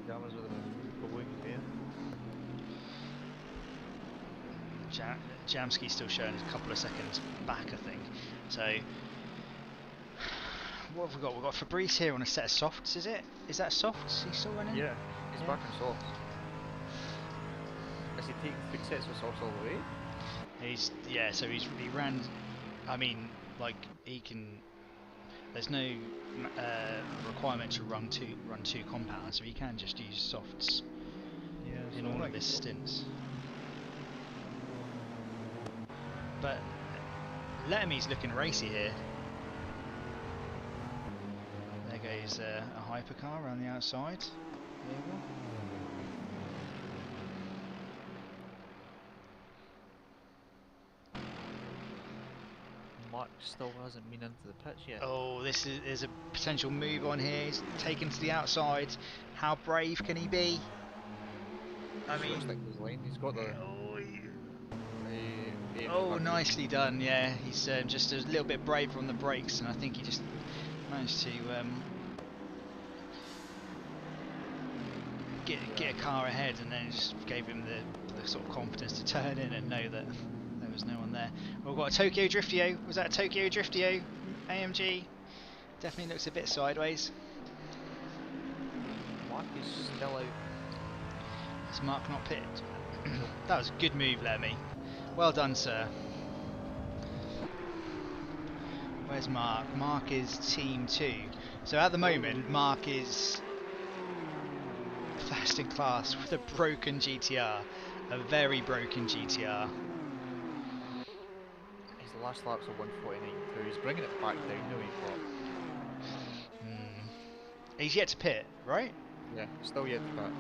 Cameras with a glowing there. Jamski's still showing a couple of seconds back, I think. So, what have we got? We've got Fabrice here on a set of softs, is it? Is that softs he's still running? Yeah, he's back on softs. Has he taken 3 sets of softs all the way? So he ran. I mean, like he can. There's no requirement to run two compounds, so he can just use softs in all of his stints. But Letterme's looking racy here. There goes a hypercar around the outside. There we go. Mark still hasn't been into the pitch yet. Oh, there's a potential move on here. He's taken to the outside. How brave can he be? I mean, he's got the. Oh, nicely done. Yeah, he's just a little bit braver on the brakes, and I think he just managed to get a car ahead, and then it just gave him the sort of confidence to turn in and know that there was no one there. We've got a Tokyo Driftio. Was that a Tokyo Driftio AMG? Definitely looks a bit sideways. Mark is still out. Is Mark not pit? That was a good move, Lemmy. Well done, sir. Where's Mark? Mark is team 2. So at the moment, Mark is first in class with a broken GTR. A very broken GTR. His last lap's a 149.2. He's bringing it back down, no he thought. He's yet to pit, right? Yeah, still yet to pit.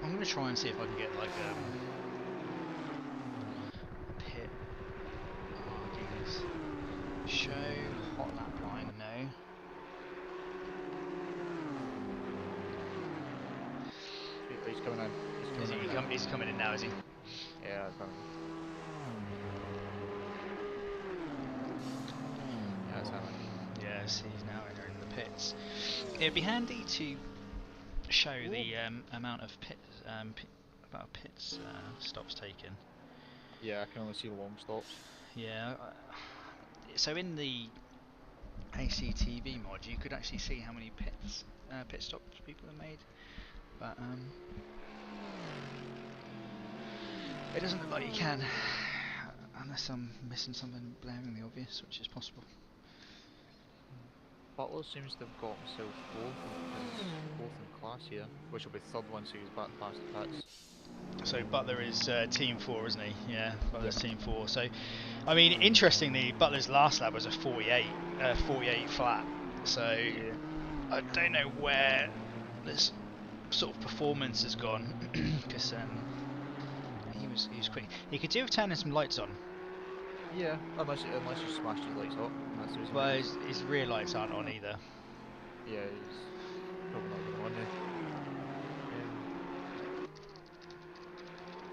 I'm going to try and see if I can get like a pit markings. Show hot lap line, no. He's coming in. He's coming in now, is he? Yeah, coming. Yeah, it's happening. Yes, he's now entering the pits. It'd be handy to show the amount of about pits stops taken. Yeah, I can only see long stops. Yeah. So in the ACTV mod, you could actually see how many pit stops people have made, but it doesn't look like you can, unless I'm missing something blaringly obvious, which is possible. Butler seems to have got himself fourth in class here, which will be third once he gets back past the pits. So Butler is team 4, isn't he? Yeah, Butler's team 4. So, I mean, interestingly, Butler's last lap was a 48 flat. So, Yeah. I don't know where this sort of performance has gone, because he was quick. He could do with turning some lights on, Yeah, unless you smashed his lights up. That's the reason. but his rear lights aren't on either. Yeah, he's probably not going to win it.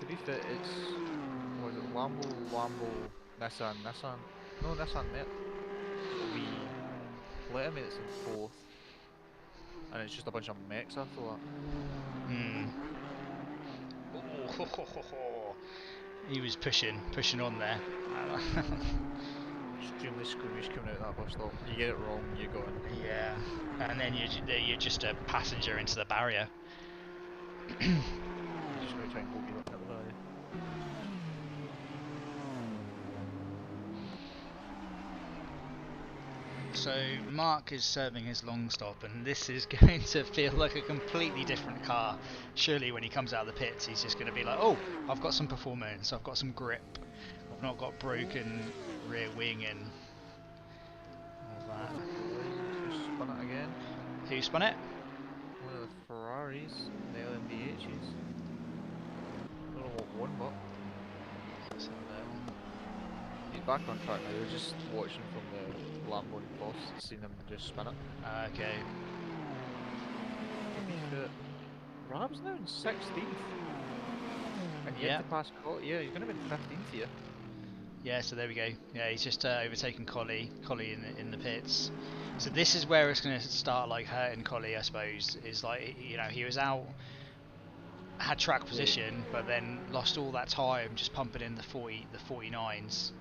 To be fair, it's was it Lambo, Nissan. No, Nissan Met. We let him it's in fourth, and it's just a bunch of mechs after that. Hmm. Oh, he was pushing on there. Extremely squeamish coming out of that bus stop. You get it wrong, you're going. Yeah, and then you're just a passenger into the barrier. You're just going to try and hope you don't hit the barrier. So Mark is serving his long stop, and this is going to feel like a completely different car. Surely when he comes out of the pits, he's just going to be like, oh, I've got some performance, I've got some grip, I've not got broken rear wing and all that. Who spun it again? Who spun it? One of the Ferraris, the LMDHs. I don't know what one, but Let's have a look. he's back on track now. We're just watching from the Lambo and boss, seeing him just spin it. Okay. Rab's now in 16th. And yet to pass Collie. Yeah, he's going to be in 15th here. Yeah, so there we go. Yeah, he's just overtaken Collie in the pits. So this is where it's going to start like hurting Collie, I suppose. Is like, you know, he was out, had track position, but then lost all that time just pumping in the 49s.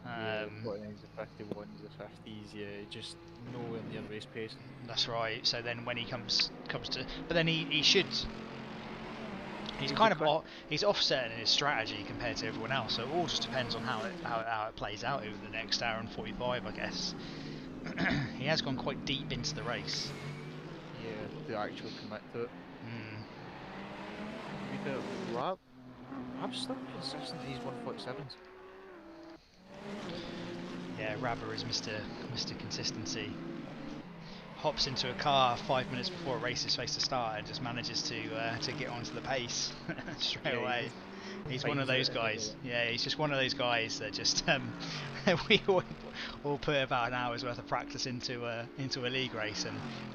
Yeah, 49s, the 51s, the 50s, yeah, just nowhere near race pace. That's right. So then when he comes to, but then he should. He's kind of he's offsetting in his strategy compared to everyone else. So it all just depends on how it plays out over the next hour and 45, I guess. He has gone quite deep into the race. Yeah, the actual commit to it. Rab's still consistent. He's 147s. Yeah, Rabber is Mr. Consistency. Hops into a car 5 minutes before a race is supposed to start and just manages to get onto the pace straight away. He's one of those guys. Yeah, he's just one of those guys that just we all put about an hour's worth of practice into a league race,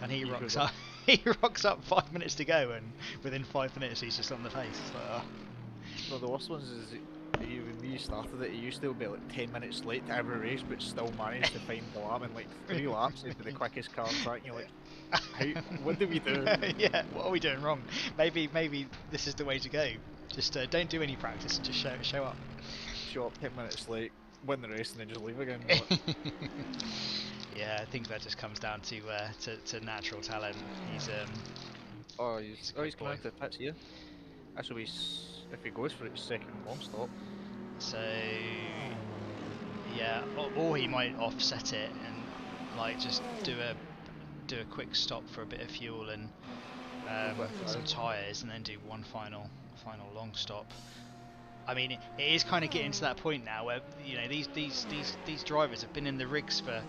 and he rocks up. He rocks up 5 minutes to go, and within 5 minutes he's just on the pace. It's like, oh. Well, the worst ones is when we started it, he used to be like 10 minutes late to every race, but still managed to find the lap in like 3 laps. He'd be the quickest car on track. You're like, what do we do? Yeah, what are we doing wrong? Maybe this is the way to go. Just don't do any practice and just show up. Show up 10 minutes late, win the race, and then just leave again. Yeah, I think that just comes down to natural talent. He's he's coming out to the pits here. Actually, if he goes for his second long stop. So yeah, or he might offset it and like just do a quick stop for a bit of fuel and some tyres, and then do one final long stop. I mean, it is kind of getting to that point now where, you know, these drivers have been in the rigs for,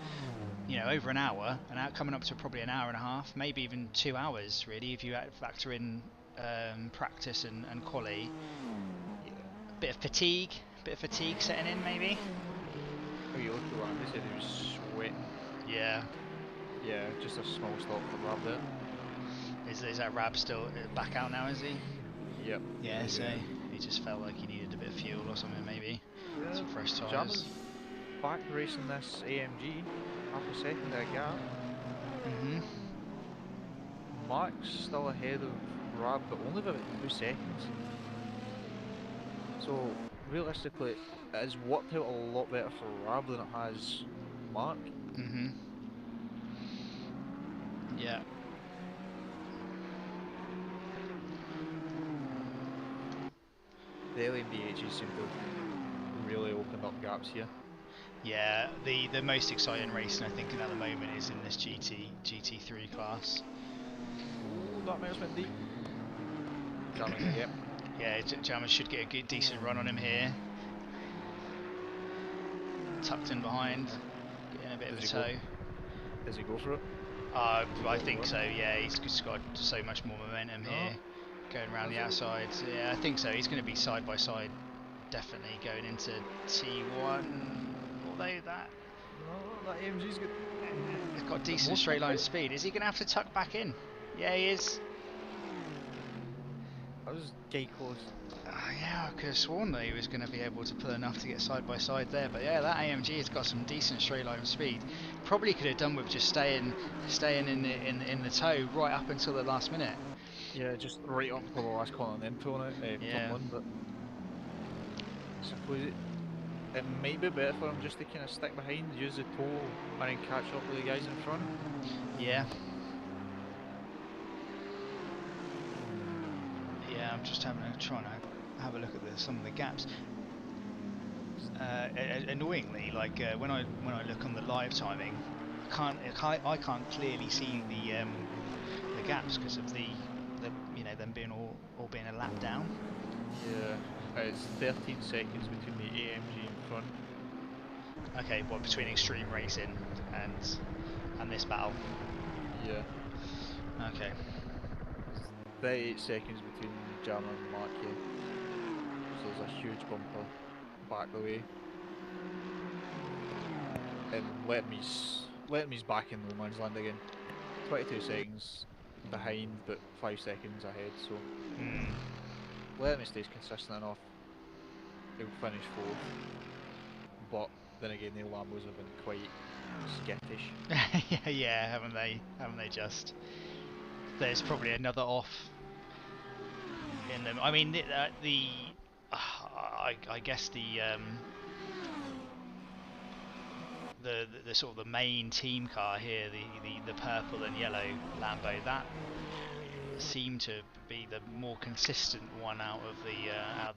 you know, over an hour, and out coming up to probably an hour and a half, maybe even 2 hours really, if you factor in practice and quali. A bit of fatigue setting in maybe. Oh, you look at Rab, he said he was sweating. Yeah. Yeah, just a small stop for Rab there. Is that Rab still back out now, is he? Yep. Yeah, so he just felt like he needed a bit of fuel or something maybe. Yeah, some fresh tyres. Jammer's back racing this AMG, half a second there gap. Mark's still ahead of Rab, but only by about 2 seconds. So realistically, it has worked out a lot better for Rab than it has Mark. Mm-hmm. Yeah. The LMDHs seem to have really opened up gaps here. Yeah, the most exciting racing I think at the moment is in this GT3 class. Ooh, that mouse went deep. Jammer's gonna get him. Yeah, Jammer should get a good decent run on him here. Tucked in behind, getting a bit of a toe. Does he go for it? I think so. Yeah, he's just got so much more momentum here, going around the outside. Yeah, I think so. He's going to be side by side, definitely going into T1. Although that No, that AMG's good. it's got decent straight line speed. Is he going to have to tuck back in? Yeah, he is. That was gay close. Yeah, I could have sworn that he was going to be able to pull enough to get side by side there. But yeah, that AMG has got some decent straight line speed. Probably could have done with just staying in the toe right up until the last minute. Yeah, just right up until the last corner and then pulling it. Yeah. One, but I suppose it might be better for him just to kind of stick behind, use the toe, and then catch up with the guys in front. Yeah. Yeah, I'm just trying to have a look at some of the gaps. Annoyingly, like when I look on the live timing, I can't clearly see the gaps because of the them being all being a lap down. Yeah, it's 13 seconds between the AMG in front. Okay, well between extreme racing and this battle. Yeah. Okay. 38 seconds between Jammer and Mark here. So there's a huge bumper back the way. And Letme's back in no man's land again. 22 seconds behind, but 5 seconds ahead, so Letme stays consistent enough. He'll finish 4th. But then again, the Lambos have been quite skittish. Yeah, haven't they? Haven't they just? There's probably another off in them. I mean, I guess the sort of the main team car here, the purple and yellow Lambo, that seemed to be the more consistent one out of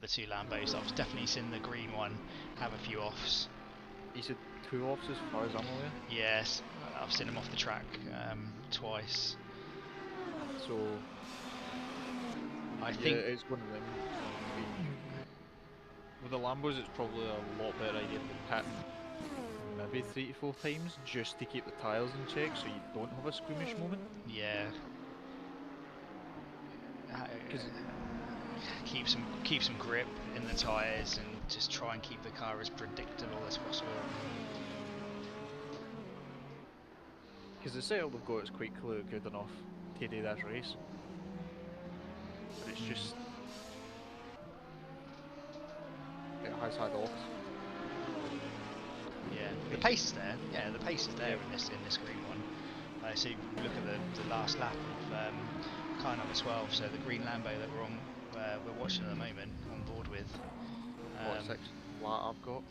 the two Lambos. I've definitely seen the green one have a few offs. He said 2 offs as far as I'm aware. Yes, I've seen him off the track twice. So I think it's one of them. With the Lambos, it's probably a lot better idea to pit maybe 3 to 4 times just to keep the tyres in check, so you don't have a squeamish moment. Yeah. Because keep some grip in the tyres and just try and keep the car as predictable as possible. Because the setup we've got is quite clearly good enough to do this race. But it's just... it has had offs. Yeah, the pace is there. Yeah, the pace is there in this green one. So you look at the last lap of car number 12. So the green Lambo that we're watching at the moment, on board with. 46 flat I've got.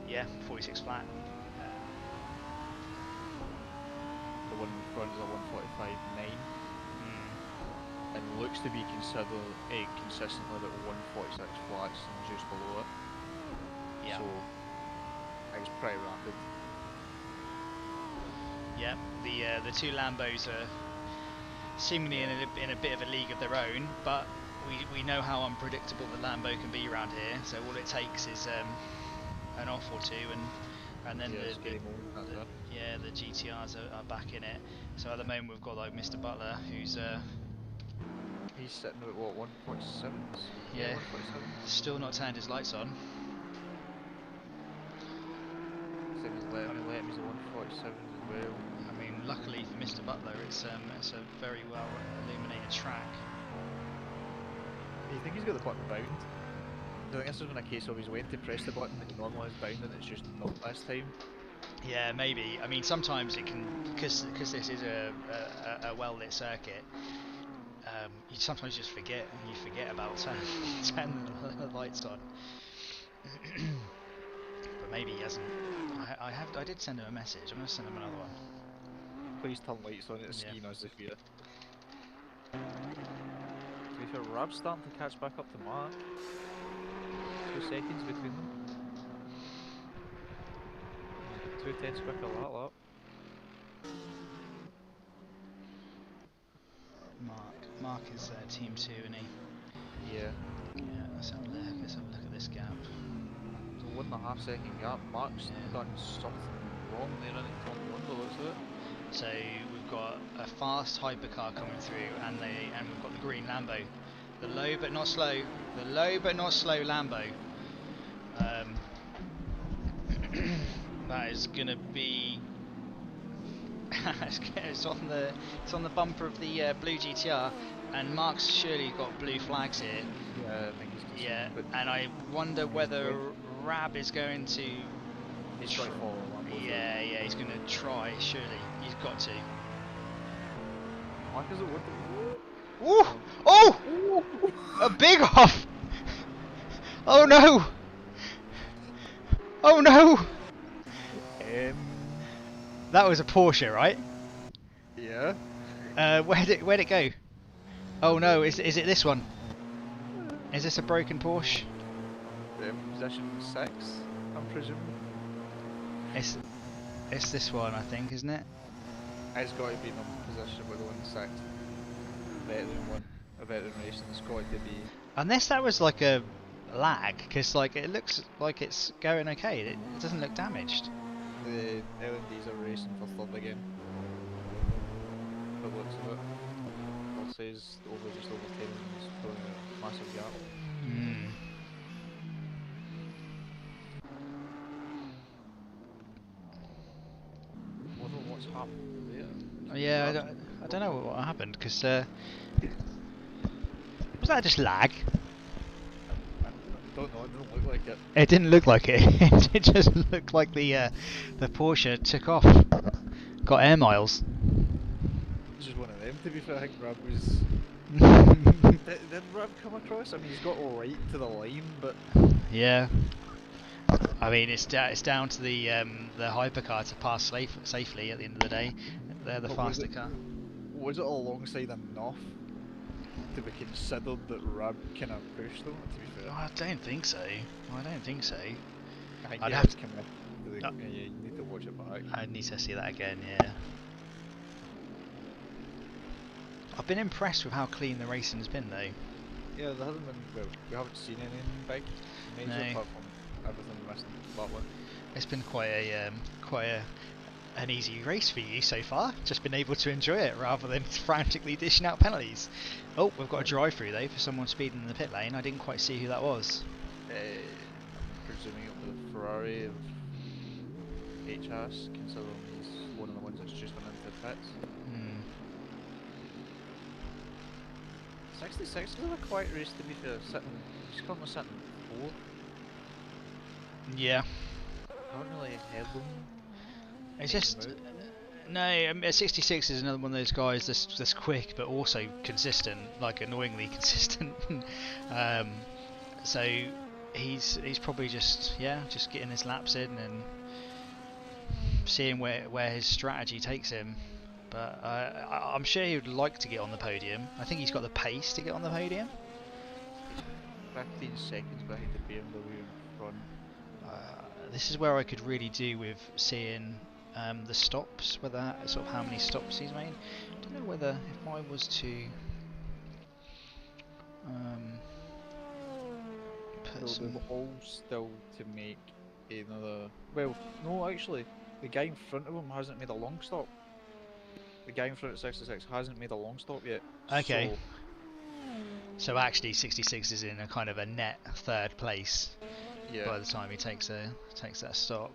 Yeah, 46 flat. The one in front is a 145.9. And looks to be considered consistently about 146 flats and just below it. Yeah. So it's pretty rapid. Yeah, the two Lambos are seemingly in a bit of a league of their own, but we know how unpredictable the Lambo can be around here. So all it takes is an off or two, and then the GTRs are back in it. So at the moment we've got like Mr. Butler, who's he's sitting at what, 147? Yeah, 147. Still not turned his lights on. Same as Letme's a 147 as well. I mean, luckily for Mr. Butler, it's a very well illuminated track. Do you think he's got the button bound? Do you think this has been a case of he's waiting to press the button that he normally has bound and it's just not this time? Yeah, maybe. I mean, sometimes it can, because this is a well-lit circuit, you sometimes just forget, and you forget about turning the lights on. But maybe he hasn't. I did send him a message. I'm gonna send him another one. Please turn lights on at the Yeah. ski noise if you. To be fair, Rab's starting to catch back up to Mark. 2 seconds between them. He's got 2 tenths quicker that lap. Mark is team 2, isn't he? Yeah. Yeah. Let's have a look. Let's have a look at this gap. It's a 1.5 second gap. Mark's done something wrong there in turn 1 by the looks of it. So we've got a fast hypercar coming through, and we've got the green Lambo, the low but not slow, Lambo. That is gonna be. it's on the bumper of the blue GTR, and Mark's surely got blue flags here. Yeah, I think he's concerned, Yeah, but and I wonder whether Rab is going to. he's trying to follow along with it. Yeah, he's going to try. Surely, he's got to. Mark is it worth it? Woo! Oh! A big off! Oh no! Oh no! That was a Porsche, right? Yeah. Where'd it go? Oh no! Is it this one? Is this a broken Porsche? Position 6, I'm presuming. It's this one, I think, isn't it? It's got to be in position with the 1 6. A veteran racing, it's got to be. Unless that was like a lag, because like it looks like it's going okay. It doesn't look damaged. The L&Ds are racing for third again. By the looks of it. I'll say he's just overtaking and he's pulling a massive gap. I wonder what's happened there. Yeah, I don't know what happened, because was that just lag? I don't know, it doesn't look like it. It didn't look like it. It just looked like the Porsche took off, got air miles. It's just one of them, to be fair. I think Rab was. Did Rab come across? I mean, he's got right to the line, but. Yeah. I mean, it's down to the hypercar to pass safely at the end of the day. They're the faster car. Was it alongside enough to be considered that Rab kind of pushed them? To be fair, I don't think so. I think I'd have to. yeah, you need to watch it back. I need to see that again. Yeah. I've been impressed with how clean the racing has been, though. Yeah, there hasn't been. Well, we haven't seen anything big, major, No. apart from everything missing that one. It's been quite an easy race for you so far. Just been able to enjoy it rather than frantically dishing out penalties. Oh, we've got a drive-through though for someone speeding in the pit lane. I didn't quite see who that was. Presuming it was a Ferrari of HS, considering he's one of the ones that's just went into the pits. 66 is a quiet race, to be fair. He's currently sitting 4th. Yeah. I haven't really heard them. It's just no. 66 is another one of those guys that's quick but also consistent, like annoyingly consistent. So he's probably just getting his laps in and seeing where his strategy takes him. But I'm sure he would like to get on the podium. I think he's got the pace to get on the podium. 15 seconds behind the BMW in front. This is where I could really do with seeing the stops, whether sort of how many stops he's made. I don't know whether if I was to put some. They're all still to make another. Well, no, actually, the guy in front of him hasn't made a long stop. The guy in front of 66 hasn't made a long stop yet. Okay. So actually, 66 is in a kind of a net third place. Yeah. By the time he takes that stop.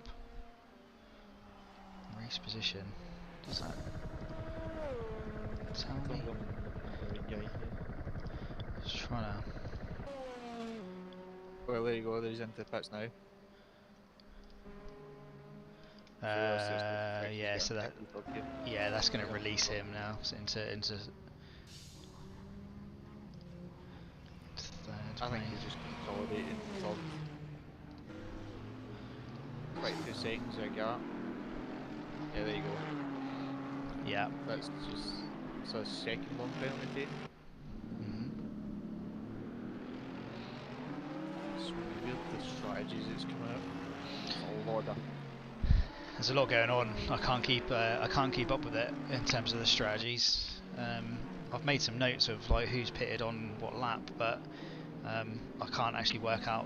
Race position. Does that tell me? Just trying to. Well, there you go. He's into the pits now. Yeah. So that's going to release him now into. I think he's just consolidating third. 22 seconds a gap. Yeah, there you go. Yeah. That's just it's a second long penalty. Mhm. It's weird the strategies that's coming out. It's a lot of There's a lot going on. I can't keep up with it in terms of the strategies. I've made some notes of like who's pitted on what lap, but I can't actually work out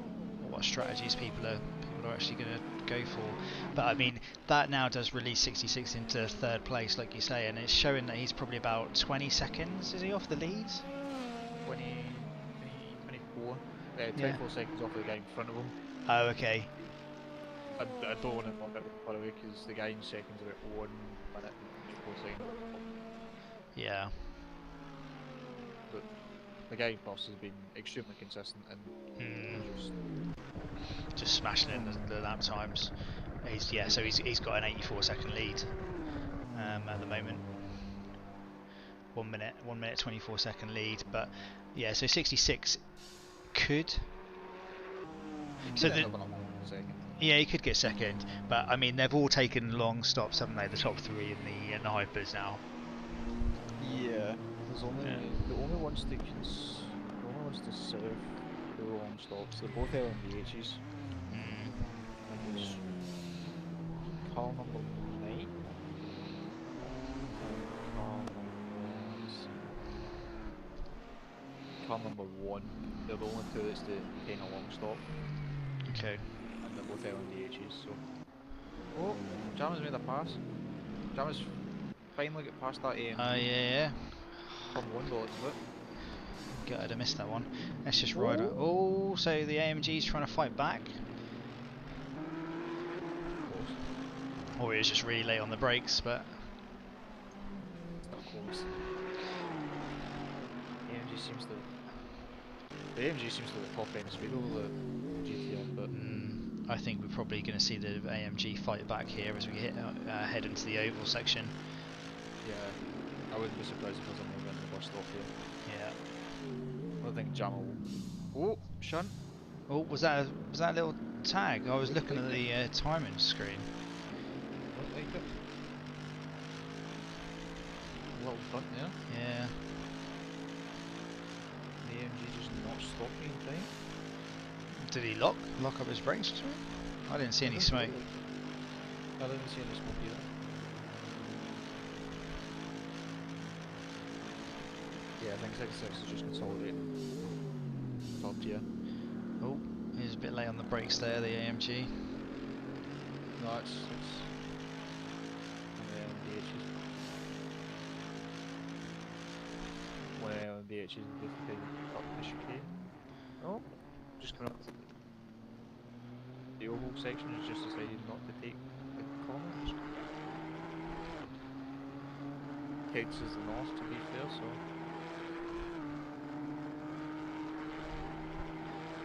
what strategies people are actually going to go for. But I mean, that now does release 66 into third place, like you say, and it's showing that he's probably about 20 seconds. Is he off the lead? 24 Yeah. 24 seconds off of the guy in front of him. Oh, okay. I don't want to knock that by the way, because the guy in second's about 1 minute and 24 seconds. Yeah. But the guy in first has been extremely consistent and Just smashing in the lap times. So he's got an 84-second lead at the moment. 1 minute 24-second lead, but yeah, so 66 could. So yeah, he could get second, but I mean they've all taken long stops, haven't they? The top three in the hypers now. Yeah, there's only the only ones to serve the long stops. They're both LMDHs. It's car number 9 and car number 1. They're the only two that's taking a long stop. Okay. And they're both LMDHs, so. Oh, Jammer's made a pass. Jammer's finally got past that AMG. Yeah. Turn 1 by the looks of it. Gutted I missed that one. Let's just ride it. Oh, so the AMG's trying to fight back. Or he was just really late on the brakes, but. Not close. The AMG seems to be the top end speed over the GTR, but I think we're probably going to see the AMG fight back here as we head into the oval section. yeah, I wouldn't be surprised if there's a move into the bus stop here. Yeah. I think Jamal. Oh, shunt. Oh, was that a little tag? I was looking at the timing screen. Don't like it. A little front there. Yeah. The AMG just not stopping in time. Did he lock up his brakes or something? I didn't see any smoke. I didn't see any smoke either. Yeah, I think 66 is just consolidating. Top tier. Oh, he's a bit late on the brakes there, the AMG. No, it's one of the DHs is basically up the chicane. Oh, just coming up. The oval section has just decided not to take the corners. Counts as the north, to be fair,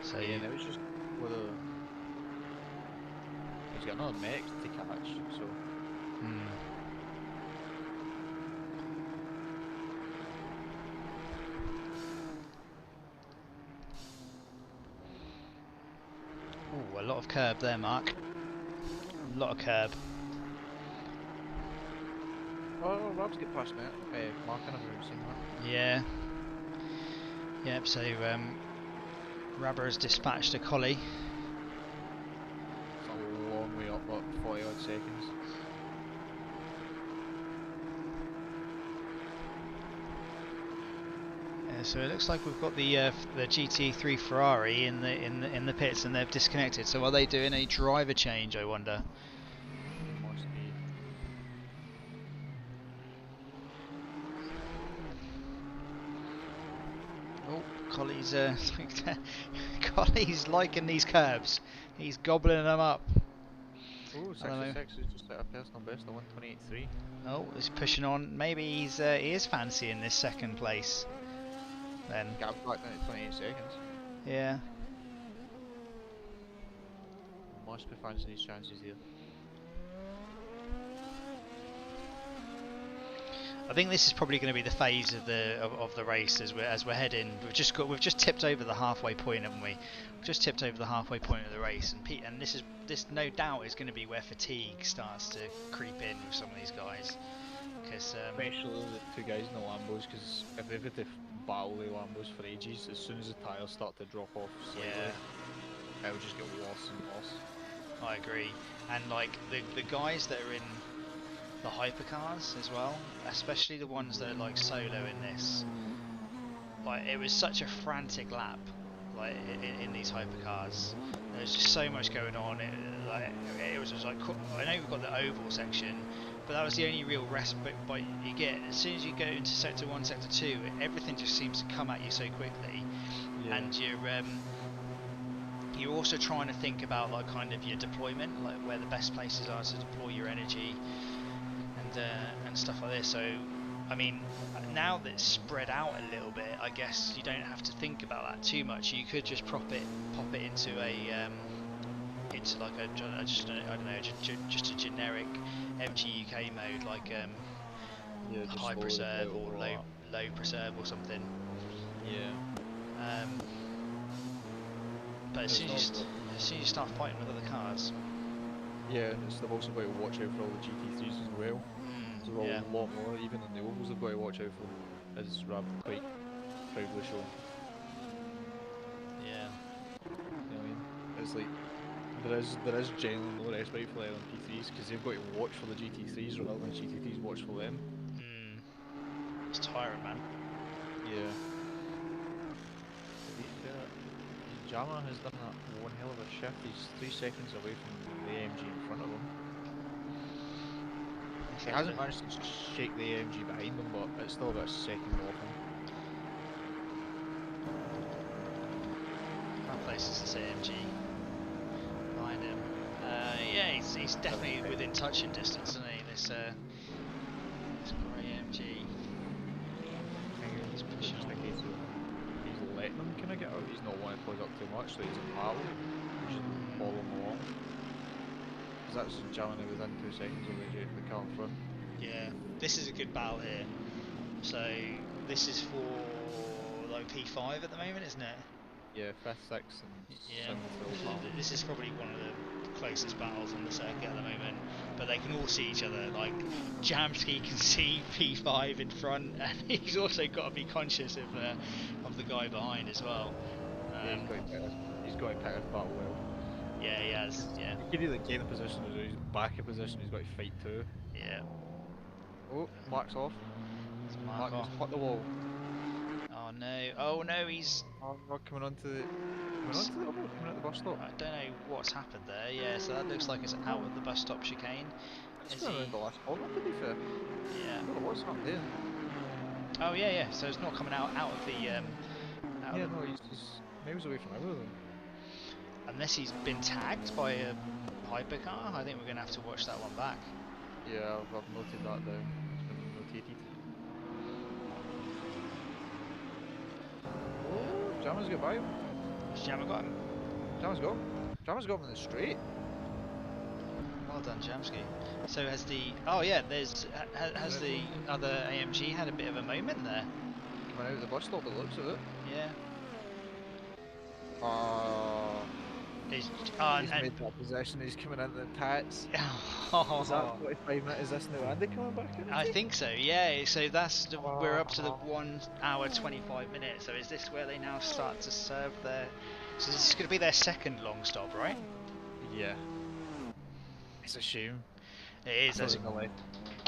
so yeah, now it's just whether he's got another mech to catch, so Oh, a lot of curb there, Mark. A lot of curb. oh, Rob's get past that. Mark, I never seen that. Yeah. Yep, so Rabber has dispatched a collie. It's a long way up, but 40 odd seconds. So it looks like we've got the GT3 Ferrari in the pits, and they've disconnected. So are they doing a driver change, I wonder? Must be. Oh, Collie's Collie's liking these curbs. He's gobbling them up. Oh, 66 is just at a personal best of 128.3. Oh, he's pushing on. Maybe he is fancying this second place. Then. Gap back down at 28 seconds. Yeah. Must be fancying his chances here. I think this is probably going to be the phase of the race as we're heading. We've just tipped over the halfway point, haven't we? We've just tipped over the halfway point of the race, and this no doubt is going to be where fatigue starts to creep in with some of these guys. Because Especially the two guys in the Lambos, because if they've had to battle the Lambos for ages, as soon as the tyres start to drop off slightly, it'll just get worse and worse. I agree, and like the guys that are in the hypercars as well, especially the ones that are like solo in this, like it was such a frantic lap, like in these hypercars. There's just so much going on. It was just like, I know we've got the oval section, but that was the only real respite you get. As soon as you go into sector 1, sector 2, everything just seems to come at you so quickly, and you're also trying to think about like kind of your deployment, like where the best places are to deploy your energy and stuff like this. So I mean, now that it's spread out a little bit, I guess you don't have to think about that too much. You could just pop it into a into like a just I don't know, just a generic MG UK mode, like high preserve or low preserve or something. Yeah. But as soon as you start fighting with other cars. Yeah, they've also got to watch out for all the GT3s as well. There's a lot more, even in the ovals they've got to watch out for, as Rab quite proudly shown. Yeah. You know what I mean? It's like, there is genuinely no respite for the LMP3s, because they've got to watch for the GT3s rather than GT3s watch for them. It's tiring, man. Yeah. Jama has done that one hell of a shift. He's 3 seconds away from the AMG in front of him. He hasn't managed to shake the AMG behind him, but it's still about a second off him. What place is this AMG? Behind him. Yeah, he's definitely within touching distance, isn't he? This AMG. He's letting him kind of get out. He's not wanting to close up too much, so he's a battle. He's just follow him along. Because that's Germany within 2 seconds of the car in front. Yeah, this is a good battle here. So this is for like P5 at the moment, isn't it? Yeah, 5th, 6th, and 7th. This is probably one of the closest battles on the circuit at the moment. But they can all see each other. Like Jamski can see P5 in front, and he's also got to be conscious of the guy behind as well. Yeah, he's got to pick his battle well. Yeah, he has. Yeah. He could either gain a position or he's back a position. He's got to fight too. Yeah. Oh, Mark's off. Mark off. Hit the wall. Oh no! Oh no! He's coming onto the coming out the bus stop. I don't know what's happened there. Yeah, so that looks like it's out of the bus stop chicane. It's going around the last corner, to be fair. Yeah. I don't know what's happened there. Oh yeah. So it's not coming out of the. No, he's miles away from everything. Unless he's been tagged by a hypercar, I think we're going to have to watch that one back. Yeah, I've noted that down. It's been notated. Oh, Jammer's got by him. Has Jammer got him? Jammer's got him. Jammer's got him in the straight. Well done, Jamski. So has the... Oh yeah, has the other AMG had a bit of a moment there? Coming out of the bus stop, it looks at it. Yeah. He's and made that possession, he's coming into the tats. Oh. Is that 45 minutes? Is this now Andy coming back in? I think so, yeah. So we're up to the 1 hour 25 minutes. So is this where they now start to serve their... So this is going to be their second long stop, right? Yeah. It's a shame. It is. That's Good. I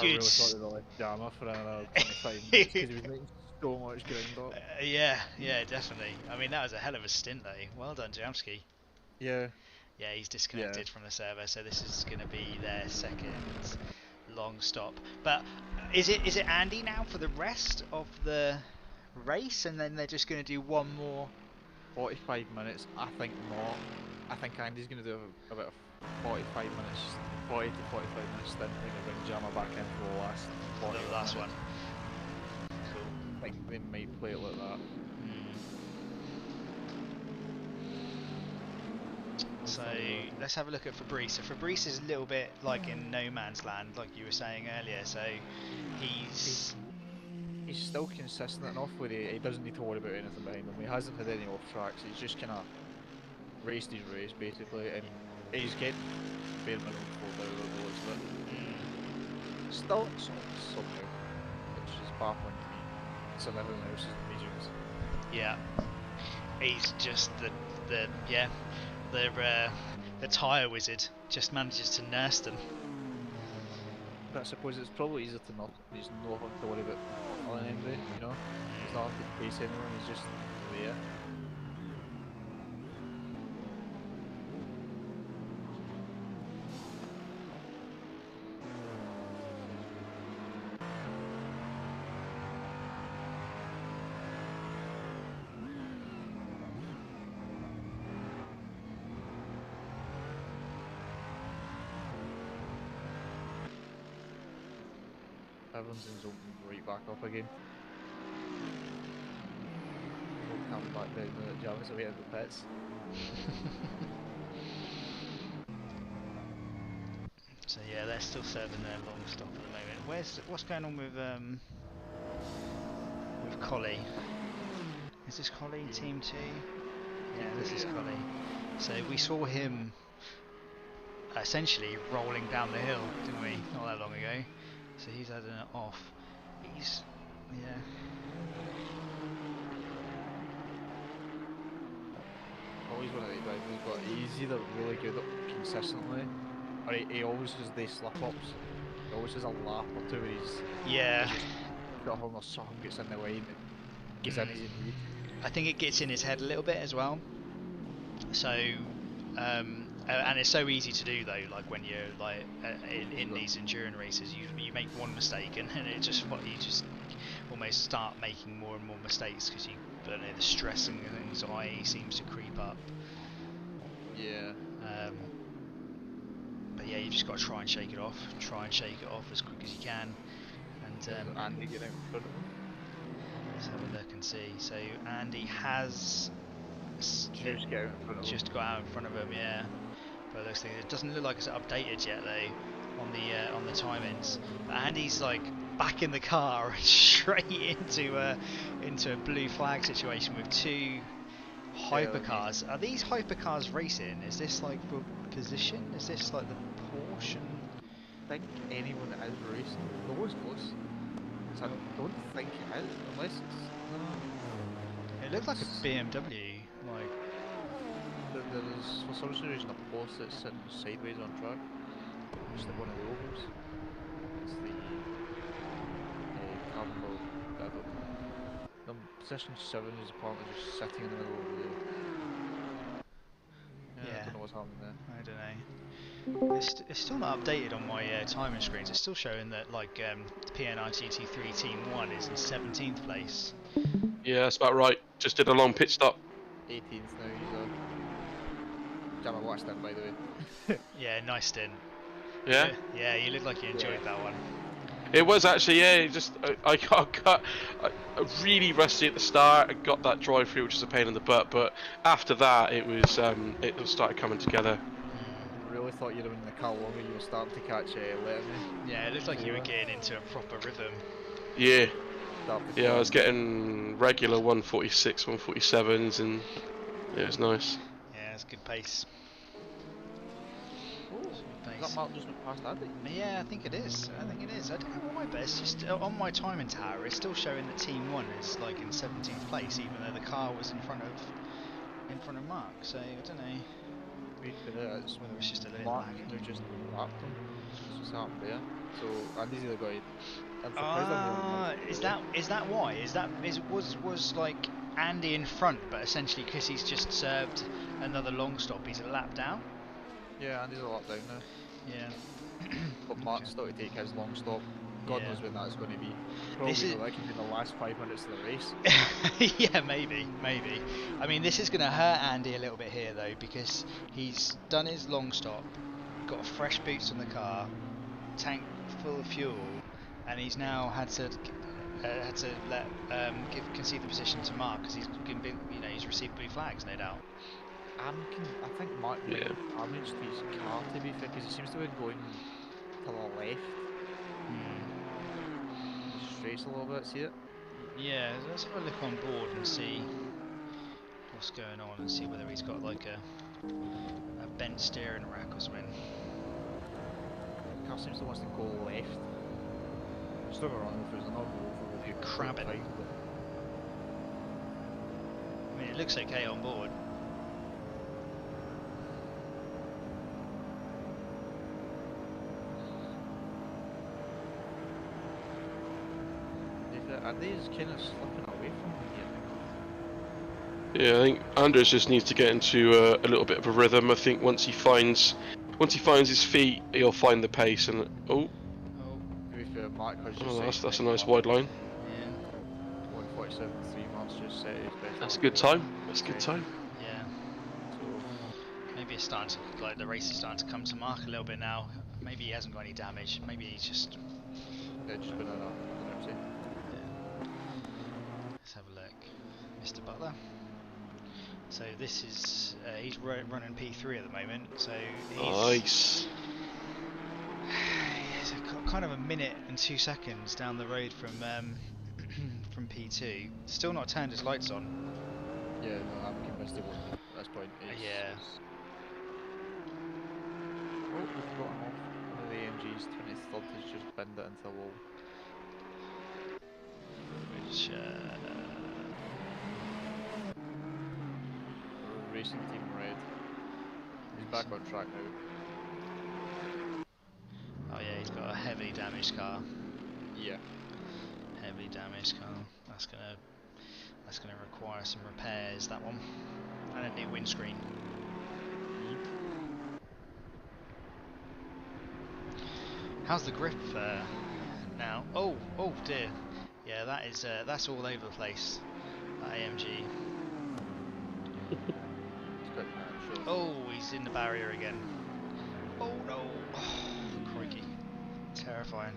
really thought they'd let Jammer for another 25 minutes because he was making so much ground up. Yeah, definitely. I mean, that was a hell of a stint though. Well done, Jamski. Yeah. Yeah, he's disconnected from the server, so this is going to be their second long stop. But is it Andy now for the rest of the race, and then they're just going to do one more? 45 minutes? I think not. I think Andy's going to do about 45 minutes, 40 to 45 minutes stint. They're going to bring Jammer back in for the last 40 The last minutes. one. Cool. I think they might play it like that. So let's have a look at Fabrice. So Fabrice is a little bit like in no man's land, like you were saying earlier. So he's still consistent enough where he doesn't need to worry about anything behind him. He hasn't had any off tracks. He's just kind of raced his race basically, and he's getting bare minimum pulled out of the looks of it. Still somehow, which is baffling to me. So everyone else is amazing. yeah, he's just the tyre wizard. Just manages to nurse them. But I suppose it's probably easier to not just not have to worry about on anybody, you know? He's not having to pace anyone, he's just there. Evanson's opened right back up again. Coming back down the Jarvis away out of the pits. So yeah, they're still serving their long stop at the moment. What's going on with Collie? Is this Collie Team 2? Yeah, this is Collie. So we saw him essentially rolling down the hill, didn't we? Not that long ago. So he's had it off. Yeah. Always one of the drivers, but he's either really good consistently, or he always has these slip ups. He always has a lap or two where Yeah. he's got home or something gets in the way and gets in his lead. I think it gets in his head a little bit as well. So, and it's so easy to do though. Like when you're like in these endurance races, you make one mistake and it just you just almost start making more and more mistakes because I don't know, the stress and anxiety seems to creep up. Yeah. But yeah, you just got to try and shake it off. Try and shake it off as quick as you can. And Andy get out in front of him. let's have a look and see. So Andy has just got out in front of him, yeah. But it looks like it doesn't look like it's updated yet though on the timings. But Andy's like back in the car and straight into a blue flag situation with two hypercars. Are these hypercars racing? Is this like for position? Is this like the Porsche? I think anyone that is racing, they're always close. So I don't think it is, unless it's... It looked like a BMW, like... There's, for some reason, a Porsche that's sitting sideways on track. Just like one of the ovals. It's the... carbon bulb. Position 7 is apparently just sitting in the middle of the... Yeah, I don't know what's happening there. I don't know. It's still not updated on my timing screens. It's still showing that like PNR GT3 Team 1 is in 17th place. Yeah, that's about right. Just did a long pit stop. 18th now, he's Damn, I watched that by the way. Yeah, nice stint. Yeah? Yeah, you look like you enjoyed that one. It was actually, yeah, I got really rusty at the start. I got that drive through, which is a pain in the butt, but after that it was it started coming together. I really thought you'd have been in the car longer, you were starting to catch letting me. Yeah, it looked like you were getting into a proper rhythm. Yeah. Yeah, I was getting regular 146, 147s, and yeah, it was nice. Yeah, it's good pace. Is that Mark just went past Andy? Yeah, I think it is. I don't know why, but it's just on my timing tower. It's still showing that Team 1 is like in 17th place, even though the car was in front of Mark. So I don't know. It's when It's just a little Mark lag. who just lapped him. It's just happened there. So Andy's either got. I'm surprised is that why? Was like Andy in front, but essentially because he's just served another long stop, he's a lap down. Yeah, Andy's a lap down now. Yeah. But Mark's still to take his long stop. God knows when that's going to be. Probably like in the last 5 minutes of the race. Yeah, maybe. I mean, this is going to hurt Andy a little bit here though, because he's done his long stop, got fresh boots on the car, tank full of fuel, and he's now had to concede the position to Mark because he's received blue flags, no doubt. I think Mark might Yeah. have damaged his car to be fair, because he seems to have been going to the left. He strays a little bit. See it? Yeah, let's have a look on board and see what's going on and see whether he's got like a bent steering rack or something. The car seems to want to go left. Still got wrong if there's another over would be Crabbing. fine, but I mean, it looks okay on board. are these kind of slipping away from him yet? Yeah, I think Anders just needs to get into a little bit of a rhythm. I think once he finds his feet, he'll find the pace. And Oh, To be fair, Mark has just oh, set that's his a next nice lap. wide line. yeah, 1:47.3 Mark's just set his best. That's a lap good ever. time. That's a good Okay. time. yeah. So, Maybe it's starting to, like, the race is starting to come to mark a little bit now. Maybe he hasn't got any damage. Maybe he's just. yeah, just been in a penalty. Let's have a look, Mr. Butler. So this is he's running P3 at the moment. So he's Nice. he's kind of a minute and 2 seconds down the road from from P2. Still not turned his lights on. Yeah, no, I'm convinced he won't be at this point. Yeah. Oh, we've got him off. One of the AMG's 23rd has just binned it into the wall. Which Racing Team Red. He's back on track now. oh yeah, he's got a heavily damaged car. Yeah. Heavily damaged car. That's gonna require some repairs. That one, and a new windscreen. How's the grip now? Oh dear. Yeah, that is that's all over the place. That AMG. It's good. Sure. Oh, he's in the barrier again. Oh no! Oh, crikey. Terrifying.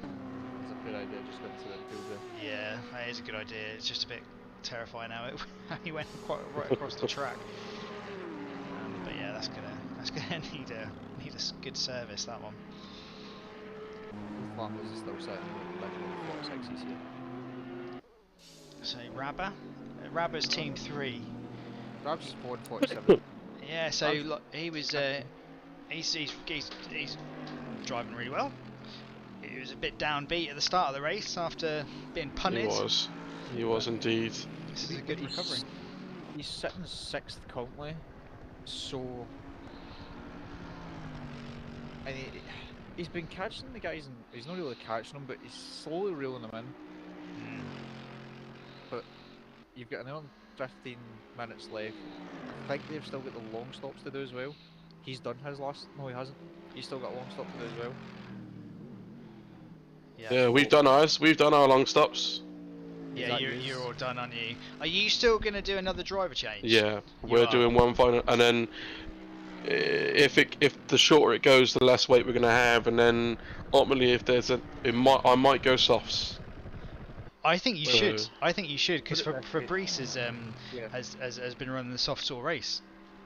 It's a good idea, just go into the field there. Yeah, that is a good idea. It's just a bit terrifying how he went quite right across the track. But yeah, that's gonna need a good service, that one. Flanders is still setting like 46 cc. So Rabba's team 3. Rab's 147. Yeah, so like, he was he's driving really well. He was a bit downbeat at the start of the race after being punted. He was indeed. This is a good recovery. He's sitting 6th currently, so and he's been catching the guys, and he's not really catching them, but he's slowly reeling them in. But you've got another 15 minutes left. I think they've still got the long stops to do as well. He's done his last. No, he hasn't. He's still got a long stop to do as well. Yeah, we've done ours. We've done our long stops. Yeah, you're all done, aren't you? Are you still going to do another driver change? Yeah, we're doing one final, and then if the shorter it goes, the less weight we're going to have, and then ultimately if there's I might go softs. I think you should. I think you should, because Fabrice has Yeah. been running the softs all race.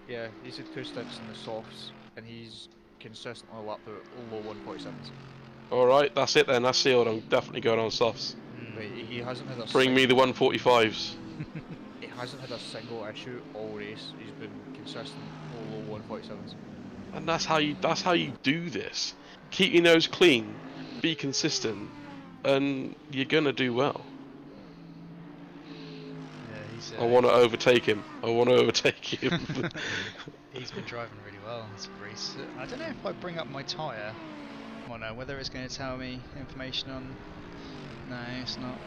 Yeah, he's had 2 stints in the softs, and he's consistently lapped out low 147s. All right, that's it then. That's sealed. I'm definitely going on softs. But he hasn't had a Bring me the 145s. He hasn't had a single issue all race. He's been consistent low 147s. And that's how you do this. Keep your nose clean, be consistent, and you're gonna do well. Yeah, he's. I want to overtake him. He's been driving really well, Fabrice. I don't know if I bring up my tyre. I don't know whether it's going to tell me information on. No, it's not.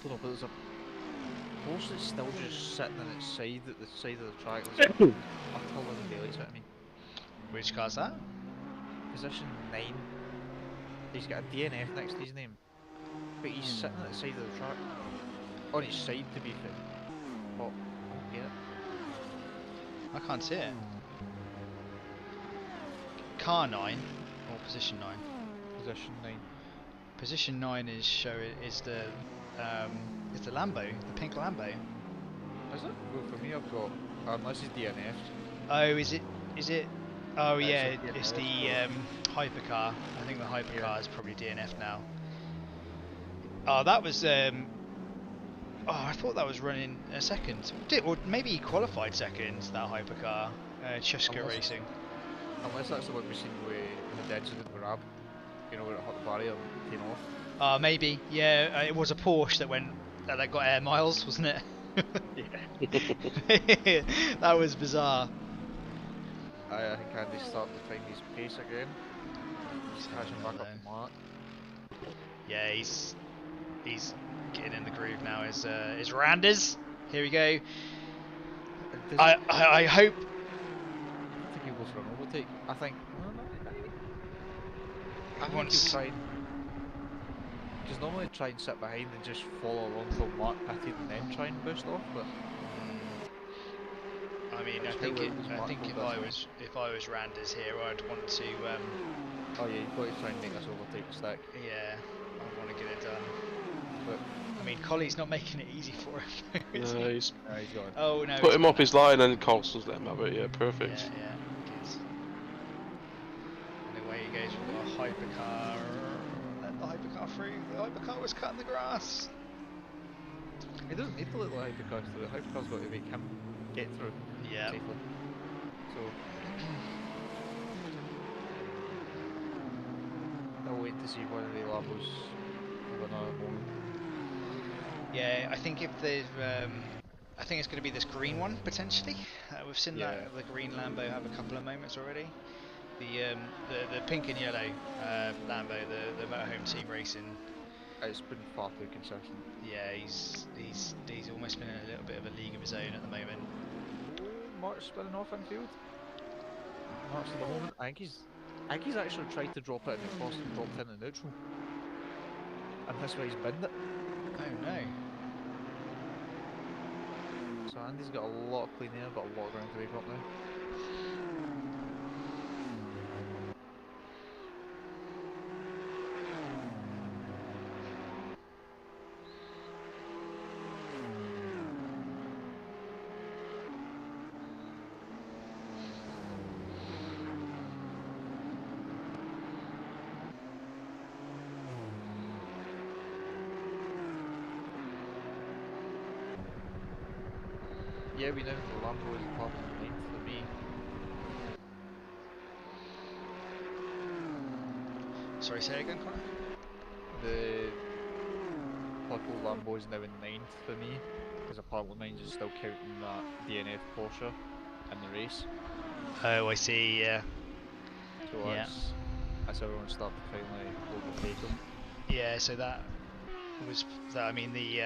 Don't know, but there's a post that's still just sitting on its side at the side of the track. There's a utter living daylights at me. Which car's that? Position 9. He's got a DNF next to his name. But he's sitting at the side of the track. On his side, to be fair. Oh, yeah. I can't see it. Car 9 or position 9? Position 9. Position 9 is the Lambo, the pink Lambo. Is it? Well, for me, I've got unless it's DNF. Oh, is it? Is it? Oh It's yeah, a it's DNF, the hypercar. I think the hypercar yeah. is probably DNF now. Oh, that was. Oh, I thought that was running a second. Or maybe he qualified second. That hypercar, Chruch Unless, Racing. unless that's the one we seen with the incident with Rab. You know, where it hit the barrier and came off. Maybe. Yeah, it was a Porsche that went. That got air miles, wasn't it? Yeah. That was bizarre. I think Andy's starting to find his pace again. He's catching back up to Mark. Yeah, he's getting in the groove now. Is Randers? Here we go. I hope. I think he'll go for an overtake. I think. No, no, I think Once. he'll try. Because normally try and sit behind and just follow along till Mark pitted and then try and boost off, but. I mean, I think if I was Randers here, I'd want to. Oh yeah, you've got to try and make us overtake the stack. Yeah, I want to get it done. But I mean, Colley's not making it easy for him. Is No, he? he's he's gone. Oh no. put him off his line and Colson's let him have it. Yeah, perfect. Yeah, good. And away he goes with a hypercar. Let the hypercar through. The hypercar was cutting the grass. He doesn't need to let the hypercar through. The hypercar's got to make him get through Yeah. safely. So I'll wait to see one of the Lambos have another moment. Yeah, I think if there's, I think it's going to be this green one potentially. We've seen that the green Lambo have a couple of moments already. The pink and yellow Lambo, the motorhome team racing. It's been far too consistent. Yeah, he's almost been in a little bit of a league of his own at the moment. Mark's spinning off infield. Mark's at the moment. I think he's actually tried to drop it in the cross and dropped in the neutral. And that's why he's binned it. Oh no. So Andy's got a lot of clean air, but a lot of ground to make up now. Yeah, we know the Lambo is part of the 9th for me. Sorry, say it again, Connor? The purple Lambo is now in 9th for me, because a part of mine is still counting that DNF Porsche in the race. Oh, I see, yeah. So that's everyone started to finally overtake them. Yeah, so that was, I mean, the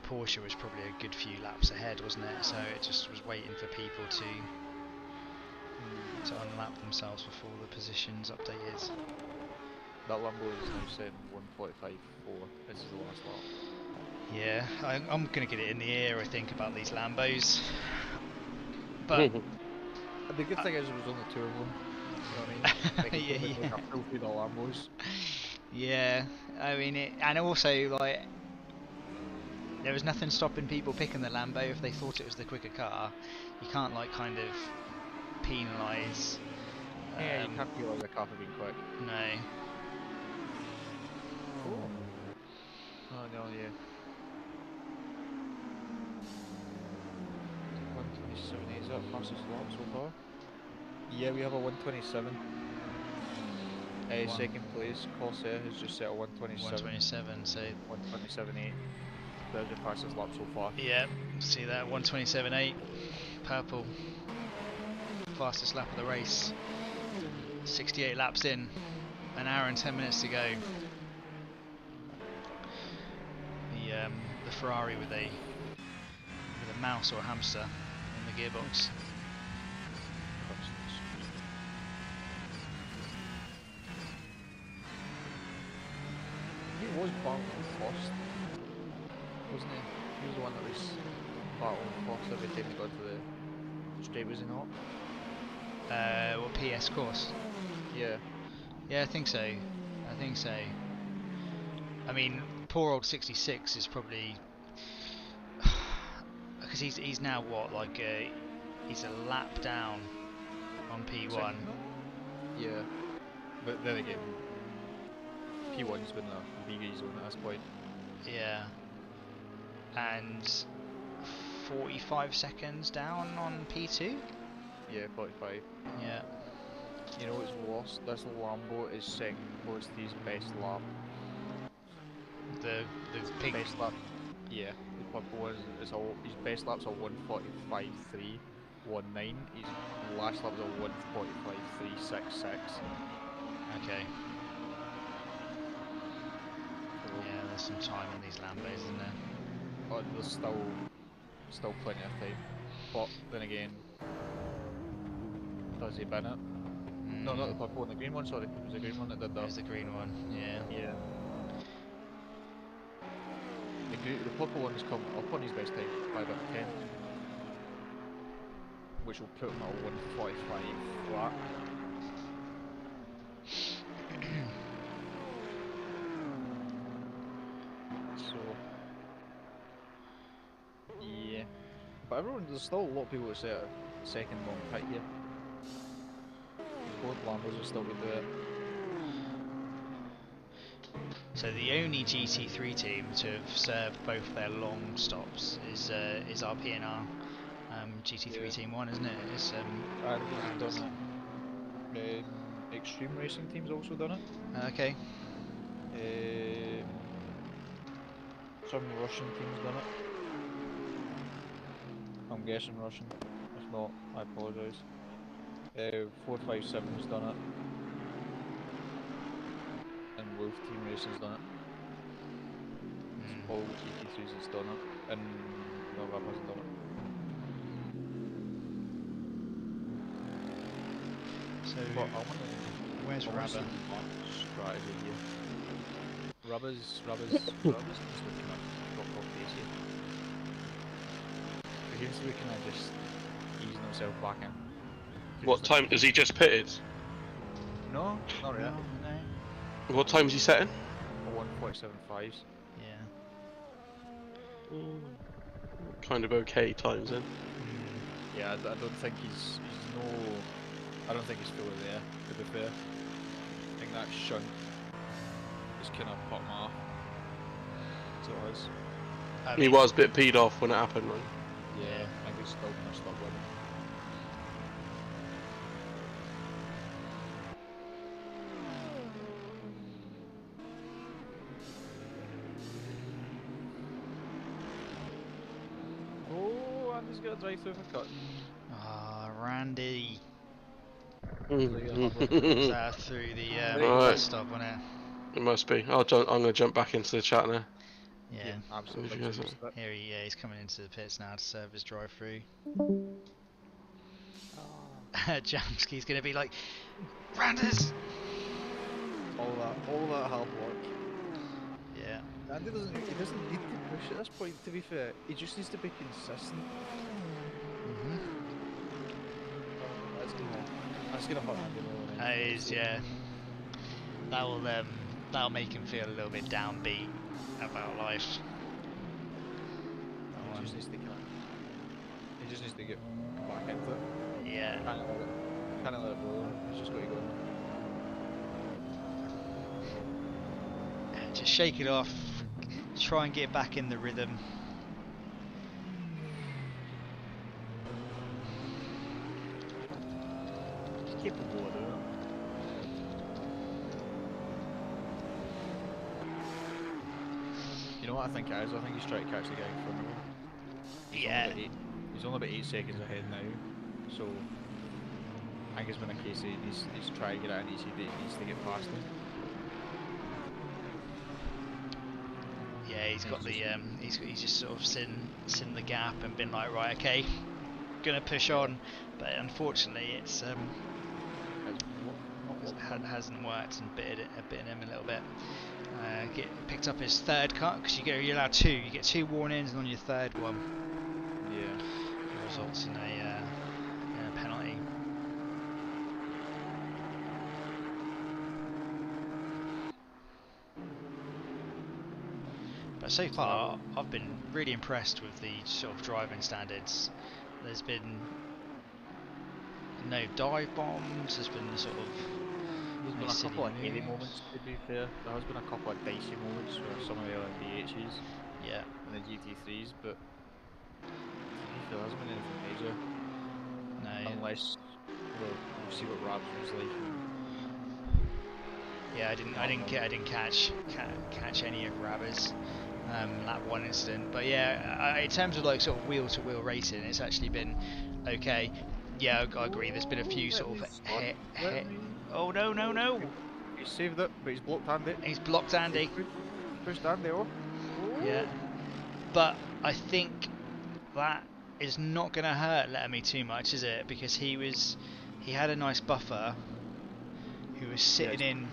Porsche was probably a good few laps ahead, wasn't it? So it just was waiting for people to unlap themselves before the positions updated. That Lambo is now set in 1:45.4. This is the last lap. Yeah, I'm going to get it in the air, I think, about these Lambos. But the good thing is there was only 2 of them. You know what I mean? Yeah. A full feed of Lambos. Yeah, I mean, and also, like, there was nothing stopping people picking the Lambo if they thought it was the quicker car. You can't, like, kind of penalise. Yeah, you can't penalise a car for being quick. No. Oh. Oh no, yeah. 127, is that fastest lap so far? Yeah, we have a 127. Second place, Corsair has just set a 127. 127, so 127.8. There's your fastest lap so far. yeah, see that 127.8, purple, fastest lap of the race. 68 laps in, an hour and 10 minutes to go. The Ferrari with a mouse or a hamster in the gearbox. He was battling first, wasn't he? He was the one that was battling first every time he got to the straight, was he not? What PS course? Yeah. Yeah, I think so. I mean, poor old 66 is probably because he's now what, like he's a lap down on P1. Second, no? Yeah, but then again, P1's been a big zone at this point. Yeah, and 45 seconds down on P2. Yeah, 45. Yeah. You know what's worse? This Lambo is second close to his best lap. The pink. Best lap. Yeah, the purple one is all. His best lap's a 1:45.319. His last lap was a 1:45.366. Okay. Yeah, there's some time on these Lambos, isn't there? Oh, there's still plenty of time. But then again, does he bin it? No, not the purple one, the green one. Sorry, it was the green one that did that. It was the green one. Yeah. Yeah. The purple one has come up on his best time by about 10, which will put him at 1:45 flat. So, yeah. But there's still a lot of people that say a second long pit here. Both Lambos will still be do it. So the only GT3 team to have served both their long stops is our P&R GT3 Team 1, isn't it? It's And he's done it. Extreme Racing Team's also done it. okay. Some Russian team's done it. I'm guessing Russian. If not, I apologise. 457's done it. And Wolf Team Racing's done it. All GT3s has done it. And no, Rab hasn't done it. So But I wonder, where's I wanna see Rubber? Mark's strategy here. Rubber's just looking at drop off pace here. He seems to be kind of just easing himself back in. What time is he just pitted? No, not really. No. What time is he setting? 1:47.5s. Yeah. Kind of okay times then. Yeah, I don't think he's no. I don't think he's fully there. To be fair, I think that shunt just kind of put him off. So it is. He was a bit peed off when it happened, right? Yeah, I think he's still kind of stuck with him. Oh, and he's got a drive through for cut. Ah, Randy. Mm. Is that through the Right. bus stop on it? It must be. I'm gonna jump back into the chat now. Yeah. Absolutely. If you guys But Here he's coming into the pits now to serve his drive-through. Jamski's gonna be like, Randers! all that hard work. Yeah. Andy doesn't need to push at this point, to be fair. He just needs to be consistent. That's gonna hurt Andy more than That anything. is, yeah. That'll make him feel a little bit downbeat about life. He just needs to get back into it. Yeah. Can't let it roll. He's just got to go. Just shake it off. Try and get back in the rhythm. He's capable of doing it. You know what I think it is? I think he's trying to catch the guy in front of him. Yeah. He's only about 8 seconds ahead now, so I think it's been a case of he's trying to get out and he needs to get past him. Yeah, he's got the he's just sort of seen the gap and been like, right, okay, gonna push on, but unfortunately it's hasn't worked and bitten him a little bit. Picked up his third cut because you're allowed two. You get 2 warnings, and on your third one, Yeah. it results in a penalty. So far, I've been really impressed with the sort of driving standards. There's been no dive bombs. There's been sort of There's been no a silly couple of heavy moves. moments, to be fair. There has been a couple of dicey moments for some of the other DHs Yeah. and the GT3s, but to be fair, there hasn't been anything major. No. Unless we'll see what Rapture's like. Yeah, I didn't catch any of Rabber's lap 1 incident, but yeah, in terms of like sort of wheel to wheel racing, it's actually been okay. Yeah, I agree. There's been a few sort of oh no! He's saved it, but he's blocked Andy. He's blocked Andy. Pushed Andy off. Yeah, but I think that is not going to hurt Lettermy too much, is it? Because he had a nice buffer. Who was sitting in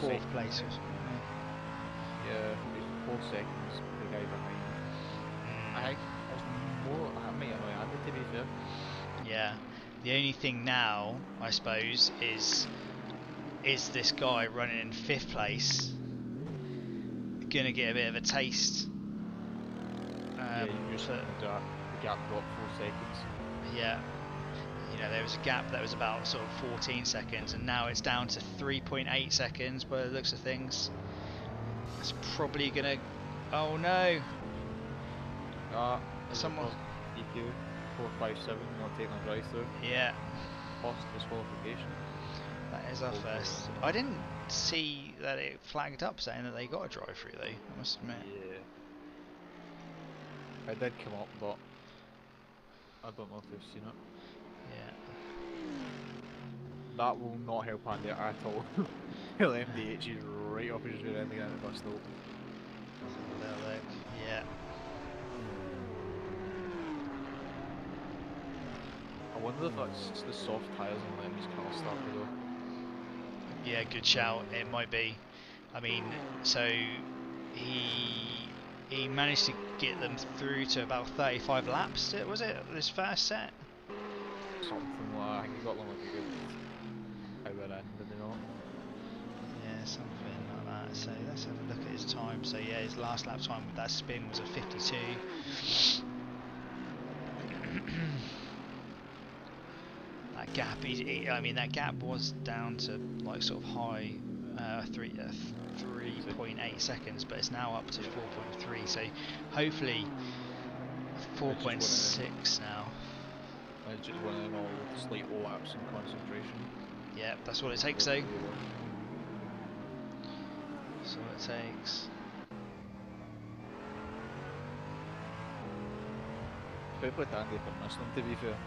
4th place or something. Yeah, he's 4 seconds, the guy behind. I think there's more. I might annoy Andy, to be fair. Yeah, the only thing now, I suppose, is this guy running in 5th place gonna get a bit of a taste? Yeah, you just the gap dropped 4 seconds. Yeah. You know, there was a gap that was about sort of 14 seconds, and now it's down to 3.8 seconds by the looks of things. It's probably gonna. Oh no! Someone. DQ 457, not taking a drive through. Yeah. Lost disqualification. That is our first. I didn't see that it flagged up saying that they got a drive through though, I must admit. Yeah. It did come up, but I don't know if they've seen it. Yeah. That will not help Andy at all. He'll MDH you right off his rear end again at the bus stop. Look. Yeah. I wonder if that's the soft tyres on Lemmy's car starter though. Yeah, good shout. It might be. I mean, so he managed to get them through to about 35 laps. Was it this first set? Something like that. I think he got them like a good hour in, did they not? Yeah, something like that. So let's have a look at his time. So yeah, his last lap time with that spin was a 52. That gap, I mean, that gap was down to like sort of high 3.8 seconds, but it's now up to 4.3. So hopefully 4.6 now. It's just running all slight lapse in concentration. Yeah, that's what it takes though. That's what it takes. Fair play to Andy for missing him, to be fair.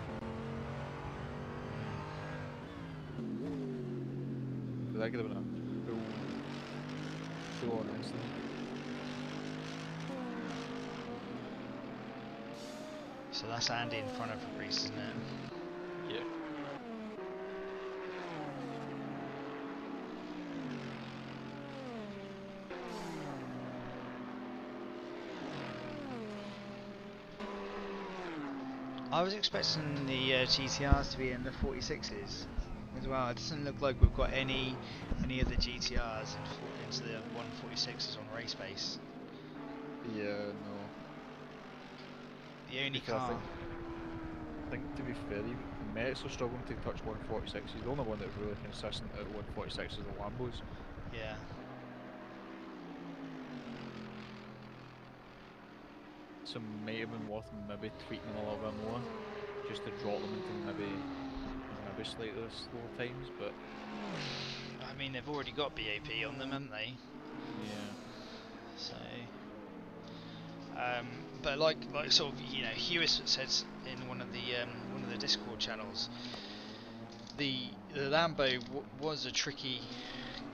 But that could have been a full on incident. So that's Andy in front of Reese, isn't it? Yeah. I was expecting the GTRs to be in the 46s as well. It doesn't look like we've got any of the GTRs into the 146s on race base. Yeah, no. The only car. I think to be fair, Met's are struggling to touch 146. He's the only one that's really consistent at 146 is the Lambos. Yeah. So might have been worth maybe tweaking them a little bit more, just to drop them into maybe slightly slower times. But I mean, they've already got BAP on them, haven't they? yeah. So. But like sort of, you know, Hewis says in one of the Discord channels, the Lambo was a tricky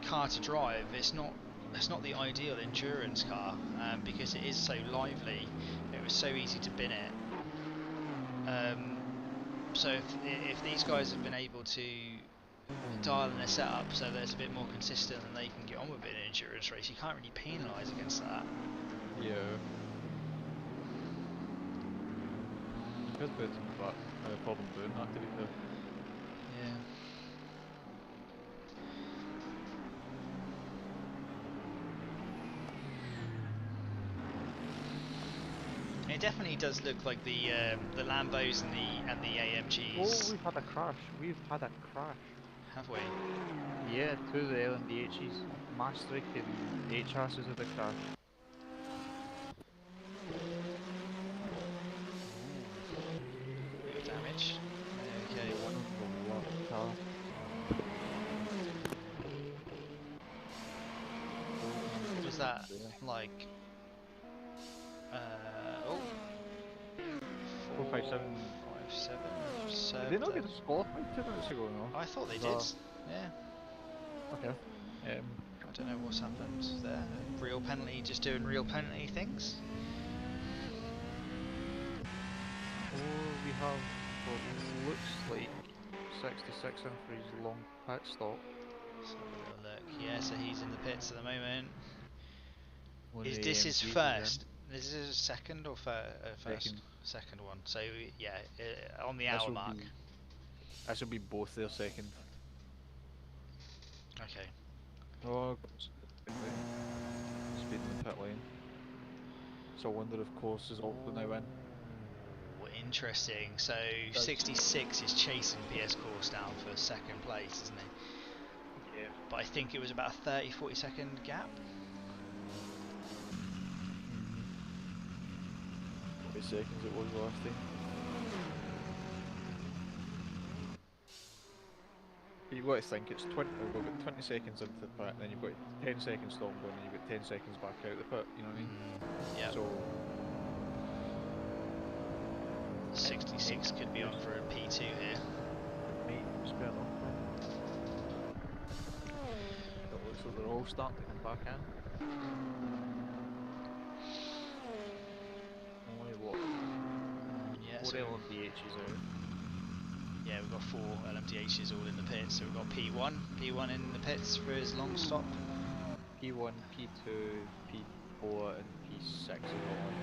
car to drive. It's not the ideal endurance car because it is so lively. It was so easy to bin it. So if these guys have been able to dial in their setup so that it's a bit more consistent and they can get on with it in an endurance race, you can't really penalise against that. Yeah. Good, but I have a problem doing that, to be fair. Yeah. It definitely does look like the Lambos and the AMGs. Oh, we've had a crash. We've had a crash. Have we? Yeah, two of the LMDHs, Maastricht and HRs has had a crash. Bit of damage. Okay. One of them was a car. Was that like? Oh. 457. 457. Did they not Served get it. disqualified 2 minutes ago? No. I thought they No. did. Yeah. Okay. I don't know what's happened there. Real penalty, just doing real penalty things. Oh, we have what looks like 66 in for his long pit stop. Let's have a little look. Yeah, so he's in the pits at the moment. One Is of the this his AMGs first? This is his second or first? Second. Second one. So yeah, on the This hour will mark. This will be both their second. Okay. Oh, speed in the pit lane. So I wonder if course is also now in. Ooh, interesting. So 66 is chasing PS Course down for second place, isn't he? Yeah. But I think it was about a 30-40 second gap. 40 seconds it was last time. You've got to think it's 20. We've got 20 seconds into the pit, then you've got 10 seconds stop going, and you've got 10 seconds back out the pit. You know what I mean? Yeah. So 66 could be on for a P2 here. it's fair enough. It looks like they're all starting to come back in. Only what? Yeah. 4 So LMDHs out. yeah, we've got 4 LMDHs all in the pits. So we've got P1 in the pits for his long stop. P1, P2, P4 and P6 is all in.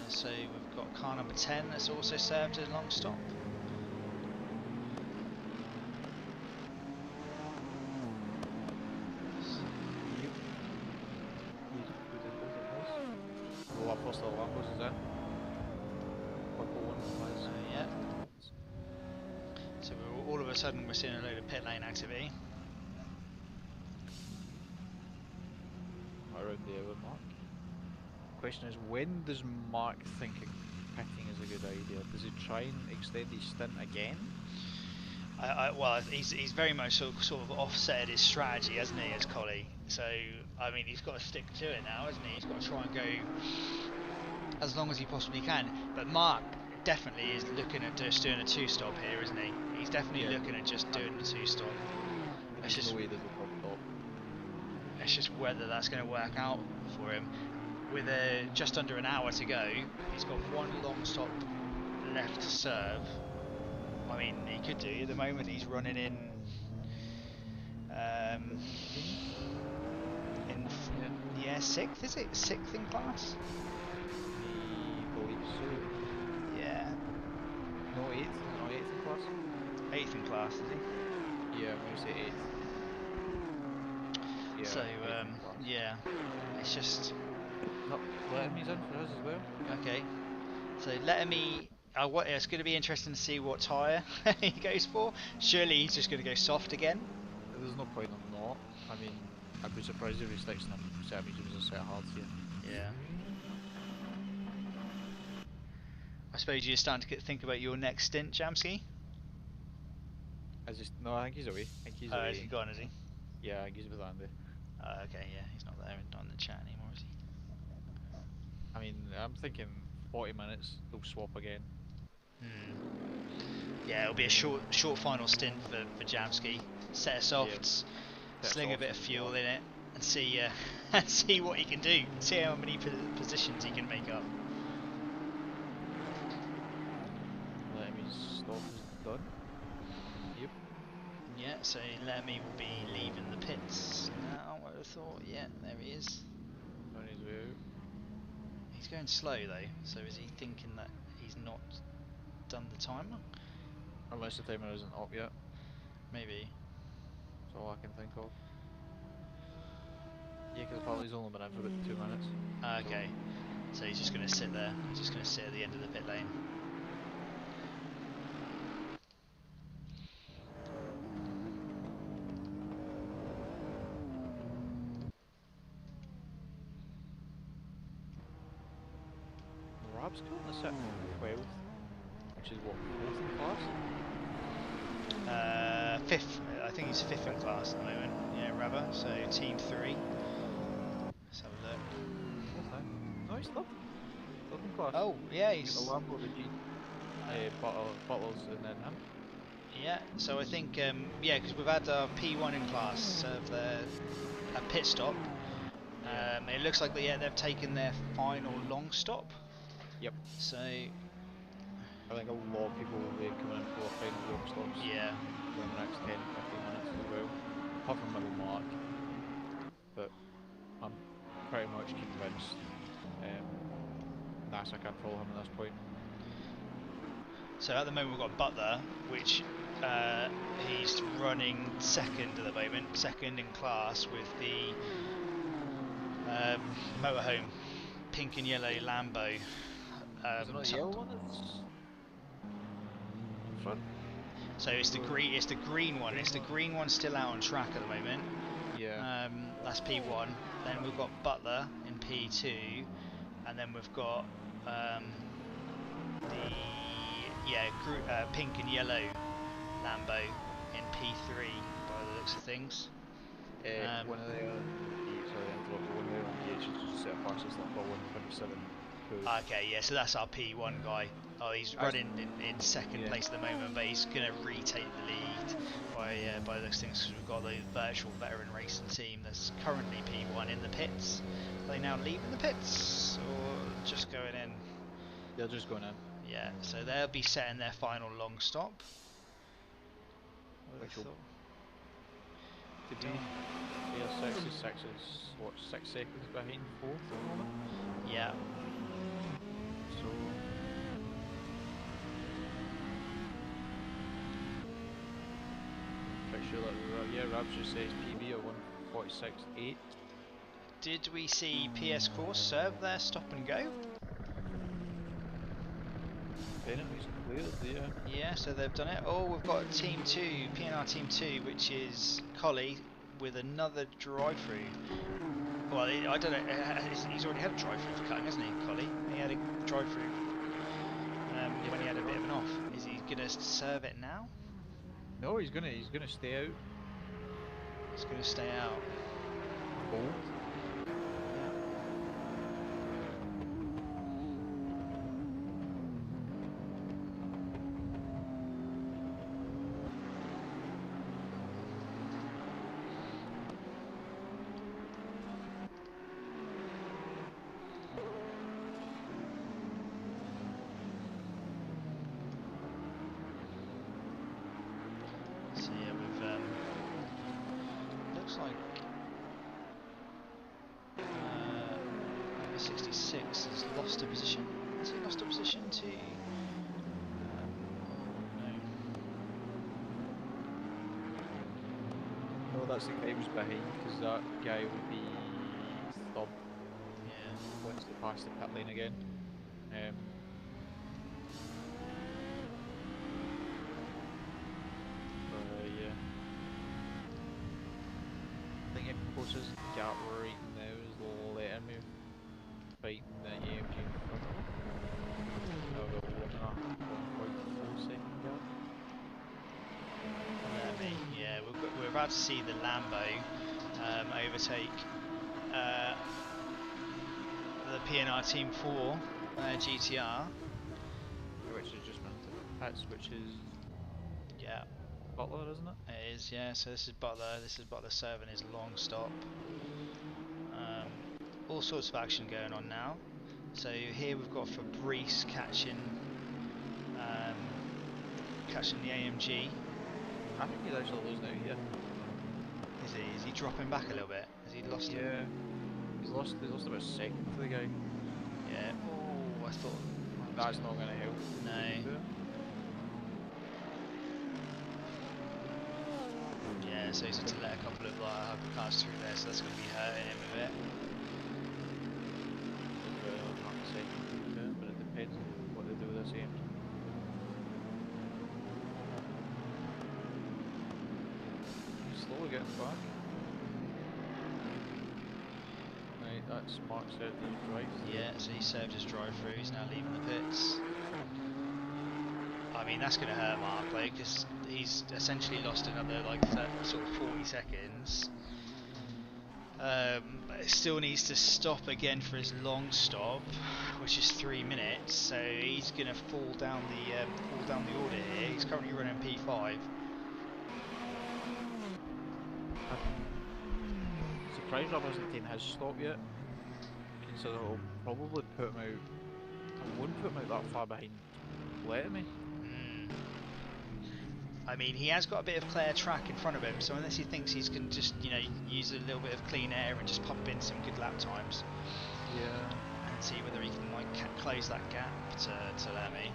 So we've got car number 10 that's also served a long stop. Well, first the Lambos is in. Purple one was. Yeah. So all of a sudden we're seeing a load of pit lane activity. Around the hour mark. Question is, when does Mark think pitting is a good idea? Does he try and extend his stint again? Well, he's very much sort of offset his strategy, hasn't he, as Collie? So I mean, he's got to stick to it now, hasn't he? He's got to try and go as long as he possibly can. But Mark definitely is looking at just doing a 2-stop here, isn't he? He's definitely looking at just doing the 2-stop. It's just, no way there's a top. it's just whether that's going to work out for him. With just under an hour to go, he's got one long stop left to serve. I mean, he could do. At the moment, he's running in sixth. Is it sixth in class? I believe so. Yeah. No, eighth. No, eighth in class. Eighth in class, is he? Yeah, when you say eighth. Yeah, So eighth in class. yeah, it's just No, Letterman's in for us as well. okay. So Letterman. It's going to be interesting to see what tyre he goes for. Surely he's just going to go soft again. There's no point in not. I mean, I'd be surprised if he sticks in a set mediums or set hards here. Yeah. I suppose you're starting to think about your next stint, Jamski? No, I think he's away. I think he's away. Has he gone, is he? Yeah, I think he's with Andy. Okay, yeah, he's not there, not in the chat anymore, is he? I mean, I'm thinking 40 minutes, they'll swap again. Yeah, it'll be a short final stint for Jamski. Set of softs, sling a bit of fuel in it, and see see what he can do. See how many positions he can make up. Let me stop is done. Yep. Yeah, so Lemmy will be leaving the pits now, I would have thought. Yeah, there he is. On his way out. He's going slow though, so is he thinking that he's not done the timer? Unless the timer isn't up yet. Maybe. That's all I can think of. Yeah, because apparently he's only been in for about 2 minutes. Okay, so he's just going to sit there. He's just going to sit at the end of the pit lane. Rob's got the set 12th, which is what, 4th in class? Fifth. I think he's fifth in class at the moment. Yeah, Rubber. So team 3. Let's have a look. Okay. No, he's 3rd. 3rd in class. Oh, yeah, You get the Lambo, the G, Butlers, and then him. Yeah, so I think, yeah, because we've had our P1 in class serve a pit stop. Yeah. It looks like they've taken their final long stop. Yep. So, I think a lot of people will be coming in for the final long stops yeah. in the next 10, 15 minutes as well. Apart from maybe Mark. But I'm pretty much convinced NASA can follow him at this point. So at the moment we've got Butler, which he's running second at the moment, second in class with the motorhome pink and yellow Lambo. Is it not the yellow one that's in front? So it's the green one. It's the green one still out on track at the moment. Yeah. That's P1. Then we've got Butler in P2, and then we've got pink and yellow Lambo in P3 by the looks of things. One of the one of the just set a fastest lap by 1:27. Okay, yeah, so that's our P1 guy. Oh, he's running in second place at the moment, but he's going to retake the lead by those things, because we've got the virtual veteran racing team that's currently P1 in the pits. Are they now leaving the pits or just going in? They're just going in. Yeah, so they'll be setting their final long stop. Which will to be six is what, 6 seconds behind 4th at the moment? Yeah. So pretty sure that Rabs just says PB at 1:46.8. Did we see PS Course serve their stop and go? Penalties cleared, yeah. Yeah, so they've done it. Oh, we've got Team 2, PNR Team 2, which is Collie with another drive-through. Well, I don't know, he's already had a drive-through for cutting, hasn't he, Collie? He had a drive-through when he had a bit of an off. Is he going to serve it now? No, he's gonna stay out. He's going to stay out. Bold. So yeah, we've looks like 66 has lost a position. Has he lost a position to? No, that's the guy who's behind, because that guy would be 3rd. Yeah. Once they pass the pit lane again. Yeah. I think it closest gap right now is letting me fighting the AMG in front of him. About 1.4 second gap. Yeah, we're about to see the Lambo overtake the PNR Team 4 GTR. Which has just been into the pits, which is Yeah, Butler, isn't it? it is. Yeah, so this is Butler. This is Butler serving his long stop. All sorts of action going on now. So here we've got Fabrice catching the AMG. I think he's actually losing out here. Is he? Is he dropping back a little bit? Has he lost it? Yeah. He's lost about a second to the guy. Yeah. Oh, I thought That's not going to help. No. Yeah, so he's had to let a couple of cars through there, so that's going to be hurting him a bit. But it depends on what they do with this end. Slowly getting back. Right, that's Mark served his drive. Yeah, so he served his drive through, he's now leaving the pits. I mean, that's going to hurt Mark, like, because he's essentially lost another, like, sort of 40 seconds. But it still needs to stop again for his long stop, which is 3 minutes. So he's going to fall down the order here. He's currently running P5. I'm surprised Rob hasn't taken his stop yet. Consider it'll probably put him out. It wouldn't put him out that far behind Letterman. I mean, he has got a bit of clear track in front of him, so unless he thinks he's going to just, you know, use a little bit of clean air and just pump in some good lap times. Yeah. And see whether he can, like, close that gap to Lemmy.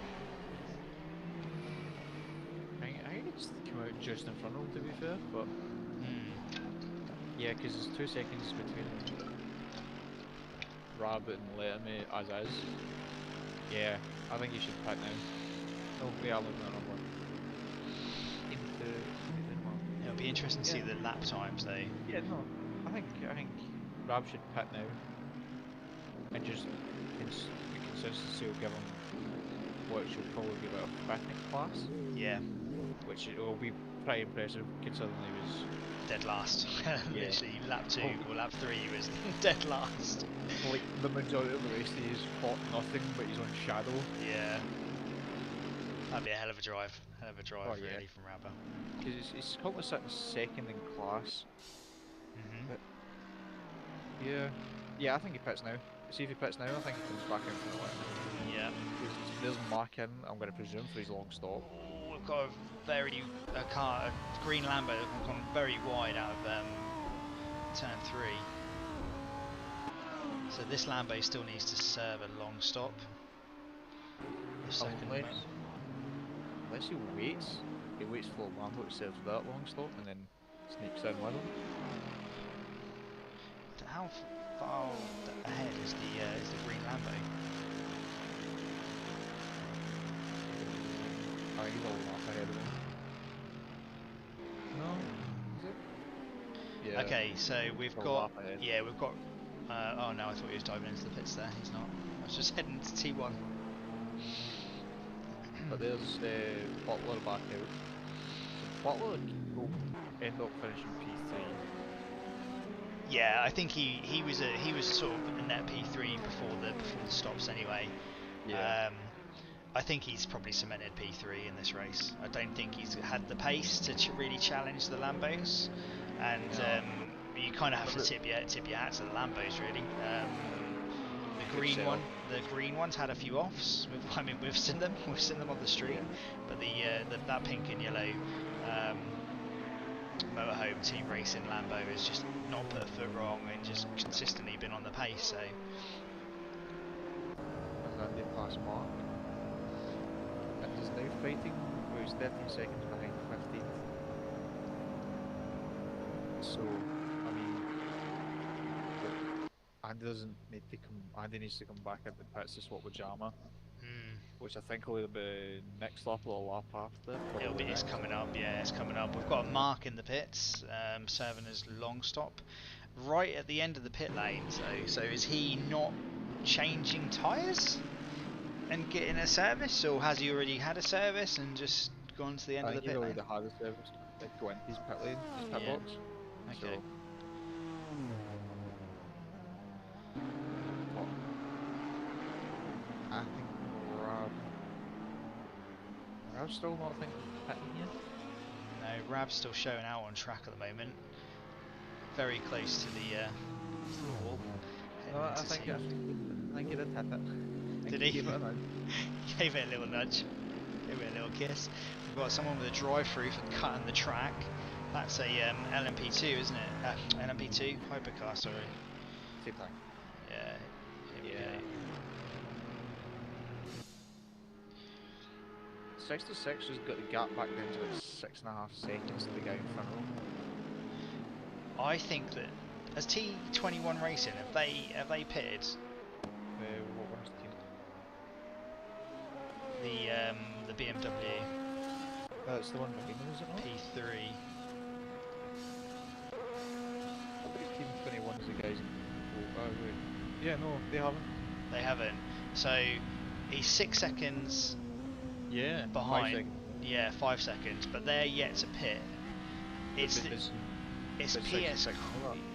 I think it's come out just in front of him, to be fair, but... Yeah, because there's 2 seconds between Rabbit and Letterman as is. Yeah, I think you should pit now. Oh, we are looking at number. It'll be interesting to see the lap times though. Yeah, no, I think Rab should pit now, and just the consistency will give him what should probably be about a 5th class. Yeah. Which will be pretty impressive considering he was dead last. Literally lap 2 or lap 3 he was dead last. Like the majority of the race he's fought nothing but he's on shadow. Yeah. That'd be a hell of a drive. Really from Rabba. Because he's currently sitting 2nd in class. But yeah, I think he pits now. See if he pits now, I think he comes back in for the line. Yeah. There's Mark in, I'm going to presume, for his long stop. We've got a green Lambo gone very wide out of turn 3. So this Lambo still needs to serve a long stop. The second Unless he waits for Lambo to serve that long stop and then sneaks in with him. How far ahead is the green Lambo? Oh, he's a lap ahead of him. No, is it? Yeah. Okay, so we've got oh no, I thought he was diving into the pits there. He's not. I was just heading to T1. But there's Butler back out. So Butler will end up finishing P3. Yeah, I think he was sort of a net P3 before the stops anyway. Yeah. I think he's probably cemented P3 in this race. I don't think he's had the pace to really challenge the Lambos, and you kind of have to tip your hat to the Lambos really. The green one's had a few offs. We've seen them on the stream, but that pink and yellow motorhome team racing Lambo has just not put a foot wrong and just consistently been on the pace. So. And then they pass Mark. And he's now fighting, who's 13 seconds behind 15th. So, I mean, Andy needs to come back at the pits to swap with Jama, which I think will be next lap or the lap after. It's coming up, yeah, it's coming up. We've got a Mark in the pits, serving as long stop, right at the end of the pit lane. So is he not changing tyres and getting a service, or has he already had a service and just gone to the end of the pit lane? I think he's already had a service. Like go into his pit lane, his pit box. Okay. So, I think Rab's still not thinking pitting yet. No, Rab's still showing out on track at the moment. Very close to the wall. No, I think he did hit it. Did he? Gave it a nudge. Gave it a little nudge. Gave it a little kiss. We've got someone with a drive-through for cutting the track. That's a LMP2, isn't it? LMP2 hypercar, sorry. Same thing. Yeah. Here we go. 66 has got the gap back down to about 6.5 seconds to the guy in front of him. I think that as T21 Racing, have they pitted What one's the team? the BMW That's the one behind them, is it not? P3? I think Team 21 is the guys. Oh wait. Yeah, no, they haven't. They haven't. So he's 6 seconds Yeah. behind. 5 seconds. Yeah, 5 seconds, but they're yet to pit. It's It's PS. 66.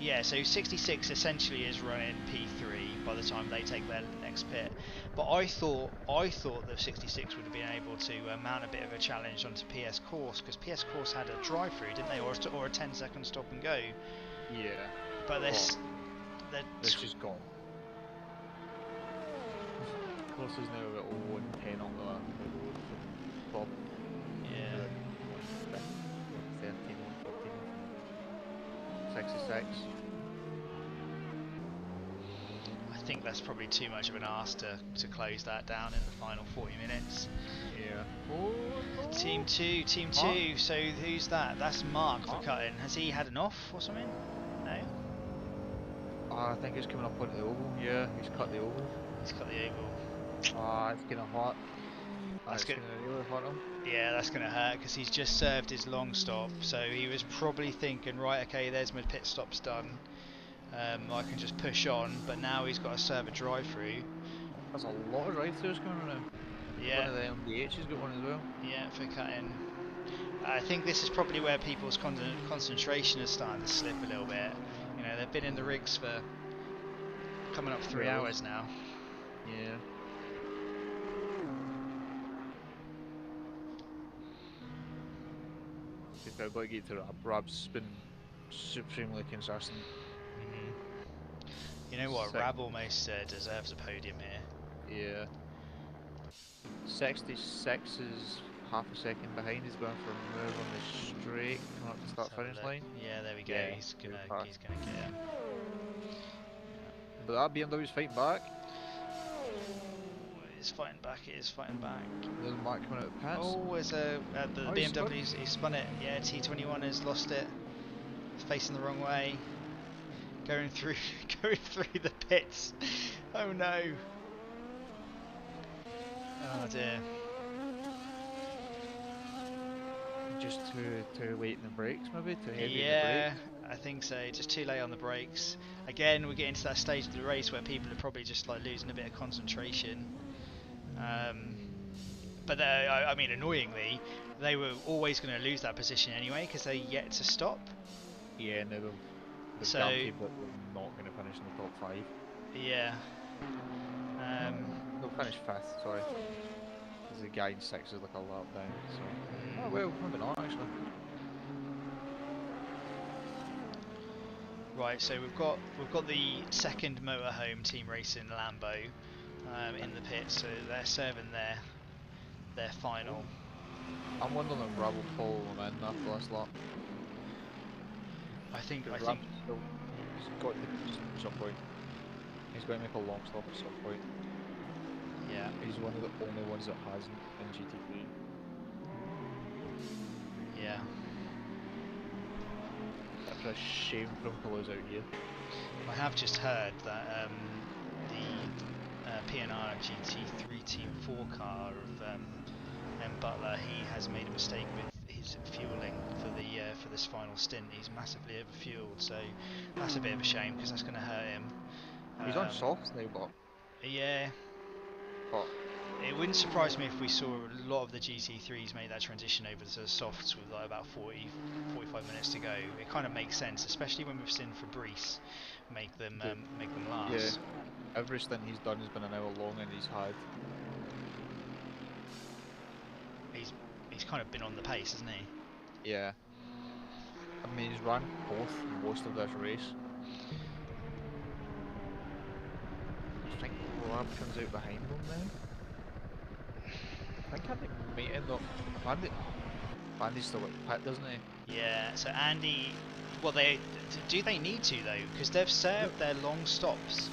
Yeah, so 66 essentially is running P3 by the time they take their next pit. But I thought that 66 would have been able to mount a bit of a challenge onto PS Course, because PS Course had a drive-through, didn't they, or a 10-second stop and go. Yeah. But It's they're just gone. Course is now about 110 on the road from Bob. yeah. 13, 114. 66. I think that's probably too much of an ask to close that down in the final 40 minutes. Yeah. Oh, no. Team 2. Mark. So who's that? That's Mark for Mark. cutting. Has he had an off or something? No? I think it's coming up onto the oval. Yeah, he's cut the oval. He's cut the oval. It's gonna hurt. That's It's good. gonna really hurt him. Yeah, that's going to hurt because he's just served his long stop. So he was probably thinking, right, okay, there's my pit stop's done. I can just push on. But now he's got to serve a drive-through. There's a lot of drive-throughs coming around. Yeah. One of the MDH has got one as well. Yeah, for cutting. I think this is probably where people's concentration is starting to slip a little bit. You know, they've been in the rigs for coming up 3 hours now. Yeah. If I've got to get to Rab, Rab's been supremely consistent. You know what? Sick. Rab almost deserves a podium here. Yeah. 66 is half a second behind. He's going for a move on the straight, coming up the start Let's have a finish look. line. Yeah, there we go. Yeah, he's good gonna pass. get him. But that BMW's fighting back. It's fighting back. It is fighting back. There's Mark coming out of pits. Oh, there's the Oh, he spun. BMW's he spun it. Yeah, T21 has lost it. It's facing the wrong way. Going through the pits. Oh no. Oh dear. Just too late in the brakes, maybe? Too heavy in the Yeah, brakes? I think so. Just too late on the brakes. Again, we get into that stage of the race where people are probably just like losing a bit of concentration. But I mean, annoyingly, they were always going to lose that position anyway because they're yet to stop. Yeah, no, they've So- guaranteed that they're not going to finish in the top 5. Yeah. They'll finish 5th, sorry. Because the guy in 6th is like a lap down, so... Oh well, maybe not actually. Right, so we've got the second motorhome team racing Lambo in the pit, so they're serving their final. I'm wondering if Rab will pull them in after this lap. I think He's got to at some point. He's going to make a long stop at some point. yeah. He's one of the only ones that hasn't in GT3. Yeah. That's a shame for him to lose out here. I have just heard that the P&R GT3 Team 4 car of M. Butler, he has made a mistake with his fueling for this final stint. He's massively overfueled, so that's a bit of a shame because that's going to hurt him. He's on softs now, but Yeah. But It wouldn't surprise me if we saw a lot of the GT3s make that transition over to the softs with like about 45 minutes to go. It kind of makes sense, especially when we've seen Fabrice make them last. yeah, every stint he's done has been an hour long, and he's kind of been on the pace, hasn't he? yeah. I mean, he's run both most of this race. I think Lab comes out behind him now. I think Andy might end up. Andy's still at pit, doesn't he? Yeah. So Andy, well, do they need to though? Because they've served their long stops.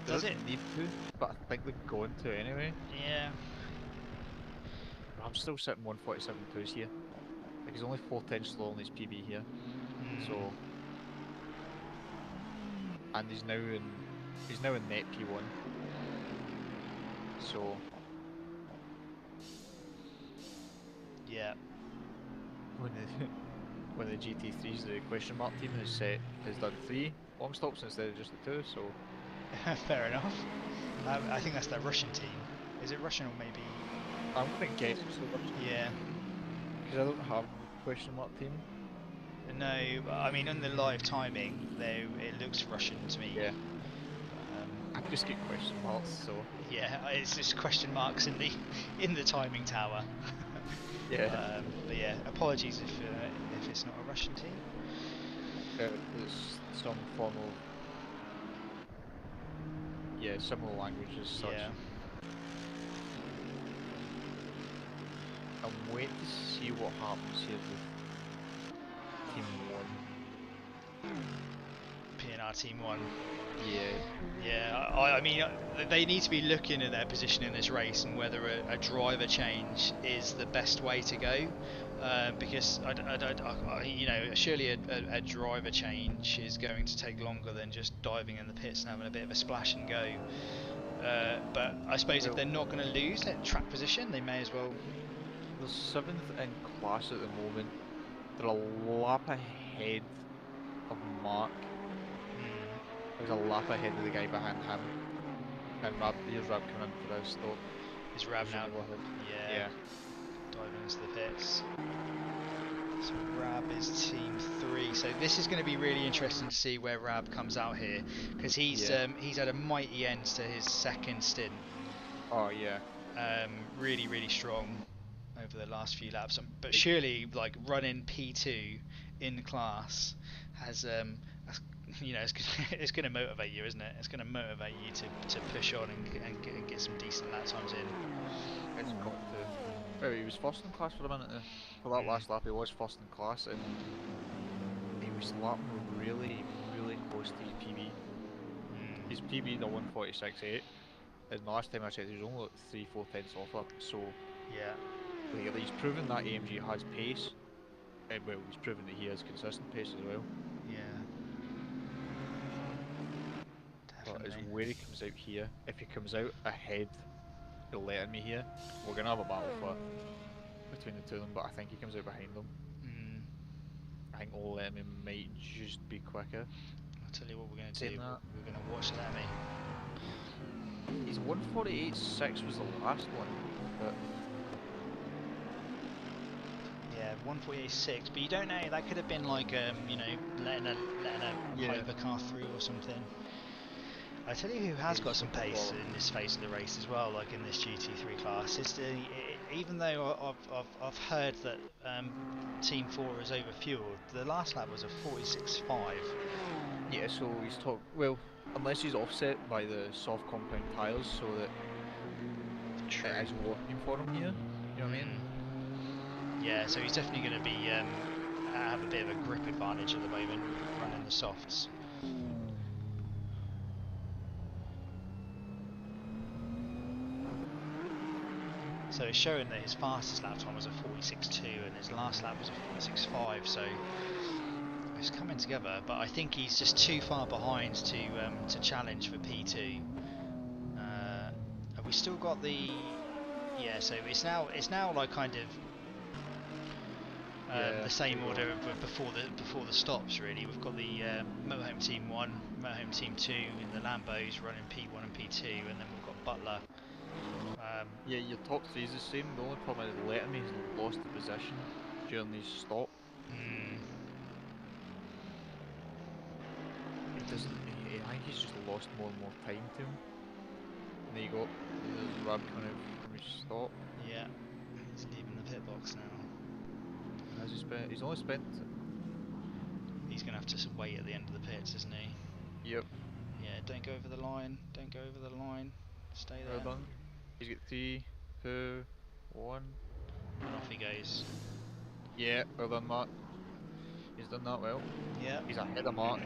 Does it? Need to, but I think they're going to anyway. Yeah. I'm still sitting 147.2s here. Like he's only 4 tenths slow on his PB here. Mm. So and he's now in net P1. So Yeah. when the GT3s, the question mark team has done 3 long stops instead of just the 2. So Fair enough. I think that's the Russian team. Is it Russian or maybe? I'm gonna guess it's the Russian, Yeah. because I don't have the question mark team. No, I mean on the live timing, though, it looks Russian to me. Yeah. Um, I just get question marks, so yeah, it's just question marks in the timing tower. yeah. But yeah, apologies if it's not a Russian team. It's some form of similar language as such. Yeah. I'm waiting to see what happens here with Team 1. PNR Team 1. Yeah. Yeah, I mean, they need to be looking at their position in this race and whether a driver change is the best way to go. Because you know, surely a driver change is going to take longer than just diving in the pits and having a bit of a splash and go. But I suppose if they're not going to lose their track position, they may as well. They're 7th in class at the moment. They're a lap ahead of Mark. There's a lap ahead of the guy behind him. And here's Rab coming in for his stop. Is Rab now? Yeah. Diving into the pits. So Rab is team 3. So this is going to be really interesting to see where Rab comes out here, because he's had a mighty end to his second stint. Oh yeah. Really strong over the last few laps. But surely, like, running P2 in class has you know, it's going to motivate you, isn't it? It's going to motivate you to push on and get some decent lap times in. It's got to. Well, he was first in class for a minute there. For that last lap, he was first in class, and he was lapping really close to his PB. His PB the 146.8, and the last time I checked, he was only like 3-4 tenths off her. So yeah, like, he's proven that AMG has pace, and well, he's proven that he has consistent pace as well. yeah. But it's where he comes out here. If he comes out ahead, he'll let me here. We're gonna have a battle for between the two of them, but I think he comes out behind them. I think Lemmy might just be quicker. I'll tell you what we're going to do. We're going to watch Lemmy. His 148.6 was the last one, but yeah, 148.6. But you don't know. That could have been like you know, letting a hypercar through or something. I tell you who has got some pace in this phase of the race as well, like in this GT3 class. Even though I've heard that Team 4 is overfueled, the last lap was a 46.5. yeah, so he's well, unless he's offset by the soft compound tyres, so that it is working for him here. You know what I mean? Yeah, so he's definitely going to be have a bit of a grip advantage at the moment, running the softs. So it's showing that his fastest lap time was a 46.2 and his last lap was a 46.5, so it's coming together, but I think he's just too far behind to challenge for P2. Have we still got the... Yeah, so it's now like kind of the same order before the stops really. We've got the Motorhome Team 1, Motorhome Team 2 in the Lambos running P1 and P2, and then we've got Butler. Yeah, your top 3 is the same. The only problem is letting me has lost the position during his stop. It doesn't. I think he's just lost more and more time to him. And there you go. There's Rab coming out from his stop. Yeah, he's leaving the pit box now. Has he spent? He's only spent. He's gonna have to wait at the end of the pits, isn't he? Yep. Yeah, don't go over the line. Don't go over the line. Stay there. Well done. He's got 3, 2, 1. And off he goes. Yeah, well done, Mark. He's done that well. Yeah. He's ahead of Mark.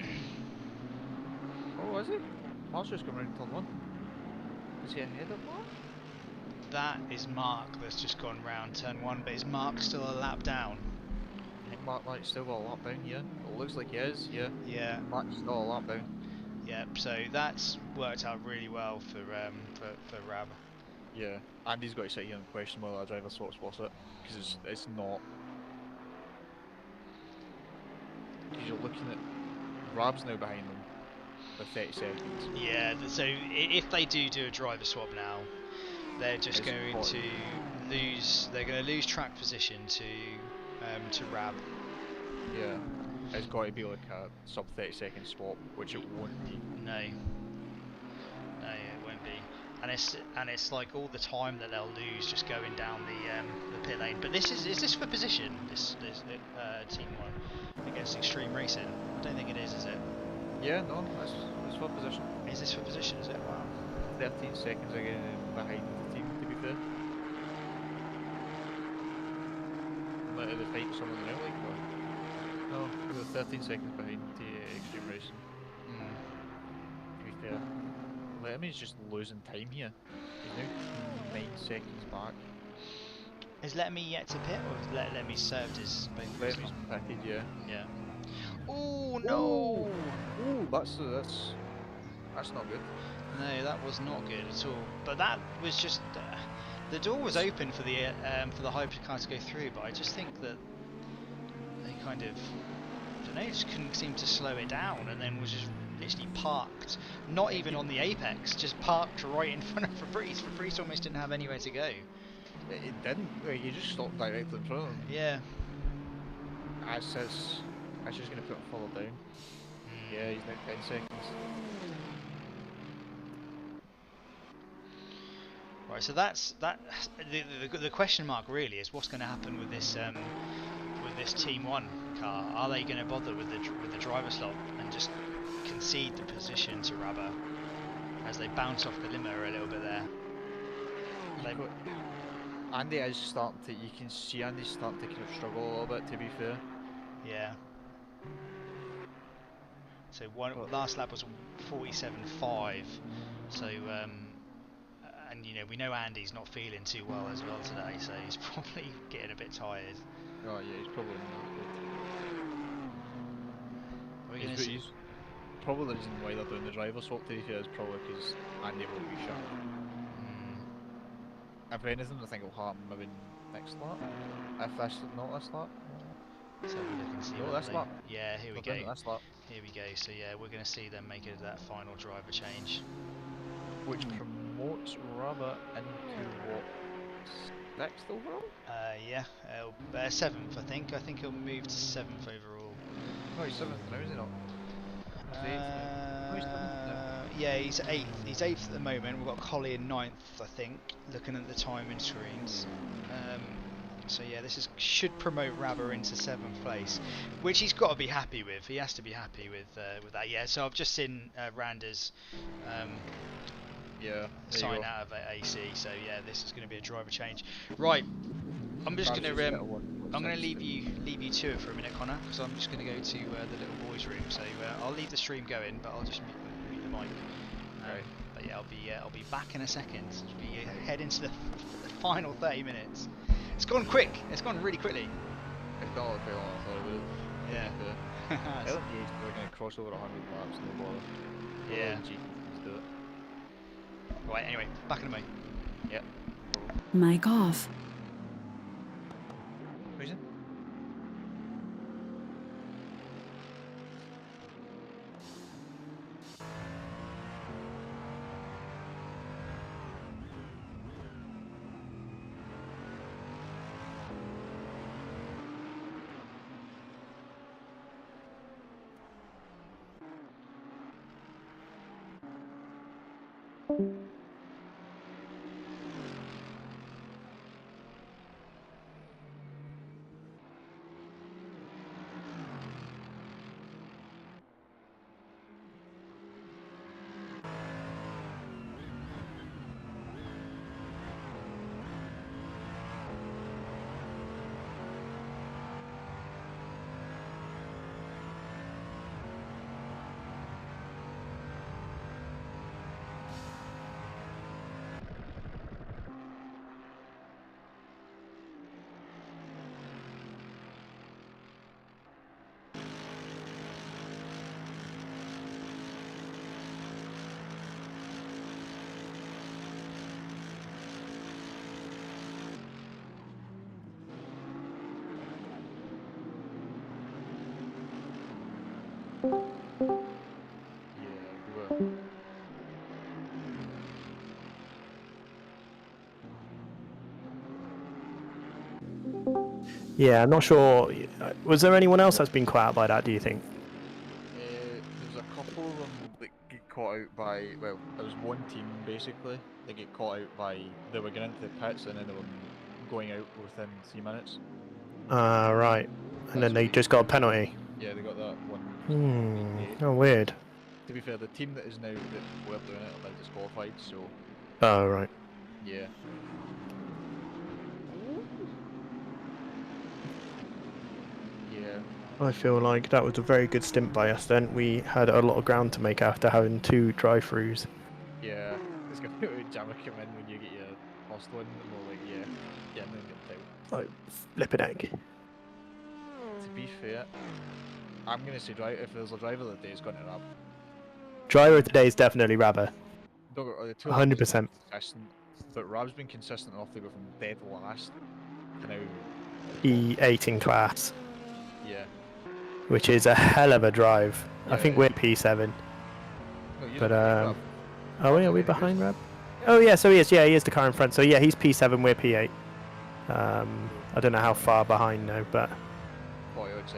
Oh, is he? Mark's just going round turn 1. Is he ahead of Mark? That is Mark that's just gone round turn 1, but is Mark still a lap down? I think Mark might still got a lap down, yeah. It looks like he is, yeah. Yeah. Mark's still a lap down. Yep. So that's worked out really well for Rab. Yeah, Andy's got to sit here and question whether that driver swap's worth it, because it's not. Because you're looking at Rab's now behind them by 30 seconds. Yeah. So if they do a driver swap now, they're just It's going quite- to lose. They're going to lose track position to Rab. Yeah, it's got to be like a sub 30-second swap, which it won't be. No, it won't be. And it's like all the time that they'll lose just going down the pit lane. But is this for position? This team one against Extreme Racing? I don't think it is it? Yeah, no, that's for position. Is this for position? Is it? Wow. 13 seconds again behind the team, to be fair. Let the fight someone now, like, or? No, we're 13 seconds behind the Extreme Racing. To be fair. Lemmy's just losing time here. He's now 9 seconds back. Is Lemmy yet to pit, or has Lemmy served his both Lemmy's races? pitted, yeah. Yeah. Oh no! Ooh, that's not good. No, that was not good at all. But that was just the door was open for the hypercar to go through. But I just think that they kind of, I don't know, just couldn't seem to slow it down, and then was just literally parked, not even on the apex, just parked right in front of Fabrice. Fabrice almost didn't have anywhere to go. It didn't. He just stopped directly in front of him. Yeah. That's just going to put him further down. Yeah, he's now 10 seconds. Right, so that's that. The question mark really is what's going to happen with this Team One car. Are they going to bother with the driver slot and just concede the position to Rubber as they bounce off the limo a little bit there? Andy is starting to. You can see Andy's starting to kind of struggle a little bit. To be fair. Yeah. So last lap was 47.5. So and you know we know Andy's not feeling too well as well today, so he's probably getting a bit tired. Oh yeah, he's probably not. He's probably the reason why they're doing the driver swap to be fair is probably because Andy won't be sharp. If anything, I think it'll happen maybe next lap. If that's not this lap. So we look and see. No, that's lap. Yeah, here we go. That's lap. Here we go. So yeah, we're going to see them make it that final driver change, which promotes Rubber into what? 6th overall? Yeah, 7th I think. I think he'll move to 7th overall. No, he's 7th now, is he not? He's 8th now. Yeah, he's 8th. He's 8th at the moment. We've got Collie in 9th, I think, looking at the timing screens. So yeah, this should promote Rabber into 7th place, which he's got to be happy with. He has to be happy with that. Yeah, so I've just seen Randa's sign out of AC. So yeah, this is going to be a driver change. Right, I'm just going to leave you to it for a minute, Connor, because I'm just going to go to the little boys' room. So I'll leave the stream going, but I'll just mute the mic. But yeah, I'll be back in a second. Head into the final 30 minutes. It's gone quick. It's gone really quickly. It's not like long I thought it would. Yeah. LMD's are going to cross over 100 laps, no bother. Yeah. GPs do it. Right, anyway, back in a moment. Yep. Mic off. Reason? Yeah, I'm not sure. Was there anyone else that's been caught out by that, do you think? There's a couple of them that get caught out by, well, there was one team basically that get caught out by, they were getting into the pits and then they were going out within 3 minutes. Right. And then they just got a penalty. Yeah, they got that one. Oh, weird. To be fair, the team that is now that were doing it are now disqualified, so Oh, right. yeah. Yeah. I feel like that was a very good stint by us then. We had a lot of ground to make after having 2 drive-throughs. Yeah. It's gonna be Jammer come in when you get your first one, and we're like, yeah, and then get out. Like, flipping egg. To be fair, I'm gonna say if there's a driver that day, it's gonna Rab. Driver of the day is definitely Rabber. 100%. But Rab's been consistent enough to go from dead last to now P8 in class, yeah. which is a hell of a drive. Yeah, I think we're P7. No, But are we behind Rab? Oh yeah, so he is. Yeah, he is the car in front. So yeah, he's P7, we're P8. I don't know how far behind though, but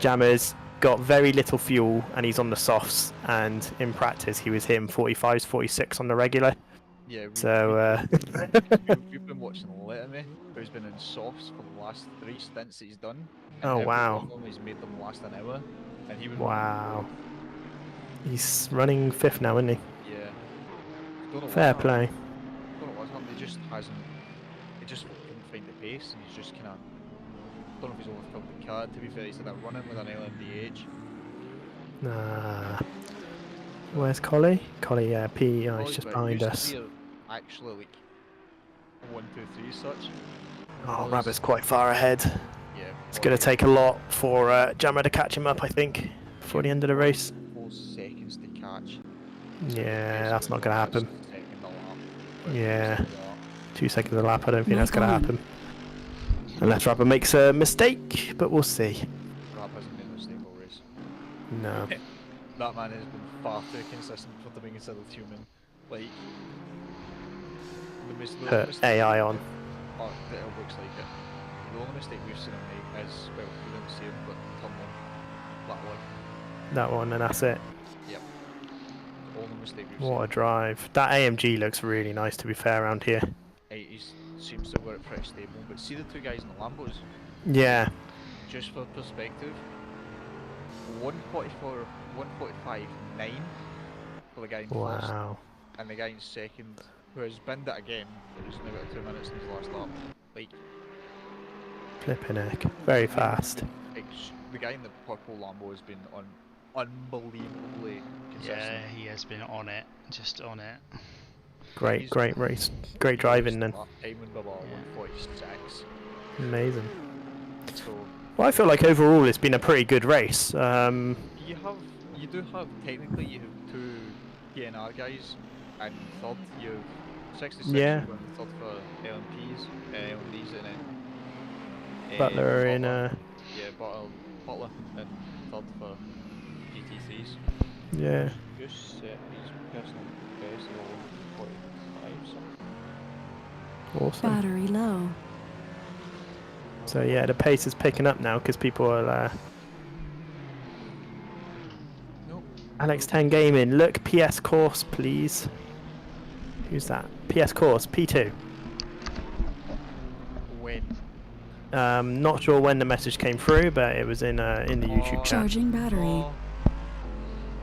Jammer's got very little fuel and he's on the softs. And in practice, he was hitting 45s, 46 on the regular. Yeah. We've been watching Letterman, who's been in softs for the last 3 stints that he's done. And Oh every wow! one of them, he's made them last an hour, and he was. Wow. He's running 5th now, isn't he? Yeah. Don't know Fair what play. happened. Don't know what's happened. He just hasn't. He just couldn't find the pace, and he's just kind of. Don't know if he's overfilled the car. To be fair, he's had a run in with an LMDH. Nah. Where's Collie? Collie, yeah, P. Oh, he's just behind us. Actually, like 1, 2, 3 such. Oh, Rabbit's quite far ahead. Yeah. It's going to take a lot for Jammer to catch him up, I think, before the end of the race. 4 seconds to catch. Yeah, that's not going to happen. Yeah. 2 seconds a lap, I don't think that's going to happen. Unless Rabbit makes a mistake, but we'll see. Rabbit hasn't made a mistake all race. No. That man has been far too consistent for to be considered human. Like, Put AI on. Oh, it looks like it. The only mistake we've seen him make is, well, we didn't see him, but turn one. That one, and that's it. Yep. The only mistake we've seen. What a drive. That AMG looks really nice, to be fair, around here. He seems to work pretty stable, but see the 2 guys in the Lambos? Yeah. Just for perspective, 144, 145, 9 for the guy in first, and the guy in second, who has binned it again, but he's now got 2 minutes in his last lap. Like, flipping heck. Very fast. The guy in the purple Lambo has been unbelievably consistent. Yeah, he has been on it, just on it. Great race. Great driving then. Timing by about 146. Amazing. So, well, I feel like overall it's been a pretty good race. You do have, technically, you have 2 PNR guys, and third, you have 66 yeah. and third for LMPs, LMDs, and then Butler in yeah, Butler and third for GT3s. Yeah. Just set his personal best of 45 something. Awesome. Battery low. So yeah, the pace is picking up now because people are. Nope. Alex 10 Gaming, look, PS course, please. Who's that? PS course, P2. When? Not sure when the message came through, but it was in the YouTube chat. Charging battery. Oh,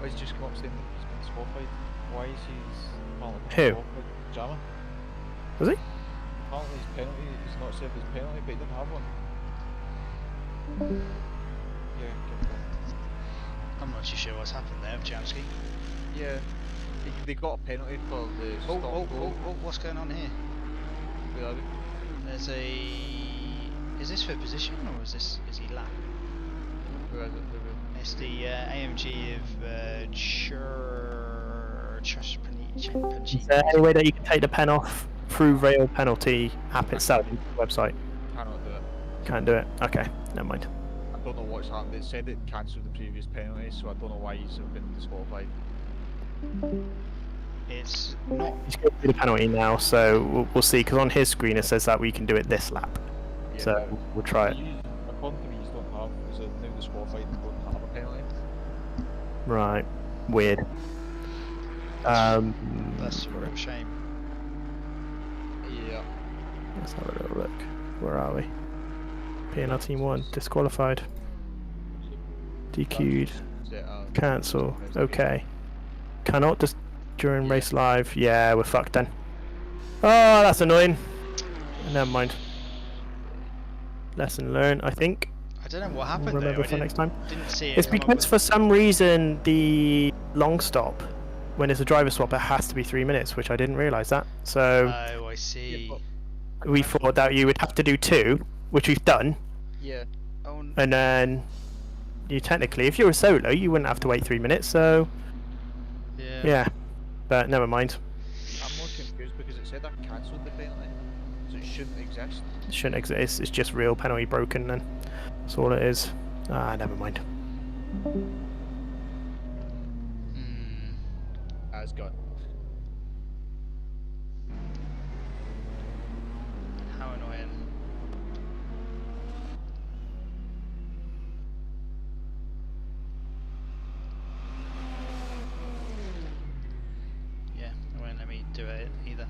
he's just come up saying that he's been disqualified. Why is he? Who? Jammer. Was he? Apparently his penalty, he's not served his penalty, but he didn't have one. Yeah, give it I'm not too sure what's happened there, Jamski. Yeah, they got a penalty for the stop goal. What's going on here? Where are they? There's a... Is this for position or is he lap? Where is it? It's the AMG of Chruch. Is there any way that you can take the pen off through rail penalty app itself, website? Cannot do it. Can't do it. Okay, never mind. I don't know what's happened. It said it cancelled the previous penalty, so I don't know why he's been disqualified. It's not. He's going to do the penalty now, so we'll see. Because on his screen it says that we can do it this lap. Yeah, So we'll try it. According to me, you don't have, is it now disqualified and don't have a penalty? Right. Weird. That's a real shame. Yeah. Let's have a little look. Where are we? P&L Team 1 disqualified. DQ'd. Cancel. Okay. Cannot just during race live. Yeah, we're fucked then. Oh, that's annoying. Never mind. Lesson learned, I think. I don't know what happened We'll remember there. for next time. Didn't see it. It's because for some reason the long stop, when it's a driver swap, it has to be 3 minutes, which I didn't realise that. So Oh, I see. we thought that you would have to do 2, which we've done, Yeah. Oh, and then you technically, if you were solo, you wouldn't have to wait 3 minutes. So yeah, but never mind. I'm more confused because it said I cancelled the penalty, so it shouldn't exist. It shouldn't exist. It's just real penalty broken. Then that's all it is. Ah, never mind. As gone. How annoying. Yeah, it won't let me do it either.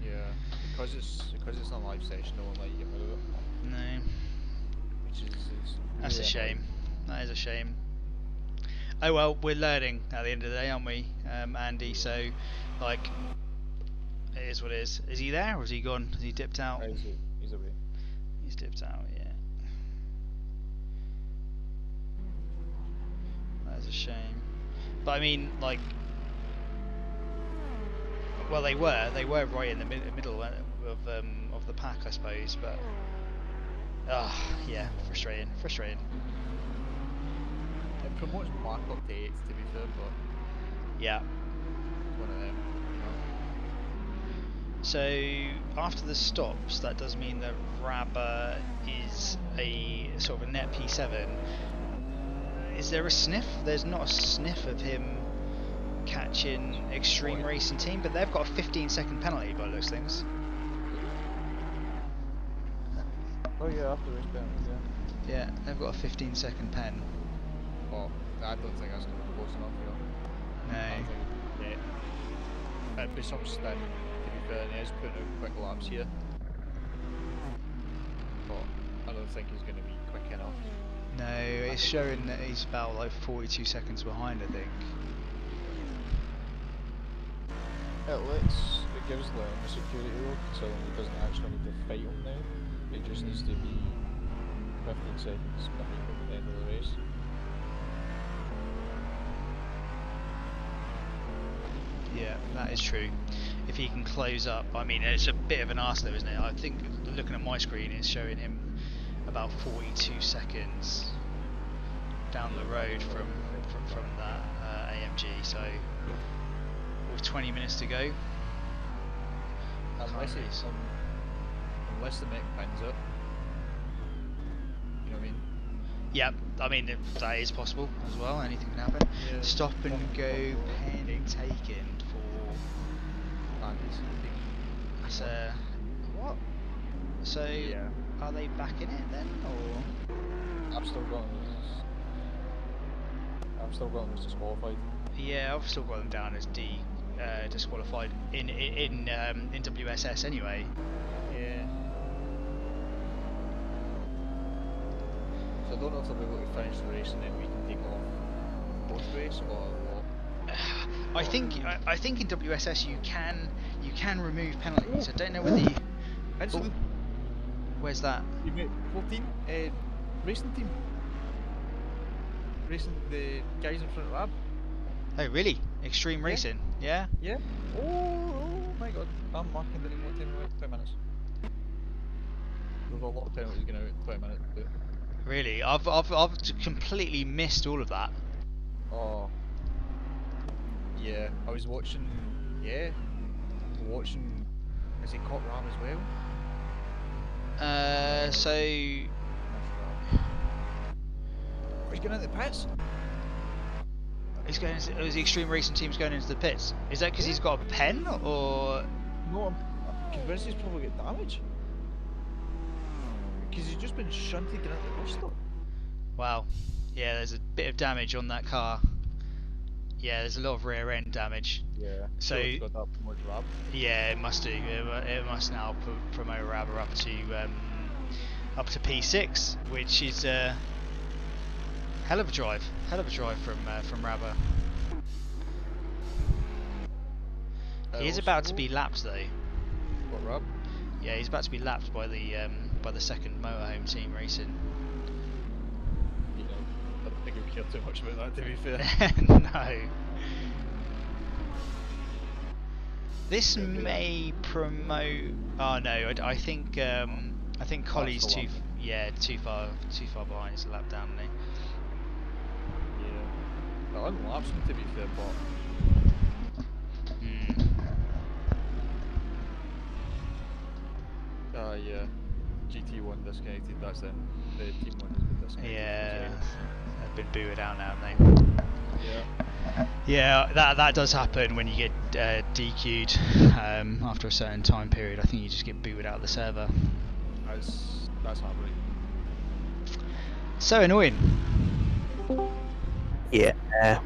Yeah. Because it's not a live session, no one let you get rid of it. No. Which is That's a really shame. That is a shame. Oh well, we're learning at the end of the day, aren't we, Andy? So, like, it is what it is. Is he there or is he gone? Has he dipped out? He's away. He's dipped out, yeah. That is a shame. But I mean, like, well, they were right in the middle of the pack, I suppose. But yeah, frustrating. It promotes markup to 8, to be fair, but Yeah. it's one of them. So after the stops, that does mean that Rabba is a sort of a net P7. Is there a sniff? There's not a sniff of him catching Extreme Racing Team, but they've got a 15-second penalty by those things. Oh yeah, after race penalties, yeah. Yeah, they've got a 15-second pen. Oh, I don't think that's going to be close enough, you know. No. I think, yeah. It'd be some stint, to be fair, and he is putting out quick laps here. But I don't think he's going to be quick enough. No, it's showing that he's about like 42 seconds behind, I think. It gives Leon the security road, so he doesn't actually need to fight him now. He just needs to be 15 seconds behind him at the end of the race. Yeah, that is true. If he can close up, I mean, it's a bit of an arse though, isn't it? I think looking at my screen, it's showing him about 42 seconds down the road from that AMG. So with 20 minutes to go, Unless the mech pins it. You know what I mean? yeah, I mean that is possible as well. Anything can happen. Yeah. Stop and go pen taken for. That's what? So Yeah. are they back in it then, or? I've still got him as disqualified. Yeah, I've still got them down as disqualified in WSS anyway. Yeah. So I don't know if they'll be able to finish the race and then we can take off post race or what. I think in WSS you can remove penalties. I don't know whether you. Oh, Where's that? you made 14 racing team. Racing the guys in front of the lab. Oh really? Extreme Racing? Yeah. Yeah. Oh my god. I'm marking the remote time away. 20 minutes. There's a lot of penalties going out in 20 minutes. But... Really? I've completely missed all of that. Oh. Yeah. I was watching. Yeah. Watching. Has he caught Ram as well? So He's going into the pits. He's going. The Extreme Racing Team's going into the pits. Is that because he's got a pen, or? No, I'm convinced he's probably got damage. Because he's just been shunted into the bus stop. Wow. Yeah, there's a bit of damage on that car. Yeah, there's a lot of rear end damage. Yeah. So it's got that promoted Rab. yeah, it must do. It must now promote Rabber up to P6, which is hell of a drive. Hell of a drive from Rabber. He is about to be lapped though. What, Rab? Yeah, he's about to be lapped by the second motorhome team racing. You know, I don't think we care too much about that, to be fair. No. This may promote. Oh no, I think Colley's too far behind. He's a lap down, isn't he? Yeah. Well, I'm laps him, to be fair, but. Yeah. GT1 disconnected. That's them. The team one has been disconnected. Yeah, they've been booted out now, haven't they? Yeah. Yeah, that does happen when you get DQ'd after a certain time period. I think you just get booted out of the server. That's happening. So annoying. Yeah,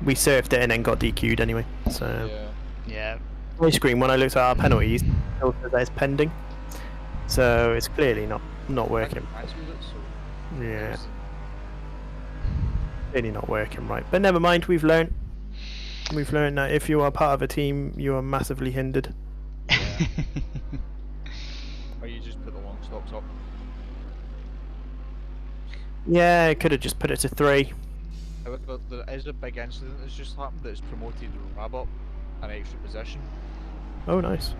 we surfed it and then got DQ'd anyway. So Yeah. my screen when I looked at our penalties, it still says that it's pending. So it's clearly not working. Yeah. Clearly not working right. But never mind, we've learned. We've learned that if you are part of a team, you are massively hindered. Yeah. Or you just put the long stops up. Yeah, I could have just put it to 3. However, there is a big incident that's just happened that's promoted Rab up an extra position. Oh, nice.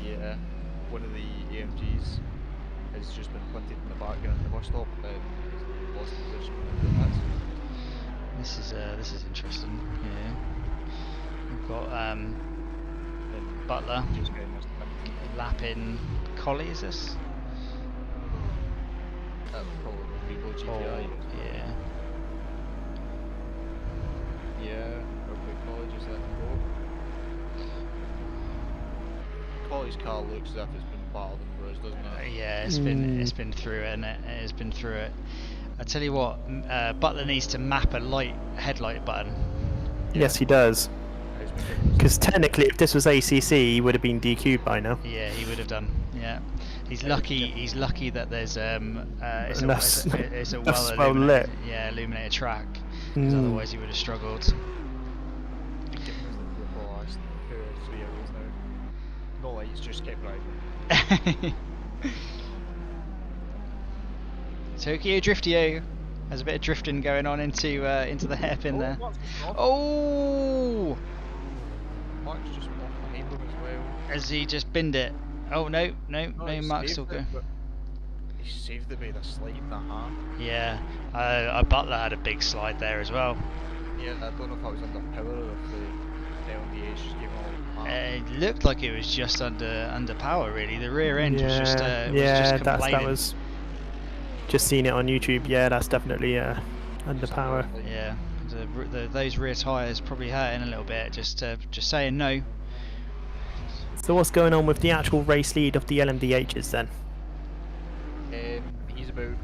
Yeah. One of the AMGs has just been punted in the back and in the bus stop and he's lost position in the pits. This is interesting. Yeah. We've got Butler Just getting this to lapping Colley. Is this? probably people GTI. Oh, yeah. Yeah, probably college is that go. College car looks as if it's been battled and bruised, doesn't it? Yeah, it's been through it, and it has been through it. I tell you what, Butler needs to map a headlight button. Yes, he does. Because technically, if this was ACC, he would have been DQ'd by now. Yeah, he would have done. Yeah, he's lucky. He's lucky that there's it's a well lit. Yeah, illuminated track. Because otherwise he would have struggled. No, he's just kept riding. Tokyo Driftio has a bit of drifting going on into the hairpin there. Oh! Mark's just off behind him as well. Has he just binned it? Oh no, Mark's still going. He saved it by the slide and a half. Yeah, Butler had a big slide there as well. Yeah, I don't know if I was under power or if the LDH just gave him all the power. It looked like it was just under power really. The rear end was just that complaining. was just seen it on YouTube. Yeah, that's definitely under power. Yeah, those rear tyres probably hurting a little bit. Just saying no. So what's going on with the actual race lead of the LMDHs then? He's about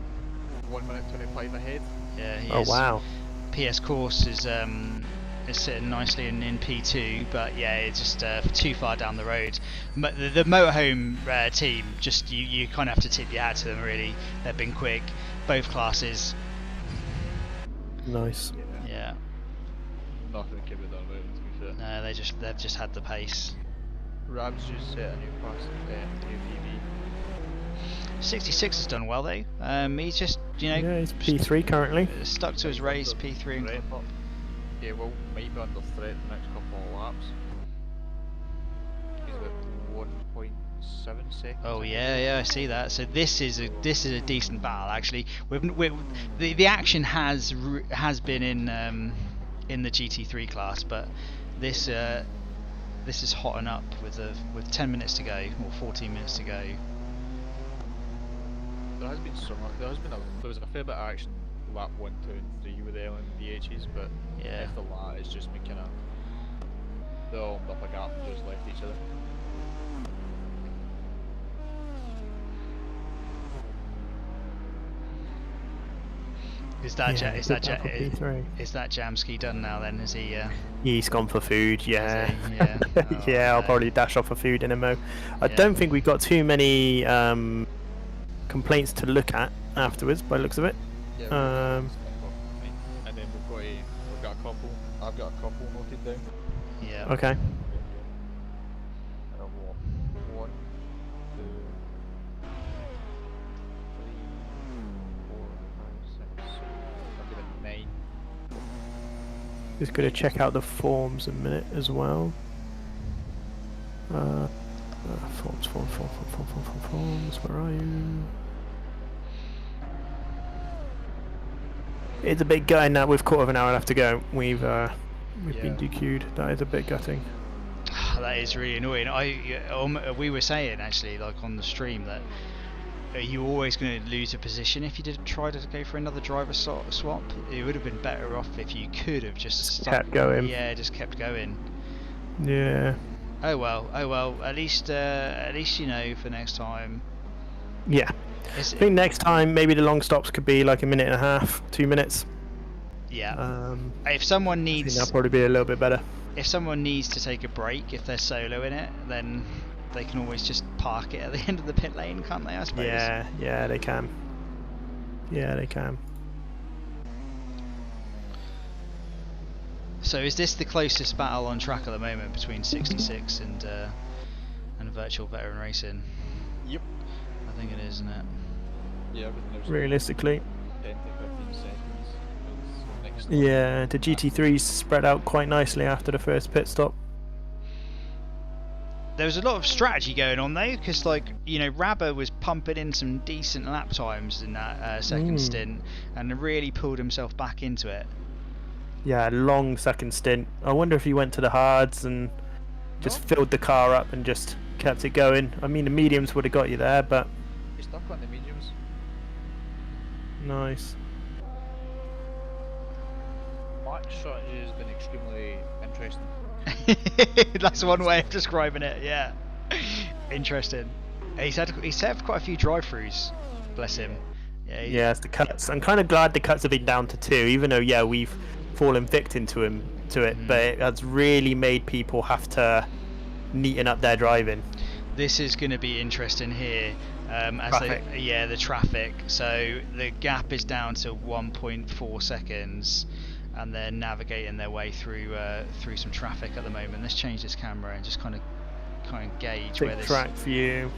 1 minute 25 ahead. Yeah, he is. Oh wow. PS Course is sitting nicely in P2, but yeah, it's just too far down the road. The motorhome team, just you kind of have to tip your hat to them really. They've been quick, both classes. Nice. Yeah. Nothing can be done about it, to be fair. No, they've just had the pace. Rab's just set a new class, new PB. 66 has done well though. He's just yeah, he's P3 currently. Stuck to his race, P3 and yeah, well, might be under threat the next couple of laps. He's about 1.7 seconds. Oh yeah, I see that. So this is a decent battle actually. The action has been in the GT3 class, but this is hotting up with 10 minutes to go or 14 minutes to go. There was a fair bit of action lap 1, 2, and 3 with the LMDHs, but Yeah. after that, it's just making a. They all opened up a gap and just left each other. Is that Yeah, is good that lap for P3. is that Jamski done now? Then is he? He's gone for food, yeah. he? Yeah. Oh, yeah, I'll no. probably dash off for food in a mo. I Yeah. don't think we've got too many complaints to look at afterwards, by the looks of it. Yeah, Um, and then we've got a couple. I've got a couple noted down. Yeah. Okay. And I've got 1, 2, 3, 4, 5, 6. I'll give it 9. Just going to check out the forms a minute as well. Forms, where are you? It's a bit gutting that with quarter of an hour left to go. We've been DQ'd. That is a bit gutting. That is really annoying. We were saying actually, like on the stream, that you're always going to lose a position if you did try to go for another driver swap. It would have been better off if you could have just kept going. Yeah, just kept going. Yeah. Oh well. At least you know for next time. Yeah. I think next time maybe the long stops could be like a minute and a half, 2 minutes. Yeah. If someone I think needs, that'll probably be a little bit better. if someone needs to take a break, if they're solo in it, then they can always just park it at the end of the pit lane, can't they? I suppose. Yeah, they can. Yeah, they can. So is this the closest battle on track at the moment between 66 and Virtual Veteran Racing? Yep. I think it is, isn't it? Yeah, everything was Realistically. 10 to 15 seconds. Was next stop. Yeah, the GT3s spread out quite nicely after the first pit stop. There was a lot of strategy going on though, because Rabber was pumping in some decent lap times in that second stint, and really pulled himself back into it. Yeah, long second stint. I wonder if he went to the hards and just filled the car up and just kept it going. I mean, the mediums would have got you there, but He's stuck on the mediums. nice. Mark's strategy has been extremely interesting. That's one way of describing it. Yeah, interesting. He's had quite a few drive-throughs. Bless him. Yeah, it's the cuts. I'm kind of glad the cuts have been down to 2, even though we've fallen victim to it, but it has really made people have to neaten up their driving. This is going to be interesting here. The traffic. So the gap is down to 1.4 seconds, and they're navigating their way through some traffic at the moment. Let's change this camera and just kind of gauge where this track view.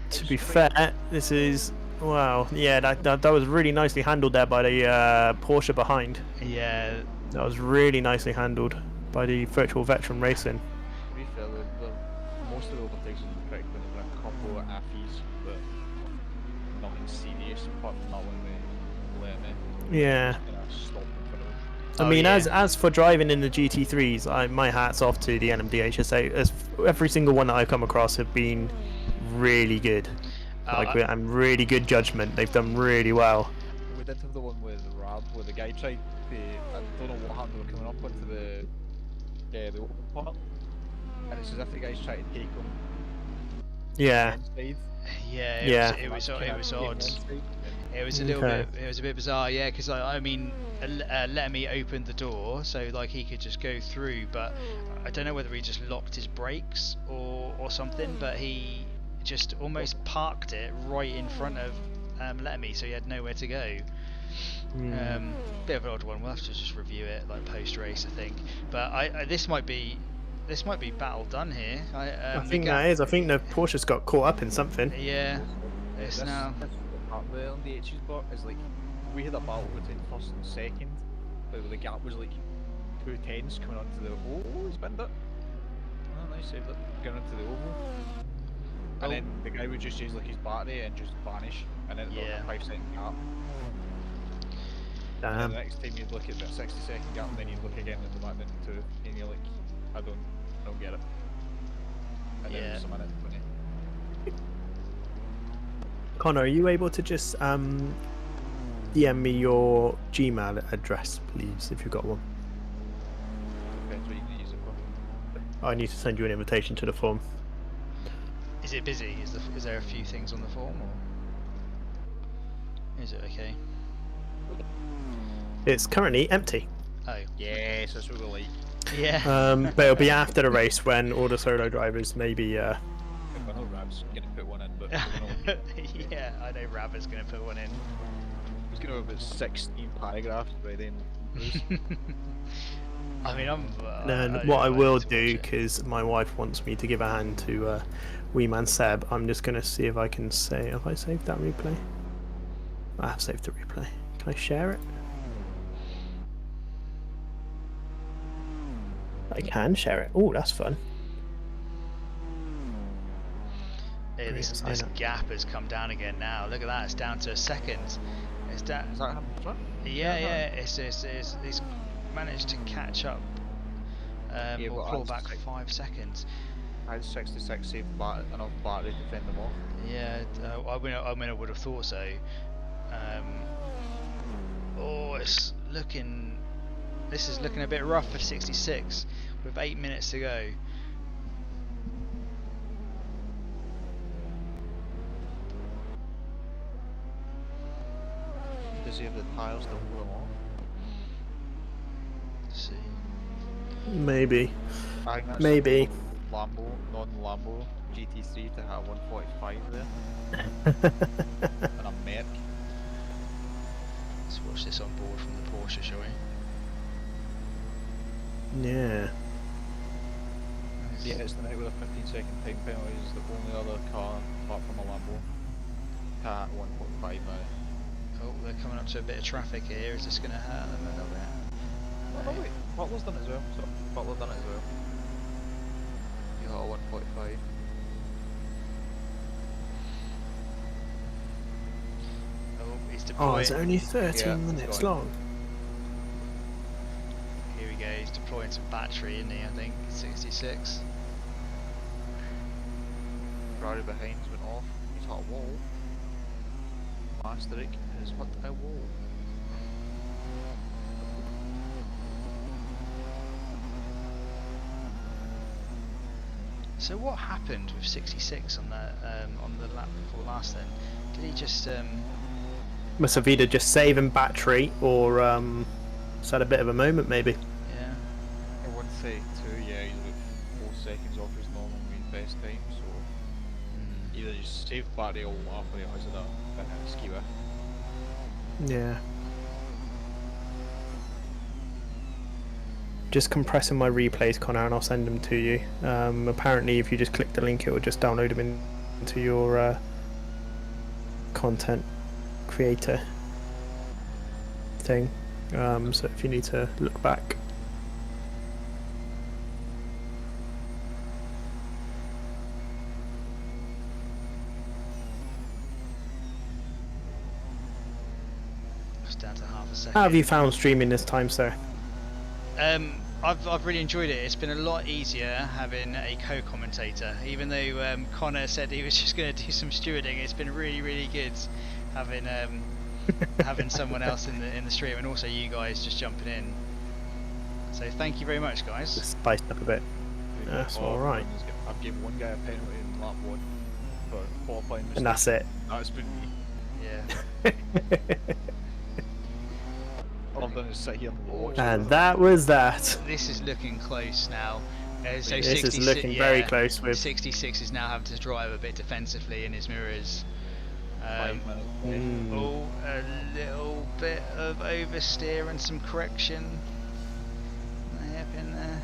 To be fair, this is wow. Yeah, that was really nicely handled there by the Porsche behind. Yeah, that was really nicely handled by the Virtual Veteran Racing. To be fair, most of the overtakes on the track when there were a couple of affys, but nothing serious apart from that one with Lemmy. Yeah. Stop in front of him. I mean, as for driving in the GT3s, my hat's off to the NMDHSA. Every single one that I've come across have been really good. And really good judgment. They've done really well. We did have the one with Rab, where the guy tried to, I don't know what happened, they were coming up onto the open part, and it's as if the guy's trying to take him. Yeah. It was odd. It was a little bit. It was a bit bizarre, yeah. Because I mean, Lemmy opened the door so he could just go through, but I don't know whether he just locked his brakes or something, but he just almost parked it right in front of Lemmy, so he had nowhere to go. Bit of an odd one. We'll have to just review it post race, I think. But this might be battle done here. I think that is. I think the Porsche's got caught up in something. Yeah. It's now. The LMDH's block is we had a battle between first and second, but the gap was 2 tenths coming onto the. Oh, he's binned it. Oh, nice, saved it. Going into the oval. And then the guy would just use his battery and just vanish, and then it'd a 5-second gap. Damn. And the next time you'd look at the 60-second gap, and then you'd look again at the back then too, and you're like, I don't get it. And then there's a minute 20. Connor, are you able to just DM me your Gmail address, please, if you've got one. Depends what you can use it for. I need to send you an invitation to the form. Is it busy? Is there a few things on the form, or is it okay? It's currently empty. Oh. Yes, that's what we like. Yeah. But it'll be after the race when all the solo drivers maybe. I know Rab's gonna put one in, but Yeah, I know Raba's gonna put one in. he's gonna have about 16 paragraphs by then. I mean, And what I will do, because my wife wants me to give a hand to wee man Seb, I'm just gonna see if I can say. Have I saved that replay? I have saved the replay. Can I share it? I can share it. Oh, that's fun. Hey, this gap has come down again now. Look at that, it's down to a second. It's down. Is that him? Yeah. It's managed to catch up. Yeah, Or but pull I'd back say- 5 seconds. I had 66 saved enough battery to fend them off. Yeah, I mean, I would have thought so. Oh, it's looking. This is looking a bit rough for 66, with 8 minutes to go. Does he have the tiles to hold them off? Let's see. Maybe. I think that's Maybe. Lambo, non-Lambo GT3 to have 145 there. And a Merc. Let's watch this on board from the Porsche, shall we? Yeah. Yeah, it's the night with a 15-second time penalty is the only other car apart from a Lambo. Cat 1.5 now. Oh, they're coming up to a bit of traffic here. Is this going to hurt them a little bit? Oh no, wait, Butler's done it as well. So Butler done it as well. You got a 145. Oh, he's Oh, deploying. it's only 13 Yeah, minutes sorry. long. Here we go. He's deploying some battery, isn't he? I think 66. Rowdy behind's went off. He's hit a wall. Masteric has hit a wall. So what happened with 66 on the lap before last? Then did he just Must have either just saving battery or just had a bit of a moment, maybe. yeah? I wouldn't say two, yeah, he's about 4 seconds off his normal best time, so either just save battery all up or he has it up and skewer. Yeah. Just compressing my replays, Connor, and I'll send them to you. Apparently, if you just click the link, it will just download them into your content creator thing. So if you need to look back. It's down to half a second. How have you found streaming this time, sir? I've really enjoyed it. It's been a lot easier having a co-commentator. Even though Connor said he was just going to do some stewarding, it's been really good having having someone else in the stream, and also you guys just jumping in. So thank you very much, guys. Just spiced up a bit. That's alright. I've given one guy a penalty in lap 1 for qualifying mistake. And that's it. That's been me. Yeah. All I've done is sit here and watch. And that was that. This is looking close now. So This 66, is looking very yeah, close with 66 is now having to drive a bit defensively in his mirrors. 5 minutes. Oh, a little bit of oversteer and some correction. In there.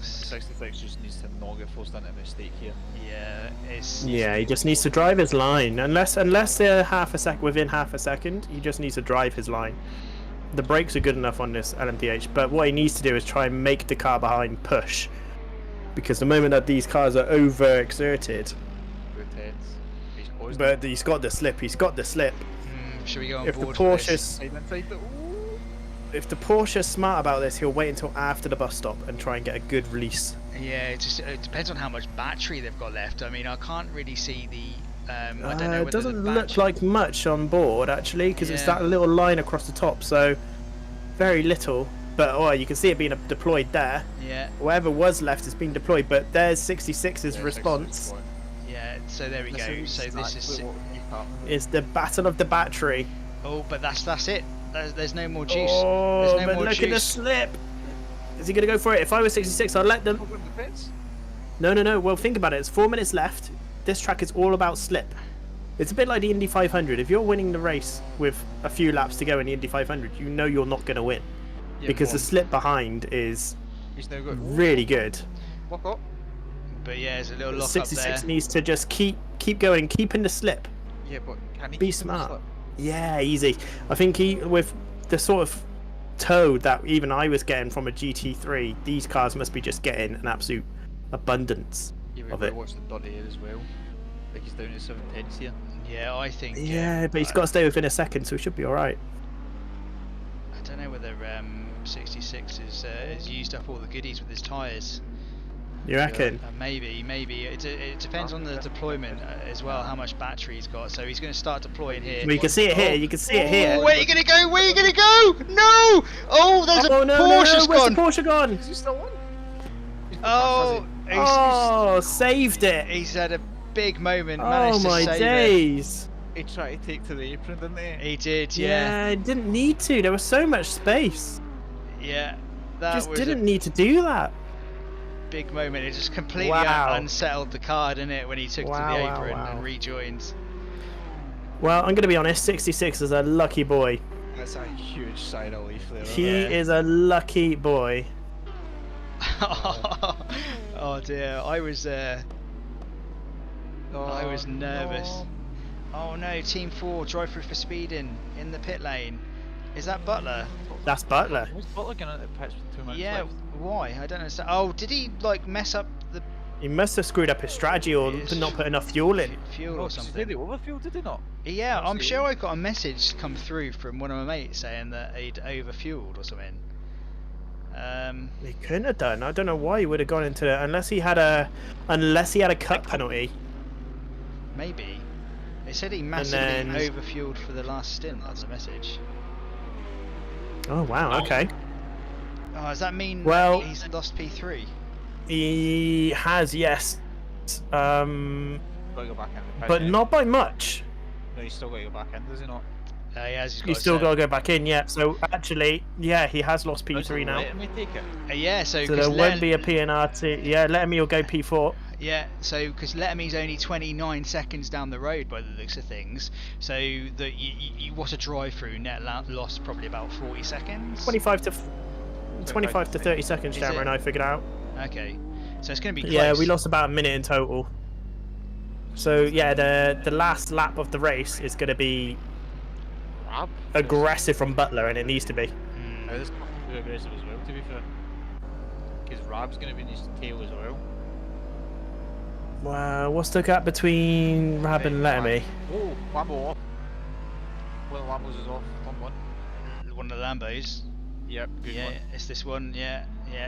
66 just needs to not get forced into a mistake here. Yeah, it's Yeah, he just needs to drive his line. Unless they're within half a second, he just needs to drive his line. The brakes are good enough on this LMDH, but what he needs to do is try and make the car behind push. Because the moment that these cars are overexerted, Good heads. He's always but he's got the slip. should we go on If the board for this? Porsche's if the Porsche's smart about this, he'll wait until after the bus stop and try and get a good release. Yeah, it depends on how much battery they've got left. I mean, I can't really see the I don't know whether It doesn't the look like much on board actually, because it's Yeah. that little line across the top, so very little. But oh, you can see it being deployed there. Yeah, Whatever was left has been deployed, but there's 66's response. yeah. So there we go. So this is. It's the battle of the battery. Oh, but that's it. There's no more juice. Oh, There's no but more look at the juice. slip. Is he going to go for it? If I was 66, I'd let them. No. Well, think about it. It's 4 minutes left. This track is all about slip. It's a bit like the Indy 500. If you're winning the race with a few laps to go in the Indy 500, you know you're not going to win. Because the slip behind is He's now got really good. Walk up. But yeah, there's a little lock up 66 there. needs to just keep going, keep in the slip. Yeah, but can he Be keep smart. him Yeah, easy. I think he, with the sort of tow that even I was getting from a GT3, these cars must be just getting an absolute abundance of it. Watch the dot here as well. Like he's down to 7/10 here. Yeah, I think. Yeah, but he's got to stay within a second, so he should be all right. I don't know whether 66 has used up all the goodies with his tyres. You reckon? Maybe. It depends on the deployment as well, how much battery he's got. So he's going to start deploying here. Well, you can see it here. You can see it here. Oh, where are you going to go? Where are you going to go? No! Oh, there's a Porsche's Where's gone. the Porsche gone? Is he still on? Oh, Oh, saved it. he's had a big moment. Oh Managed to my save days. He tried to take to the apron, didn't he? it. He did, Yeah, it didn't need to. There was so much space. yeah. That Just was didn't a need to do that. big moment. It just completely Wow. unsettled the car, didn't it, when he took to Wow, the wow, apron wow. and rejoined. Well, I'm going to be honest. 66 is a lucky boy. That's a huge sigh of relief there. He Yeah. is a lucky boy. Oh dear, I was nervous. No. Oh no, Team 4 drive through for speeding in the pit lane. Is that Butler? That's Butler. Was Butler going to pitch with 2 minutes Yeah, left? why? I don't understand. Oh, did he like mess up the He must have screwed up his strategy or Yes. not put enough fuel in. fuel No, or 'cause he something? did the overfuel, did he not? Yeah, I'm Absolutely. sure I got a message come through from one of my mates saying that he'd overfueled or something. He couldn't have done. I don't know why he would have gone into that unless he had a cut penalty. Maybe. They said he massively then- overfueled for the last stint. That's a message. Oh wow. Okay. Oh, does that mean Well- he's lost P3? He has, yes. Got to go back in. But not by much. No, he's still got to go back in, does he not? He has. He's got He's a still set. got to go back in, yeah. So actually, yeah, he has lost P3 now. Let me take it. Yeah, so So 'cause there won't be a PNRT. Yeah, let me go P4. Yeah, so because Letterme's only 29 seconds down the road by the looks of things, so that you watch a drive-through net loss probably about 40 seconds. 25 to 30 seconds, Is Jammer it? and I figured out. Okay, so it's going to be close. Yeah, we lost about a minute in total. So yeah, the last lap of the race is going to be Rab? aggressive from Butler, and it needs to be. Mm. This is too aggressive as well, to be fair. Because Rab's going to be in his tail as well. Wow, what's the gap between Rab and Letterme? Oh, Lambo off. One of the Lambos is off. 1-1. One of the Lambos. Yep, good Yeah, one. it's this one. Yeah.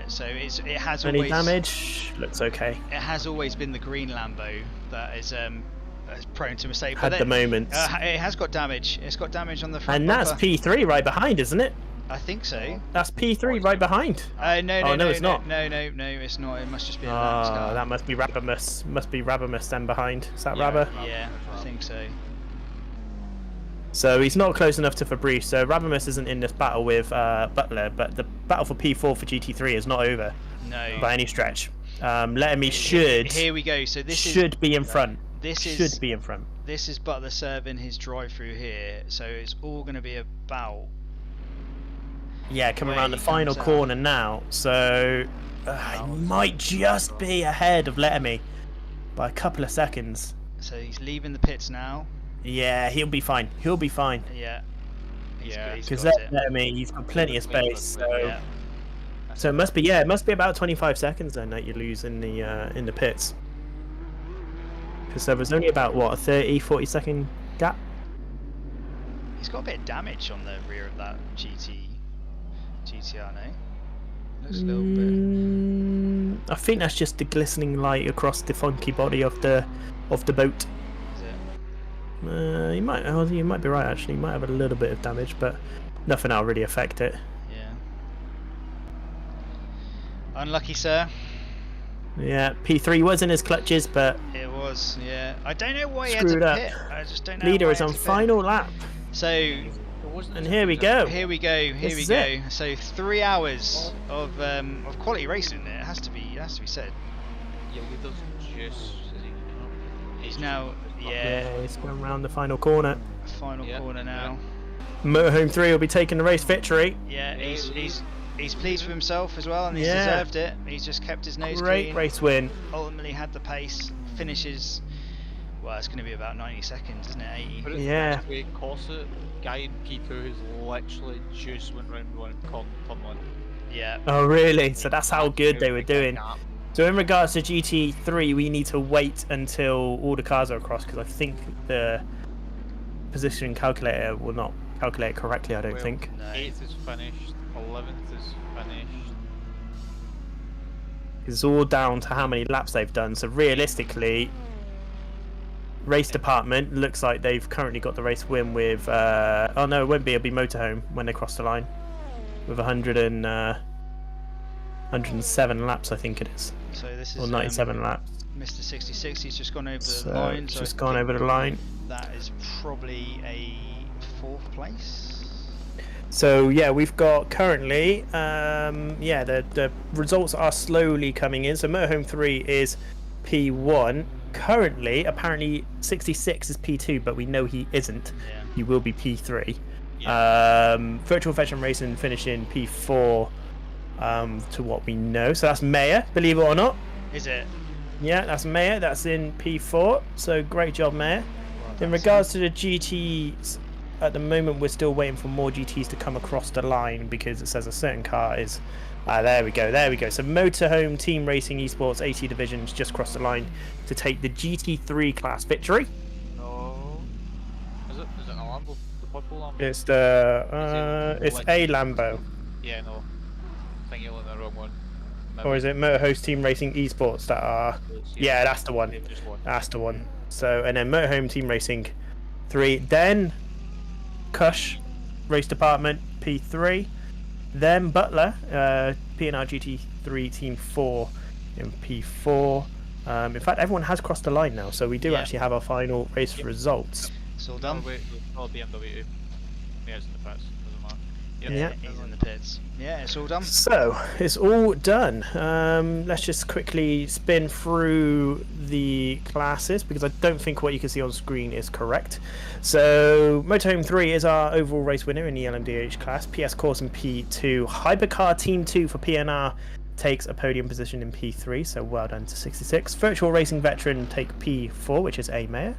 So it has Any always damage? Looks okay. it has always been the green Lambo that is prone to mistake. Had the moments. It has got damage. It's got damage on the front. And that's bumper. P3 right behind, isn't it? I think so. That's P3 right behind. No, Oh, no, it's not. No, it's not. It must just be a Lamb's Oh, car. that must be Rabamus. Must be Rabamus then behind. Is that Yeah. Rabba? Yeah, I think so. So he's not close enough to Fabrice. So Rabamus isn't in this battle with Butler, but the battle for P4 for GT3 is not over No. by any stretch. Letterme should Here we go. So this should be in front. This Should is be in front. this is Butler serving his drive-through here. So it's all going to be about. Yeah, coming Where around the he final comes out. corner now. So he might just be ahead of Letterme by a couple of seconds. So he's leaving the pits now. Yeah, he'll be fine. He'll be fine. Yeah. He's Because got it. Letterme, he's got plenty of space. So, Yeah. so it must be about 25 seconds then that you lose in the pits. Because there was only about what a 30-40 second gap. He's got a bit of damage on the rear of that GTR, no? Looks a little bit. I think that's just the glistening light across the funky body of the boat. Is it? You might be right actually. You might have a little bit of damage, but nothing that'll really affect it. Yeah. Unlucky, sir. Yeah, P3 was in his clutches, but It was. Yeah. I don't know why he had screwed to up. pit. I just don't know. Leader why is he had on to pit. final lap, So and here we go. here we go. Here This we is go. it. So 3 hours of quality racing. It has to be said. Your leader's just sitting up. He's now He's going around the final corner. final corner now. Motorhome 3 will be taking the race victory. Yeah, he's pleased with himself as well, and he's Yeah. deserved it. He's just kept his nose Great clean. race win. Ultimately had the pace. Finishes. Well, it's going to be about 90 seconds, isn't it? 80. Put it Yeah. next way, Corset, guy in P2 who's literally just went round turn 1. Yeah. Oh really? So that's how good they were Big gap. doing. So in regards to GT3, we need to wait until all the cars are across because I think the positioning calculator will not calculate correctly. I don't Well, think. No. 8th is finished, 11th is finished. It's all down to how many laps they've done. So realistically, race department looks like they've currently got the race win with. Oh no, it won't be. It'll be Motorhome when they cross the line with 107 laps, I think it is, So this is or 97 laps. Mr. 66. He's just gone over So the line. it's So just I gone think over the line. That is probably a 4th place. So yeah, we've got currently, the results are slowly coming in. So Motorhome 3 is P1. Currently, apparently 66 is P2, but we know he isn't. Yeah. He will be P3. Virtual Veteran Racing finishing P4, to what we know. So that's Mayer, believe it or not. Is it? Yeah, that's Mayer. That's in P4. So great job, Mayer. In regards to the GTs, at the moment we're still waiting for more GTs to come across the line because it says a certain car is. There we go. So Motorhome Team Racing Esports 80 divisions just crossed the line to take the GT3 class victory. No. Is it a Lambo? The purple Lambo? It's Is it a Lambo, Yeah, no. I think you're looking at the wrong one. or is it Motorhome Team Racing Esports that are? Yeah, that's the one. They've just won. That's the one. So and then Motorhome Team Racing 3, then Chruch Race Department P3, then Butler P&R GT3 Team 4 in P4. In fact, everyone has crossed the line now, so we do actually have our final race results. It's all done. Wait, BMW. Yeah, it's in the pits. Doesn't matter. Yep. Yeah. He's in the pits. Yeah, it's all done. So it's all done. Let's just quickly spin through the classes because I don't think what you can see on screen is correct. So Motorhome 3 is our overall race winner in the LMDH class. PS Course in P2. Hypercar Team 2 for PNR takes a podium position in P3. So well done to 66. Virtual Racing Veteran take P4, which is A Mayer.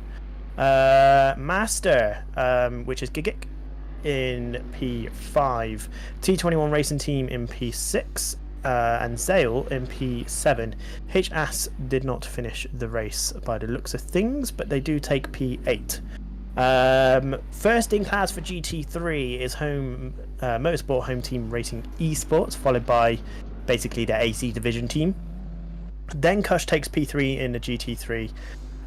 Master, which is Gigic, in P5, T21 Racing Team in P6, and Zale in P7. HS did not finish the race by the looks of things, but they do take P8. First in class for GT3 is Motorsport Home Team Racing Esports, followed by basically the AC Division team. Then Chruch takes P3 in the GT3.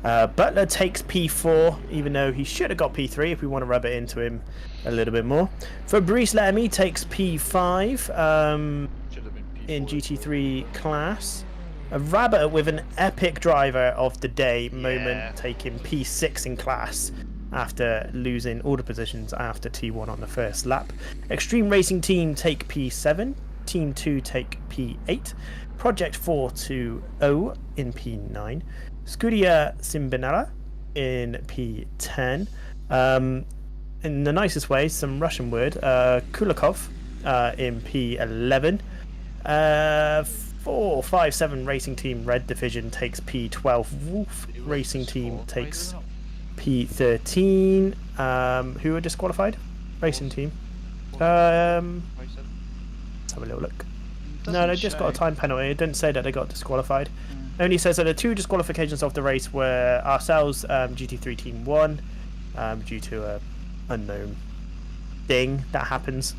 Butler takes P4, even though he should have got P3 if we want to rub it into him a little bit more. Fabrice Lamy takes P5 Should have been P4 in GT3 class. A Rabbit with an epic driver of the day moment taking P6 in class after losing all the positions after T1 on the first lap. Extreme Racing Team take P7. Team 2 take P8. Project 420 in P9. Scuderia Simbinella in P10. In the nicest way, some Russian word. Kulikov in P11. 457 Racing Team Red Division takes P12. Wolf Racing Team takes P13. Who are disqualified? Racing Team. Let's have a little look. No, they just got a time penalty. It didn't say that they got disqualified. Only says that the two disqualifications of the race were ourselves, GT3 Team 1, due to a unknown thing that happens,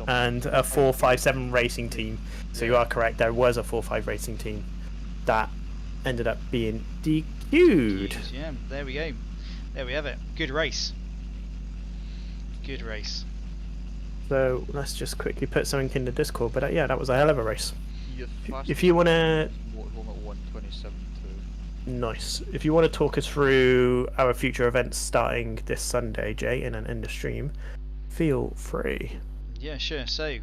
and a 457 Racing Team. So you are correct, there was a 45 Racing Team that ended up being DQ'd. Yeah, there we go. there we have it. Good race. Good race. So let's just quickly put something in the Discord. But yeah, that was a hell of a race. Your If you want to, motorhome at 127 to. nice. If you want to talk us through our future events starting this Sunday, Jay, in the stream, feel free. Yeah, sure. So,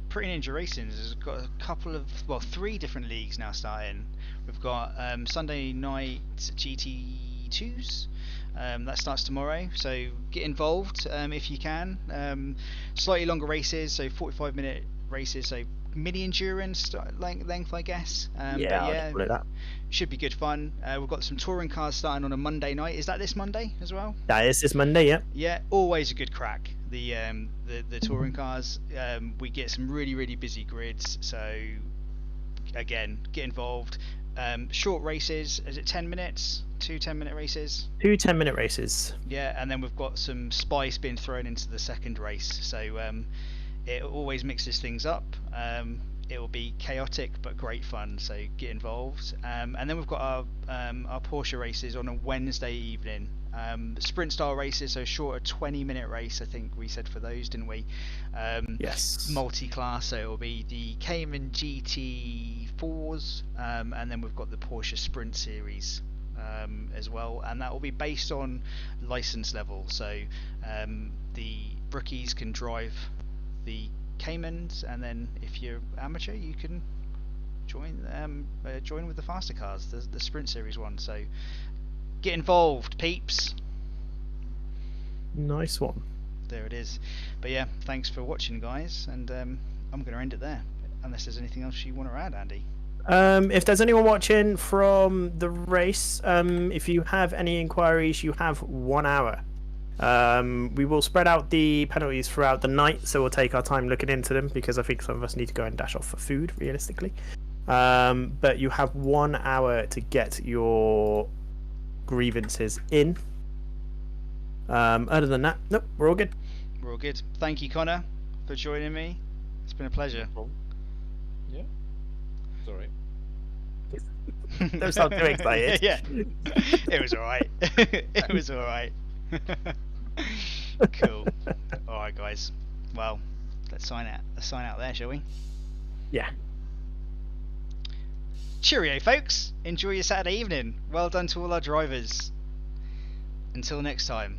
Pretty Ninja Racing has got a couple of, well, 3 different leagues now starting. We've got Sunday night GT2s. That starts tomorrow, so get involved if you can. Slightly longer races, so 45-minute races, so mini endurance length, I guess. Yeah, I'd that. Should be good fun. We've got some touring cars starting on a Monday night. Is that this Monday as well? That is this Monday, yeah. Yeah, always a good crack. The touring cars. We get some really busy grids, so again, get involved. Short races. Is it 10 minutes? 2 10-minute races? 2 10-minute races. Yeah, and then we've got some spice being thrown into the second race. So it always mixes things up. It will be chaotic but great fun. So get involved. And then we've got our Porsche races on a Wednesday evening. Sprint style races, so shorter 20-minute race. I think we said for those, didn't we? Yes. Multi-class, so it will be the Cayman GT4s, and then we've got the Porsche Sprint Series as well, and that will be based on license level. So the rookies can drive the Caymans, and then if you're amateur, you can join with the faster cars, the Sprint Series one. So get involved, peeps. Nice one. There it is. But yeah, thanks for watching, guys, and I'm going to end it there. Unless there's anything else you want to add, Andy. If there's anyone watching from the race, if you have any inquiries, you have 1 hour. We will spread out the penalties throughout the night, so we'll take our time looking into them, because I think some of us need to go and dash off for food, realistically. But you have 1 hour to get your grievances in. Other than that, nope, we're all good. We're all good. Thank you, Connor, for joining me. It's been a pleasure. Yeah, it's alright. Don't sound too excited. Yeah, it was alright. It was alright. Cool. Alright, guys. Well, let's sign out there, shall we? Yeah. Cheerio, folks. Enjoy your Saturday evening. Well done to all our drivers. Until next time.